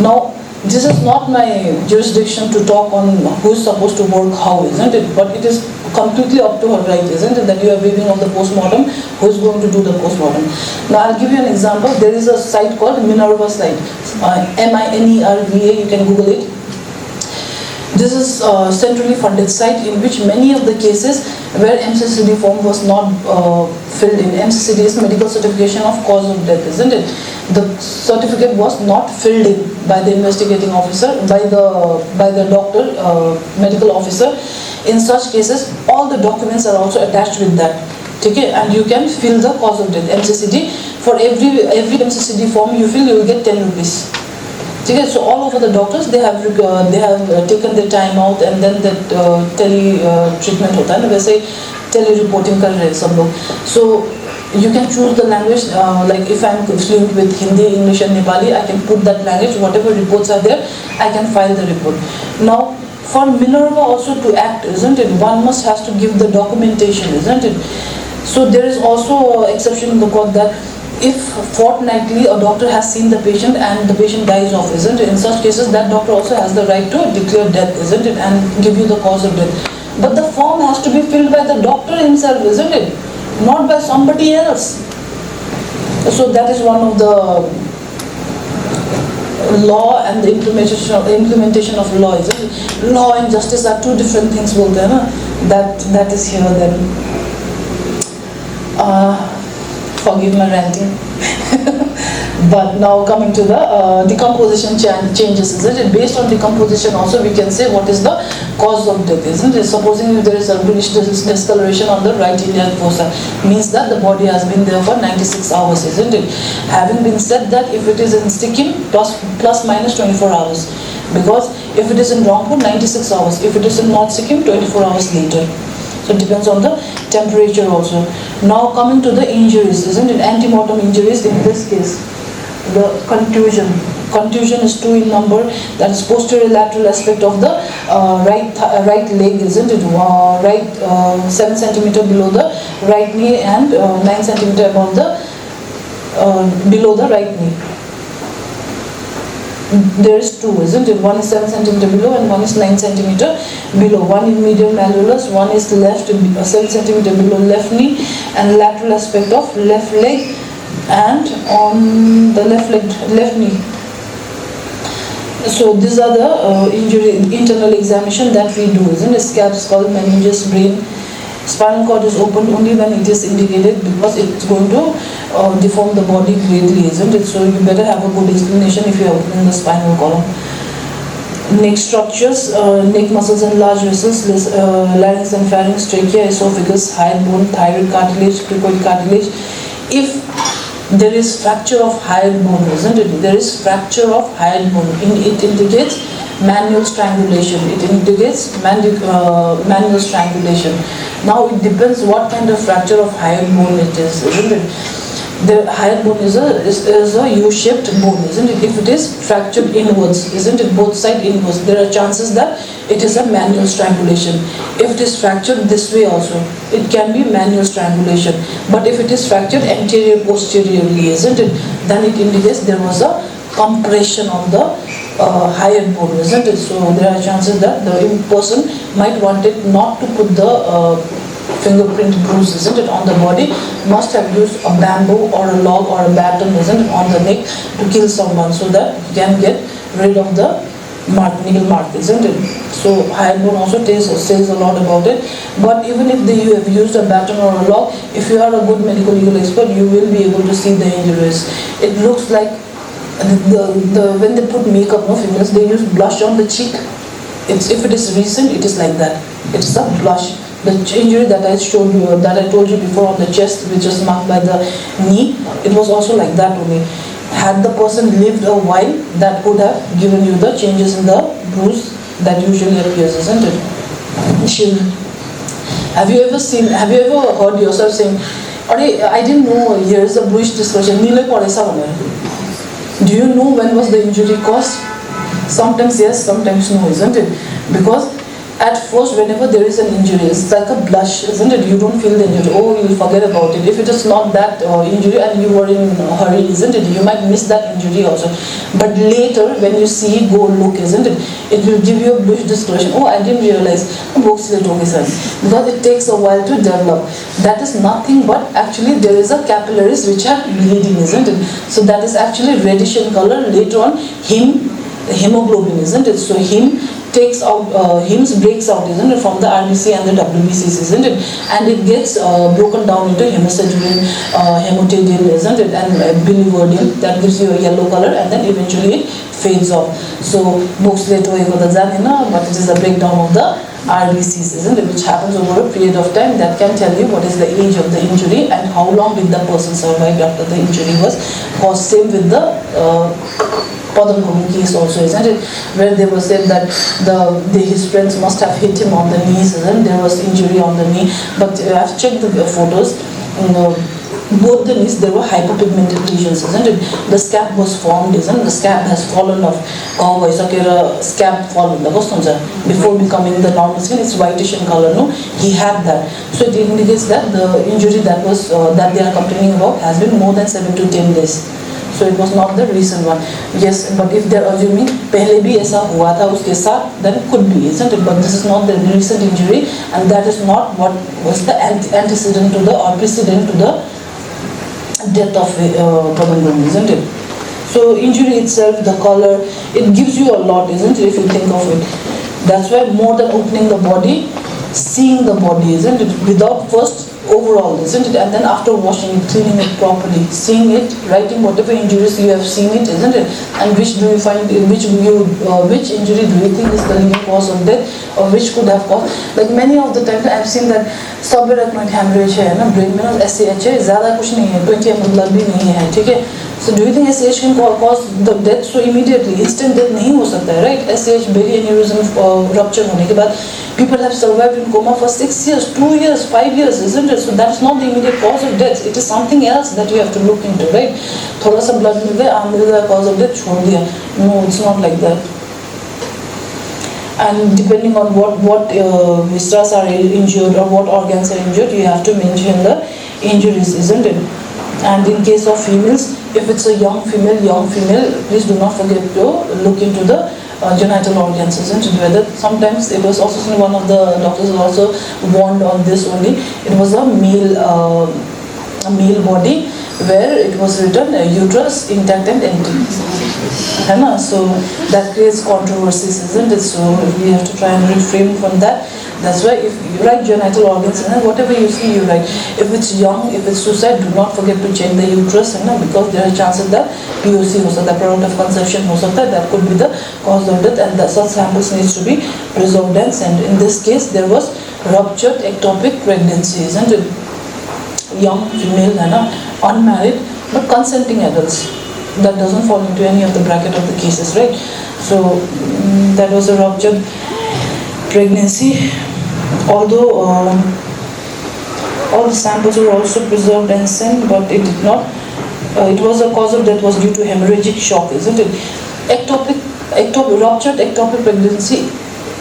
Now, this is not my jurisdiction to talk on who is supposed to work how, isn't it? But it is completely up to her right, isn't it? That you are waiving of the post-mortem, who is going to do the post-mortem. Now I'll give you an example. There is a site called Minerva site, Minerva, you can Google it. This is a centrally funded site in which many of the cases where MCCD form was not filled in. MCCD is medical certification of cause of death, isn't it? The certificate was not filled in by the investigating officer, by the doctor, medical officer. In such cases, all the documents are also attached with that. Okay, and you can fill the cause of death, MCCD. For every MCCD form you fill, you will get 10 rupees. Okay, so all over the doctors, they have taken their time out, and then that tele treatment होता है ना, वैसे tele reporting कर रहे हैं सब लोग. So you can choose the language, like if I'm fluent with Hindi, English and Nepali, I can put that language, whatever reports are there, I can file the report. Now, for Minerva also to act, isn't it, one must has to give the documentation, isn't it? So there is also exception in the court that if fortnightly a doctor has seen the patient and the patient dies off, isn't it? In such cases, that doctor also has the right to declare death, isn't it, and give you the cause of death. But the form has to be filled by the doctor himself, isn't it? Not by somebody else. So that is one of the law and the implementation of law, isn't it? Law and justice are two different things, that is here then. Forgive my ranting. But now coming to the decomposition changes, isn't it? Based on decomposition also we can say what is the cause of death, isn't it? Supposing if there is a British discoloration on the right iliac fossa, means that the body has been there for 96 hours, isn't it? Having been said that, if it is in Sikkim, plus minus 24 hours. Because if it is in Rangpur, 96 hours. If it is in North Sikkim, 24 hours later. So it depends on the temperature also. Now coming to the injuries, isn't it? Antemortem injuries in this case. The contusion. Contusion is 2 in number. That is posterior lateral aspect of the right leg, isn't it? Right 7 centimeter below the right knee and 9 centimeter above the below the right knee. There is 2, isn't it? One is 7 centimeter below and one is 9 centimeter below. One in medial malleolus, one is left 7 centimeter below left knee, and lateral aspect of left leg and on the left knee. So these are the injury internal examination that we do, isn't it? Scalp, skull, meninges, brain. Spinal cord is opened only when it is indicated, because it's going to deform the body greatly, isn't it? So you better have a good explanation if you are opening the spinal column. Neck structures, neck muscles and large vessels, larynx and pharynx, trachea, esophagus, hyoid bone, thyroid cartilage, cricoid cartilage. If there is fracture of hyoid bone, isn't it? There is fracture of hyoid bone. It indicates manual strangulation. It indicates manual strangulation. Now it depends what kind of fracture of hyoid bone it is, isn't it? The hyoid bone is a U-shaped bone, isn't it? If it is fractured inwards, isn't it? Both side inwards, there are chances that it is a manual strangulation. If it is fractured this way also, it can be manual strangulation. But if it is fractured anterior posteriorly, isn't it? Then it indicates there was a compression of the hyoid bone, isn't it? So there are chances that the person might want it not to put the fingerprint bruise, isn't it, on the body, must have used a bamboo or a log or a baton, isn't it, on the neck to kill someone, so that you can get rid of the nail mark, isn't it? So hyoid bone also says a lot about it. But even if you have used a baton or a log, if you are a good medical legal expert, you will be able to see the injuries. It looks like when they put makeup, no females, they use blush on the cheek. If it is recent, it is like that. It's a blush. The injury that I showed you, that I told you before on the chest, which is marked by the knee, it was also like that only. Had the person lived a while, that would have given you the changes in the bruise that usually appears, isn't it? Have you ever heard yourself saying, I didn't know here is a bluish discoloration. Do you know when was the injury caused? Sometimes yes, sometimes no, isn't it? Because at first, whenever there is an injury, it's like a blush, isn't it? You don't feel the injury. Oh, you'll forget about it. If it is not that injury and you were in a hurry, isn't it? You might miss that injury also. But later, when you see, go look, isn't it? It will give you a bluish discoloration. Oh, I didn't realize. Because it takes a while to develop. That is nothing but actually there is a capillaries which are bleeding, isn't it? So that is actually reddish in color. Later on, hemoglobin, isn't it? So takes out, breaks out, isn't it, from the RBC and the WBCs, isn't it? And it gets broken down into hemosiderin, hematidine, isn't it? And biliverdin, that gives you a yellow color, and then eventually it fades off. So, but it is a breakdown of the RBCs, isn't it? Which happens over a period of time that can tell you what is the age of the injury and how long did the person survive after the injury was caused. Same with the Padangomi case also, isn't it? Where they were said that his friends must have hit him on the knees, and there was injury on the knee. But I've checked the photos. Both the knees, there were hypopigmented lesions, isn't it? The scab was formed, isn't it? The scab has fallen off. Scab fallen, before becoming the normal skin, it's whitish in color, no? He had that. So it indicates that the injury that they are complaining about has been more than 7 to 10 days. So it was not the recent one. Yes, but if they're assuming pehle bhi aisa hua tha uske saath, then it could be, isn't it? But this is not the recent injury, and that is not what was the antecedent to the or precedent to the death of Padangomi, isn't it? So injury itself, the color, it gives you a lot, isn't it, if you think of it. That's why more than opening the body, seeing the body, isn't it? Without first overall, isn't it? And then after washing it, cleaning it properly, seeing it, writing whatever injuries you have seen it, isn't it? And which do you find, which injury do you think is the leading cause of death, or which could have caused? Like many of the times I've seen that subarachnoid hemorrhage है ना, brain में ना SAH है, ज़्यादा कुछ नहीं है, 20 ml blood भी नहीं है, ठीक है? So do you think SAH can cause the death so immediately? Instant death नहीं हो सकता है, right? SAH belly aneurysm rupture होने के बाद people have survived in coma for 6 years, 2 years, 5 years, isn't it? So that's not the immediate cause of death. It is something else that you have to look into, right? थोड़ा सा blood मिल गया, मिल गया cause of death छोड़ दिया. No, it's not like that. And depending on what viscera are injured or what organs are injured, you have to mention the injuries, isn't it? And in case of females, if it's a young female, please do not forget to look into the genital organs, isn't it? Whether sometimes it was also one of the doctors also warned on this only. It was a male body where it was written uterus intact and empty. So that creates controversies, isn't it? So we have to try and refrain from that. That's why if you write genital organs, whatever you see, you write. If it's young, if it's suicide, do not forget to check the uterus, because there are chances that POC, the product of conception, that could be the cause of death, and such samples needs to be preserved and sent. In this case, there was ruptured ectopic pregnancy, isn't it? Young female, unmarried, but consenting adults. that doesn't fall into any of the bracket of the cases, right? So that was a ruptured pregnancy. Although all the samples were also preserved and sent, but it did not. It was a cause of death was due to hemorrhagic shock, isn't it? Ruptured ectopic pregnancy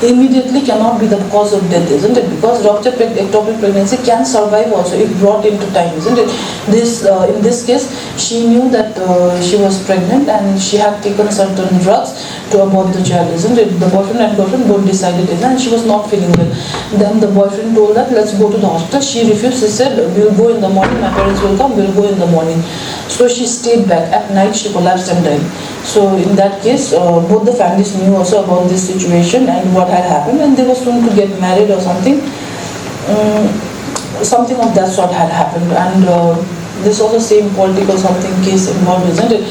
immediately cannot be the cause of death, isn't it? Because ruptured ectopic pregnancy can survive also if brought into time, isn't it? In this case, she knew that she was pregnant and she had taken certain drugs to abort the child, isn't it? The boyfriend and girlfriend both decided it, and she was not feeling well. Then the boyfriend told that let's go to the hospital. She refused. She said we'll go in the morning. My parents will come. We'll go in the morning. So she stayed back. At night she collapsed and died. So in that case, both the families knew also about this situation and what had happened, and they were soon to get married or something. Something of that sort had happened, and this was the same political something case involved, isn't it?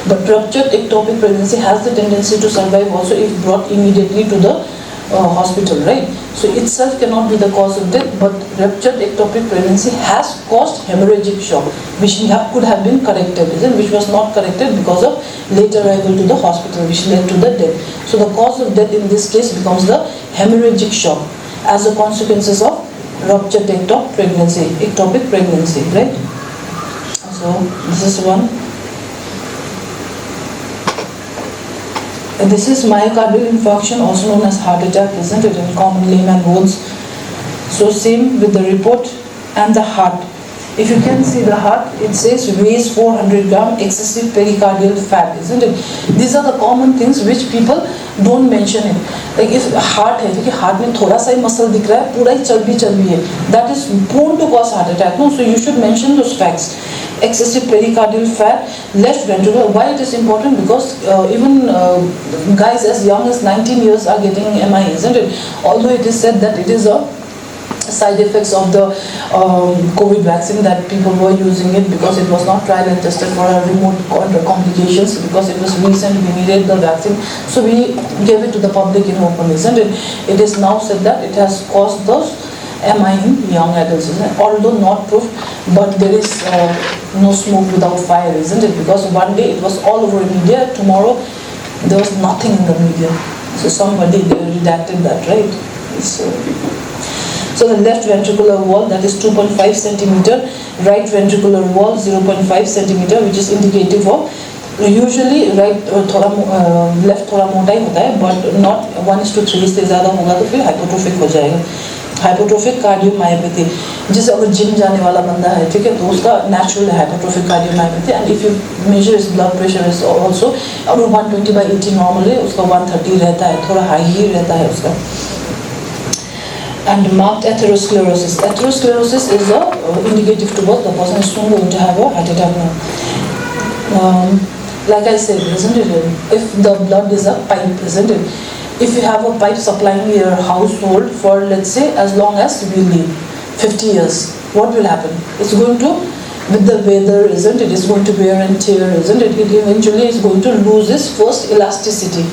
But ruptured ectopic pregnancy has the tendency to survive also if brought immediately to the hospital, right? So itself cannot be the cause of death, but ruptured ectopic pregnancy has caused hemorrhagic shock, which could have been corrected, isn't it? Which was not corrected because of late arrival to the hospital, which led to the death. So the cause of death in this case becomes the hemorrhagic shock as a consequences of ruptured ectopic pregnancy, right? So this is one. This is myocardial infarction, also known as heart attack, isn't it, in common layman words? So same with the report and the heart. If you can see the heart, it says weighs 400 gram, excessive pericardial fat, isn't it? These are the common things which people don't mention it. Like if heart है, देखिए heart में थोड़ा सा ही muscle दिख रहा है, पूरा ही चर्बी है, that is prone to cause heart attack. No, so you should mention those facts. Excessive pericardial fat, left ventricle. Why it is important? Because even guys as young as 19 years are getting MI, isn't it? Although it is said that it is a side effects of the COVID vaccine, that people were using it because it was not tried and tested for remote complications, because it was recent, we needed the vaccine, so we gave it to the public in open, isn't it? It is now said that it has caused those MI in young adults, isn't it? Although not proof, but there is no smoke without fire, isn't it? Because one day it was all over media, tomorrow there was nothing in the media. So somebody redacted that, right? So the left ventricular wall, that is 2.5 centimeter, right ventricular wall 0.5 centimeter, which is indicative of usually right left थोड़ा मोटा ही होता है, but not 1:3 से ज़्यादा होगा तो फिर hypertrophic हो जाएगा. Hypertrophic cardiomyopathy, जिसे अगर जिम जाने वाला बंदा है, ठीक है, तो उसका natural hypertrophic cardiomyopathy, and if you measure his blood pressure is also अगर 120/80 normal है, उसका 130 रहता है, थोड़ा high ही रहता है उसका. And marked atherosclerosis. Atherosclerosis is a indicative to what the person is soon going to have a heart attack now. Like I said, isn't it? If the blood is a pipe, isn't it? If you have a pipe supplying your household for, let's say, as long as we live, 50 years, what will happen? It's going to, with the weather, isn't it? It's going to wear and tear, isn't it? It eventually is going to lose its first elasticity,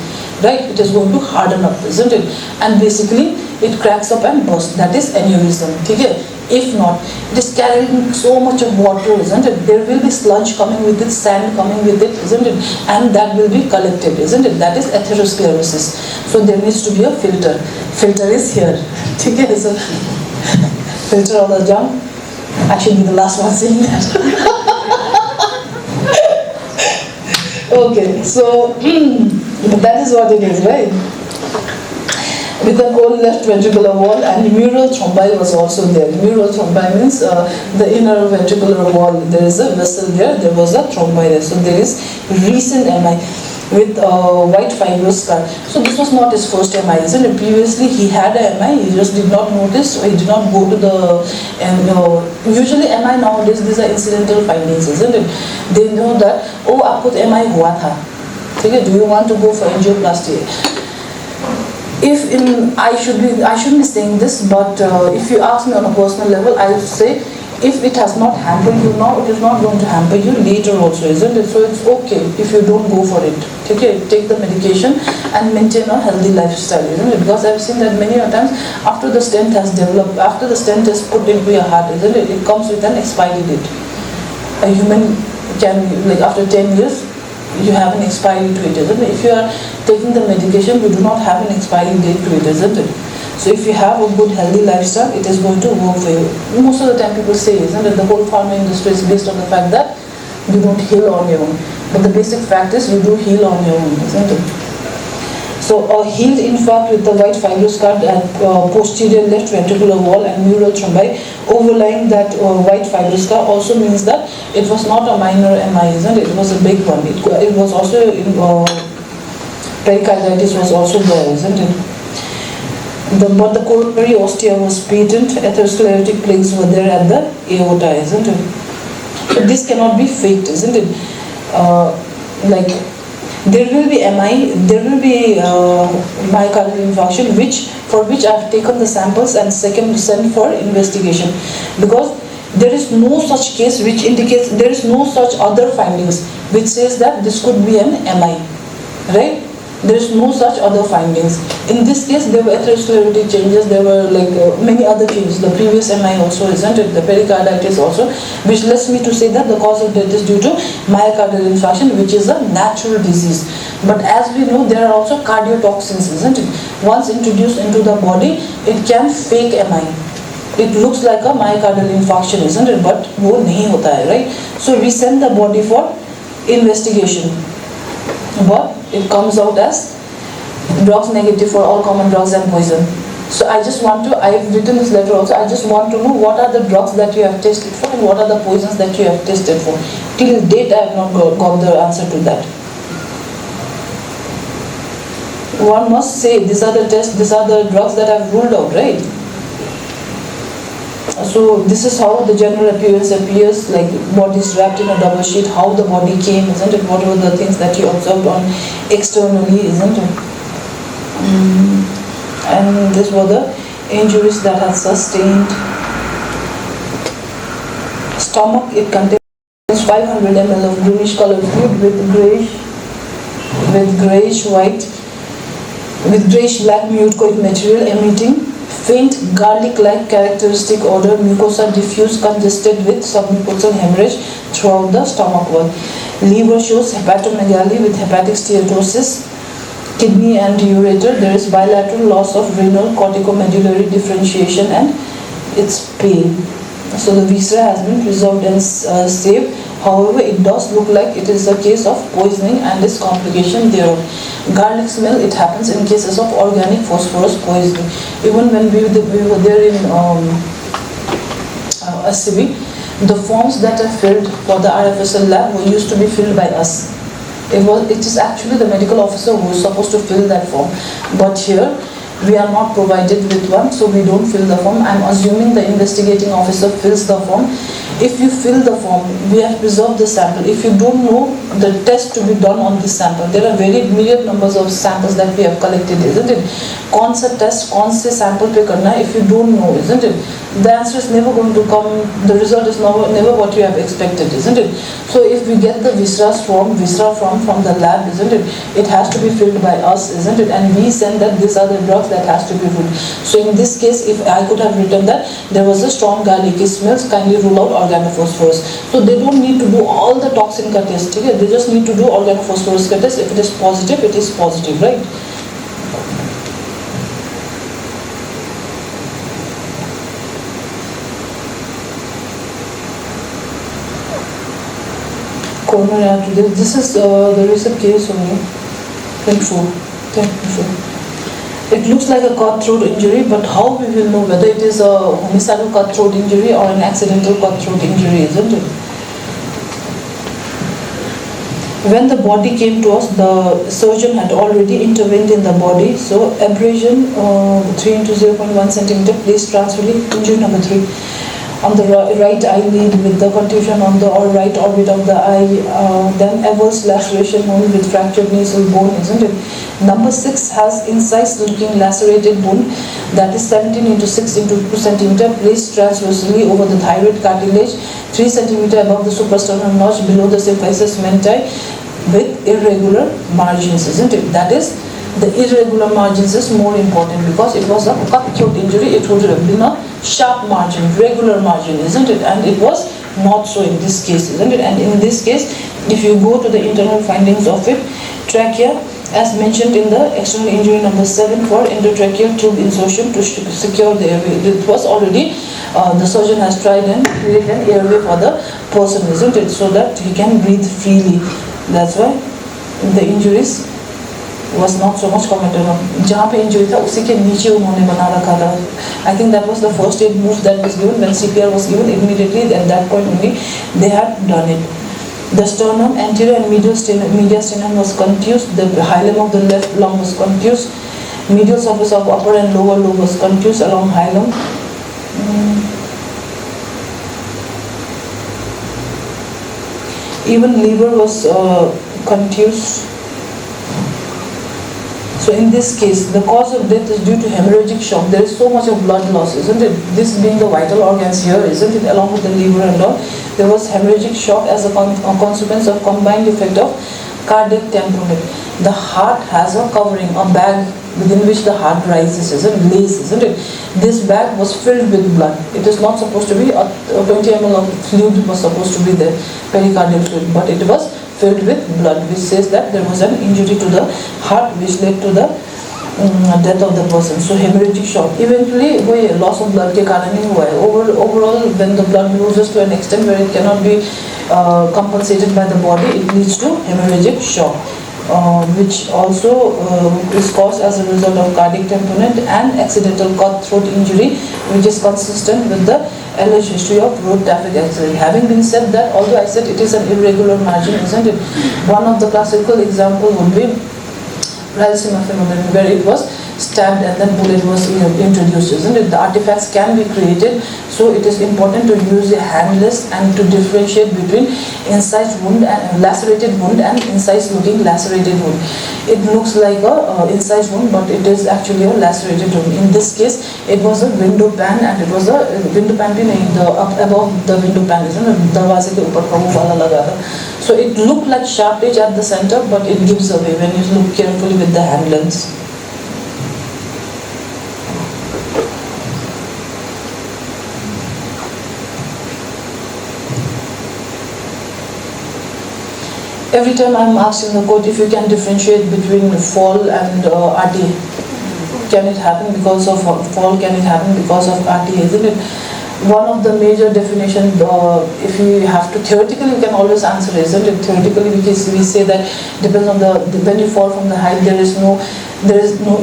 right? It is going to harden up, isn't it? And basically, it cracks up and bursts. That is aneurysm. Okay? If not, it is carrying so much of water, isn't it? There will be sludge coming with it, sand coming with it, isn't it? And that will be collected, isn't it? That is atherosclerosis. So there needs to be a filter. Filter is here. Okay? So filter all the junk. I should be the last one saying that. Okay, so that is what it is, right? With the whole left ventricular wall, and mural thrombi was also there. Mural thrombi means the inner ventricular wall. There is a vessel there. There was a thrombi there. So there is recent MI with white fibrous scar. So this was not his first MI, isn't it? Previously he had a MI. He just did not notice. Or he did not go to the. Usually MI nowadays, these are incidental findings, isn't it? They know that आपको तो MI हुआ था. ठीक है? Do you want to go for angioplasty? I shouldn't be saying this, but if you ask me on a personal level, I would say if it has not hampered you now, it is not going to hamper you later also, isn't it? So it's okay if you don't go for it. Okay, take the medication and maintain a healthy lifestyle, isn't it? Because I've seen that many times after the stent has developed, after the stent is put into your heart, isn't it? It comes with an expiry date. A human can, like after 10 years, you have an expiry to it, isn't it? If you are taking the medication, you do not have an expiry date to it, isn't it? So if you have a good healthy lifestyle, it is going to work for you. Most of the time people say, isn't it, the whole pharma industry is based on the fact that you don't heal on your own. But the basic fact is you do heal on your own, isn't it? So a healed infarct with the white fibrous scar at posterior left ventricular wall and mural thrombi overlying that white fibrous scar also means that it was not a minor MI, isn't it? It was a big one. It was also pericarditis was also there, isn't it? But the coronary ostia was patent, atherosclerotic plaques were there at the aorta, isn't it? So this cannot be faked, isn't it? Like there will be MI, there will be myocardial infarction, for which I have taken the samples and sent for investigation, because there is no such case which indicates, there is no such other findings which says that this could be an MI, right? There is no such other findings. In this case, there were atherosclerotic changes, there were like many other changes. The previous MI also, isn't it? The pericarditis also, which leads me to say that the cause of death is due to myocardial infarction, which is a natural disease. But as we know, there are also cardiotoxins, isn't it? Once introduced into the body, it can fake MI. It looks like a myocardial infarction, isn't it? But wo nahi hota hai, right? So we send the body for investigation. But it comes out as drugs negative for all common drugs and poison. So I just want to, I have written this letter also, I just want to know what are the drugs that you have tested for and what are the poisons that you have tested for. Till date I have not got the answer to that. One must say these are the tests, these are the drugs that I have ruled out, right? So this is how the general appearance appears, like body is wrapped in a double sheet, how the body came, isn't it? What were the things that you observed on externally, isn't it? And these were the injuries that are sustained. Stomach, it contains 500 ml of greenish colored fluid with grayish black mucoid material emitting faint garlic-like characteristic odor, mucosa diffuse congested with submucosal hemorrhage throughout the stomach wall. Liver shows hepatomegaly with hepatic steatosis. Kidney and ureter, there is bilateral loss of renal corticomedullary differentiation and it's pale. So the viscera has been preserved and saved. However, it does look like it is a case of poisoning and its complication thereof. Garlic smell, it happens in cases of organic phosphorus poisoning. Even when we were there in SCB, the forms that are filled for the RFSL lab were used to be filled by us. It is actually the medical officer who is supposed to fill that form. But here, we are not provided with one, so we don't fill the form. I'm assuming the investigating officer fills the form. If you fill the form, we have preserved the sample. If you don't know the test to be done on this sample, there are very myriad numbers of samples that we have collected, isn't it? कौन सा test, कौन से sample पे करना है, if you don't know, isn't it? The answer is never going to come, the result is never what you have expected, isn't it? So if we get the viscera from the lab, isn't it? It has to be filled by us, isn't it? And we send that these are the drugs that has to be filled. So in this case, if I could have written that there was a strong garlicky smells, kindly rule out organophosphorus. So they don't need to do all the toxin ka test, okay? They just need to do organophosphorus ka test. If it is positive, it is positive, right? Coronary artery. This is the recent case only. 24. It looks like a cut-throat injury, but how we will know whether it is a homicidal cut-throat injury or an accidental cut-throat injury, isn't it? When the body came to us, the surgeon had already intervened in the body. So abrasion 3 into 0.1 centimeter, place transferring, injury number 3. On the right eyelid with the contusion on the right orbit of the eye, then avulse laceration wound with fractured nasal bone, isn't it? Number 6 has incise-looking lacerated wound that is 17 into 6 into 2 centimeter, placed transversely over the thyroid cartilage, 3 centimeter above the suprasternal notch, below the symphysis menti, with irregular margins, isn't it? That is, the irregular margins is more important because it was a cut-throat injury. It would have been a sharp margin, regular margin, isn't it? And it was not so in this case, isn't it? And in this case, if you go to the internal findings of it, trachea, as mentioned in the external injury number 7 for endotracheal tube insertion to secure the airway. It was already, the surgeon has tried and created an airway for the person, isn't it? So that he can breathe freely. That's why the injuries was not so much commented on. जहाँ पे injury था उसी के नीचे उन्होंने बना रखा था. I think that was the first aid move that was given when CPR was given. Immediately at that point only they had done it. The sternum, anterior and medial sternum was contused. The hilum of the left lung was contused. Medial surface of upper and lower lobe was contused along hilum. Even liver was contused. So in this case, the cause of death is due to hemorrhagic shock. There is so much of blood loss, isn't it? This being the vital organs here, isn't it? Along with the liver and all, there was hemorrhagic shock as a consequence of combined effect of cardiac tamponade. The heart has a covering, a bag within which the heart rises, isn't it? This bag was filled with blood. It is not supposed to be, 20 ml of fluid was supposed to be there, pericardial fluid, but it was filled with blood, which says that there was an injury to the heart which led to the death of the person. So hemorrhagic shock. Eventually, loss of blood के कारण ही हुआ है. Overall, when the blood loses to an extent where it cannot be compensated by the body, it leads to hemorrhagic shock, which also is caused as a result of cardiac tamponade and accidental cut-throat injury, which is consistent with the alleged history of road traffic accident. Having been said that, although I said it is an irregular margin, isn't it? One of the classical examples would be Rayalaseema phenomenon, where it was stabbed and then bullet was introduced, isn't it? The artifacts can be created, so it is important to use a handless and to differentiate between incised wound and lacerated wound and incised looking lacerated wound. It looks like a incised wound, but it is actually a lacerated wound. In this case, it was a window pan, and it was a window pan above the window pan, isn't it? दरवाजे के ऊपर का वो वाला लगा था. So it looked like sharp edge at the center, but it gives away when you look carefully with the hand lens. Every time I'm asked in the court if you can differentiate between fall and RTA. Can it happen because of fall? Can it happen because of RTA? Isn't it? One of the major definition, if you have to, theoretically you can always answer, isn't it? Theoretically we say that depends on when you fall from the height, there is no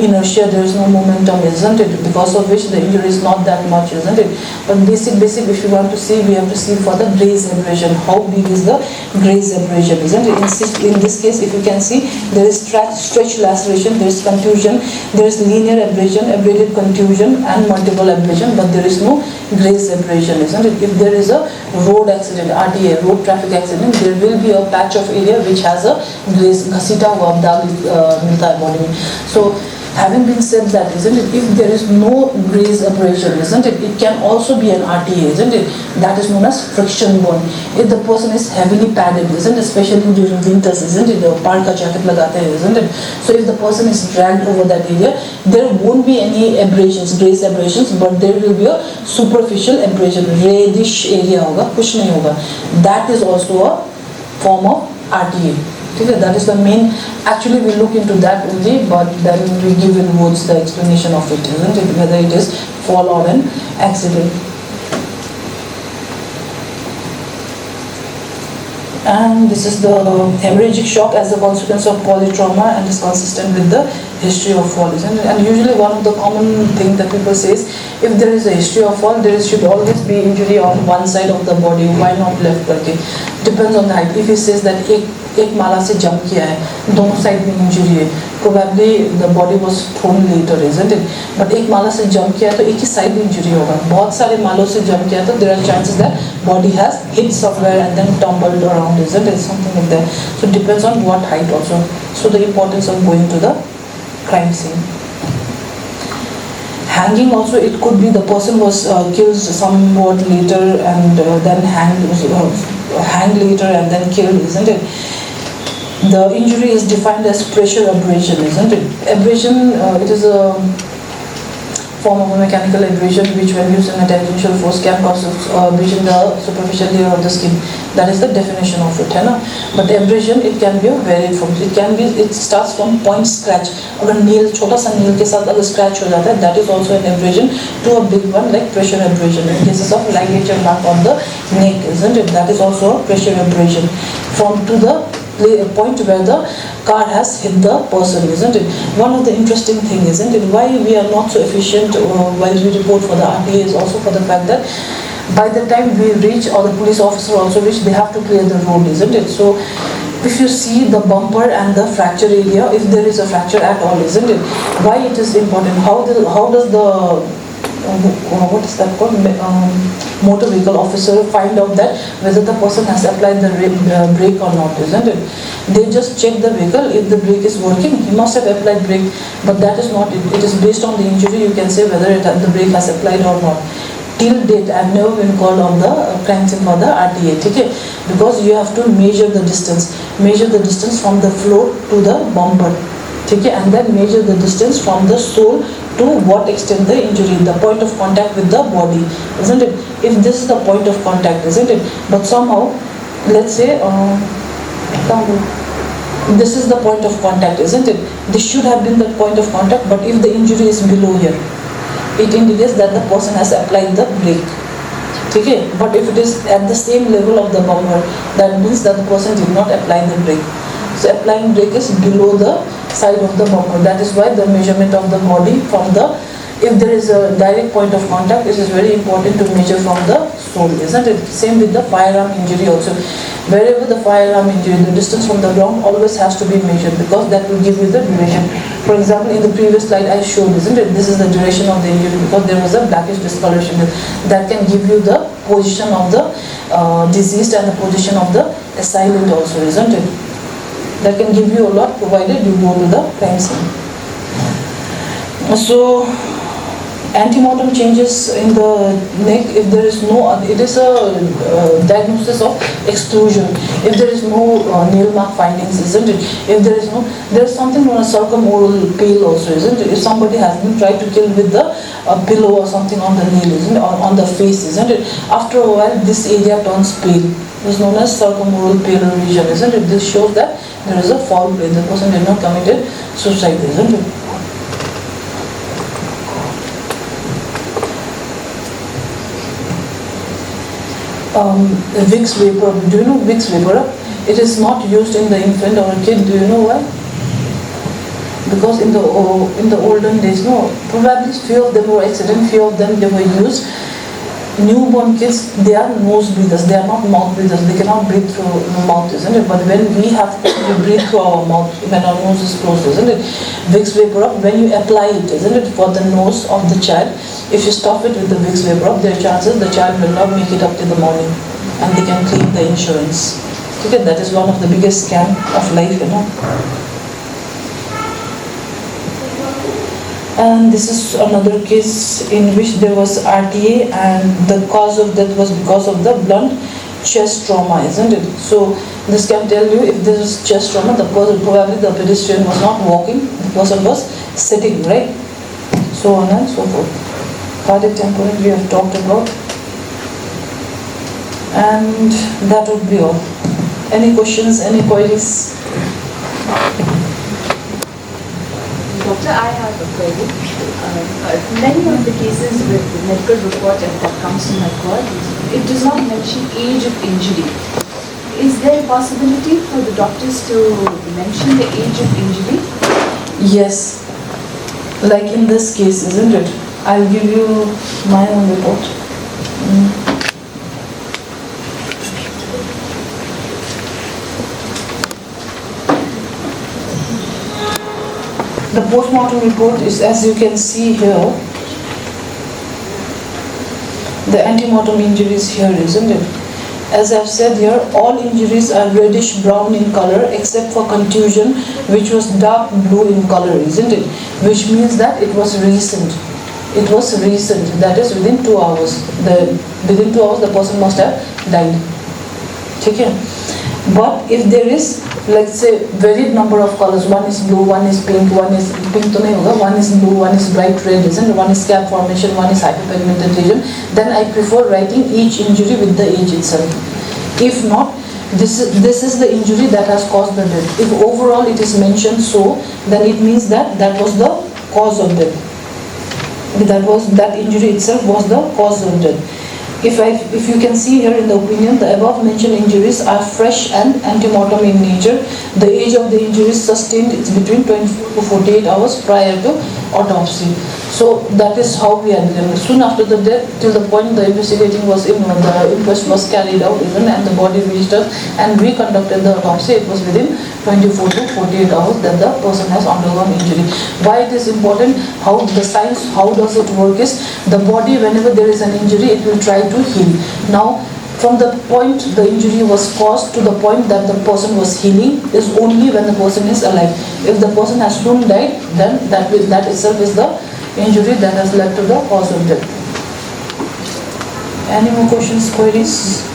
inertia, there is no momentum, isn't it? Because of which the injury is not that much, isn't it? But basic, if you want to see, we have to see for the graze abrasion. How big is the graze abrasion, isn't it? In this case, if you can see, there is stretch laceration, there is contusion, there is linear abrasion, abraded contusion, and multiple abrasion, but there is no graze abrasion, isn't it? If there is a road accident, RTA, road traffic accident, there will be a patch of area which has a graze, घसीटा हुआ दाग मिलता है body में. So, having been said that, isn't it? If there is no graze abrasion, isn't it? It can also be an RTA, isn't it? That is known as friction burn. If the person is heavily padded, isn't it? Especially during winters, isn't it? The parka jacket लगाते हैं, isn't it? So if the person is dragged over that area, there won't be any abrasions, graze abrasions, but there will be a superficial abrasion, reddish area होगा, कुछ नहीं होगा. That is also a form of RTA. Okay, that is the main. Actually, we look into that only, but then we give in words the explanation of it, isn't it? Whether it is fall or an accident. And this is the hemorrhagic shock as a consequence of polytrauma and is consistent with the history of fall, isn't it? And usually one of the common things that people say is, if there is a history of fall, there should always be injury on one side of the body. Why not left? Okay, depends on the height. If he says that एक माला से jump किया है, दोनों side में injury है, probably the body was thrown later, isn't it? But एक माला से jump किया है तो एक ही साइड इंजरी होगा. बहुत सारे मालों से जंप किया है तो there are chances that body has hit somewhere and then tumbled around, isn't it? Something like that. So it depends on what height also. So the importance of going to the crime scene. Hanging also, it could be the person was killed somewhat later and then hanged later and then killed, isn't it? The injury is defined as pressure abrasion, isn't it? Abrasion, it is a form of a mechanical abrasion which when used in a tangential force can cause abrasion the superficial layer of the skin. That is the definition of it, है ना? But abrasion it can be a varied form. It starts from point scratch. अगर nail छोटा सा nail के साथ अगर scratch हो जाता है, that is also an abrasion, to a big one like pressure abrasion. In cases of ligature mark on the neck, isn't it? That is also a pressure abrasion. From to the point where the car has hit the person, isn't it? One of the interesting thing, isn't it, why we are not so efficient while we report for the RTA is also for the fact that by the time we reach, or the police officer also reach, they have to clear the road, isn't it? So if you see the bumper and the fracture area, if there is a fracture at all, isn't it? Why it is important? How does the what is that called? Motor vehicle officer find out that whether the person has applied the brake or not, isn't it? They just check the vehicle. If the brake is working, he must have applied brake, but that is not it. It is based on the injury. You can say whether the brake has applied or not. Till date, I have never been called on the crime scene for the RTA, okay? Because you have to measure the distance from the floor to the bumper, okay? And then measure the distance from the sole to what extent the injury, the point of contact with the body, isn't it? If this is the point of contact, isn't it? But somehow, let's say, this is the point of contact, isn't it? This should have been the point of contact, but if the injury is below here, it indicates that the person has applied the brake. Okay? But if it is at the same level of the bumper, that means that the person did not apply the brake. So applying brake is below the side of the bumper. That is why the measurement of the body from the, if there is a direct point of contact, it is very important to measure from the sole, isn't it? Same with the firearm injury also. Wherever the firearm injury, the distance from the ground always has to be measured, because that will give you the duration. For example, in the previous slide I showed, isn't it? This is the duration of the injury because there was a blackish discoloration. That can give you the position of the deceased and the position of the assailant also, isn't it? That can give you a lot provided you go to the crime scene. So antemortem changes in the neck, if there is no, it is a diagnosis of exclusion. If there is no nail mark findings, isn't it? If there is no, there is something known as circumoral pale also, isn't it? If somebody has been tried to kill with the pillow or something on the nail, isn't it? Or on the face, isn't it? After a while, this area turns pale. It is known as circumoral pale region, isn't it? This shows that there is a foul play. The person did not committed suicide, isn't it? Vicks vapor. Do you know Vicks vapor? It is not used in the infant or a kid. Do you know why? Because in the olden days, no, probably few of them were accident, few of them they were used. Newborn kids, they are nose breathers, they are not mouth breathers, they cannot breathe through the mouth, isn't it? But when we have to breathe through our mouth, when our nose is closed, isn't it? Vicks vapor, when you apply it, isn't it, for the nose of the child, if you stop it with the Vicks vapor, there are chances the child will not make it up till the morning and they can claim the insurance. Okay, that is one of the biggest scam of life, you know. And this is another case in which there was RTA and the cause of death was because of the blunt chest trauma, isn't it? So this can tell you if there is chest trauma, the person, probably the pedestrian was not walking, the person was sitting, right? So on and so forth. Cardiac tamponade we have talked about. And that would be all. Any questions, any queries?
Doctor, I have a query. Many of the cases with the medical report that comes to my court, it does not mention age of injury. Is there a possibility for the doctors to mention the age of injury?
Yes. Like in this case, isn't it? I'll give you my own report. The postmortem report is, as you can see here, the antemortem injuries here, isn't it? As I've said here, all injuries are reddish brown in color except for contusion, which was dark blue in color, isn't it? Which means that it was recent. It was recent, that is within 2 hours. Within 2 hours the person must have died. Okay? But if there is let's say varied number of colors, one is blue, one is pink, one is pink to nahi hoga, one is blue, one is bright red, isn't it? One is scab formation, one is hyperpigmented lesion, then I prefer writing each injury with the age itself. If not, this is the injury that has caused the death. If overall it is mentioned so, then it means that that was the cause of death. That injury itself was the cause of death. If you can see here in the opinion, the above mentioned injuries are fresh and antemortem in nature. The age of the injuries sustained is between 24 to 48 hours prior to autopsy. So that is how we are dealing. Soon after the death, till the point the inquest was carried out, even and the body reached us, and we conducted the autopsy. It was within 24 to 48 hours that the person has undergone injury. Why it is important? How the science, how does it work is, the body, whenever there is an injury, it will try to heal. Now, from the point the injury was caused to the point that the person was healing is only when the person is alive. If the person has soon died, then that itself is the injury that has led to the cause of death. Any more questions, queries?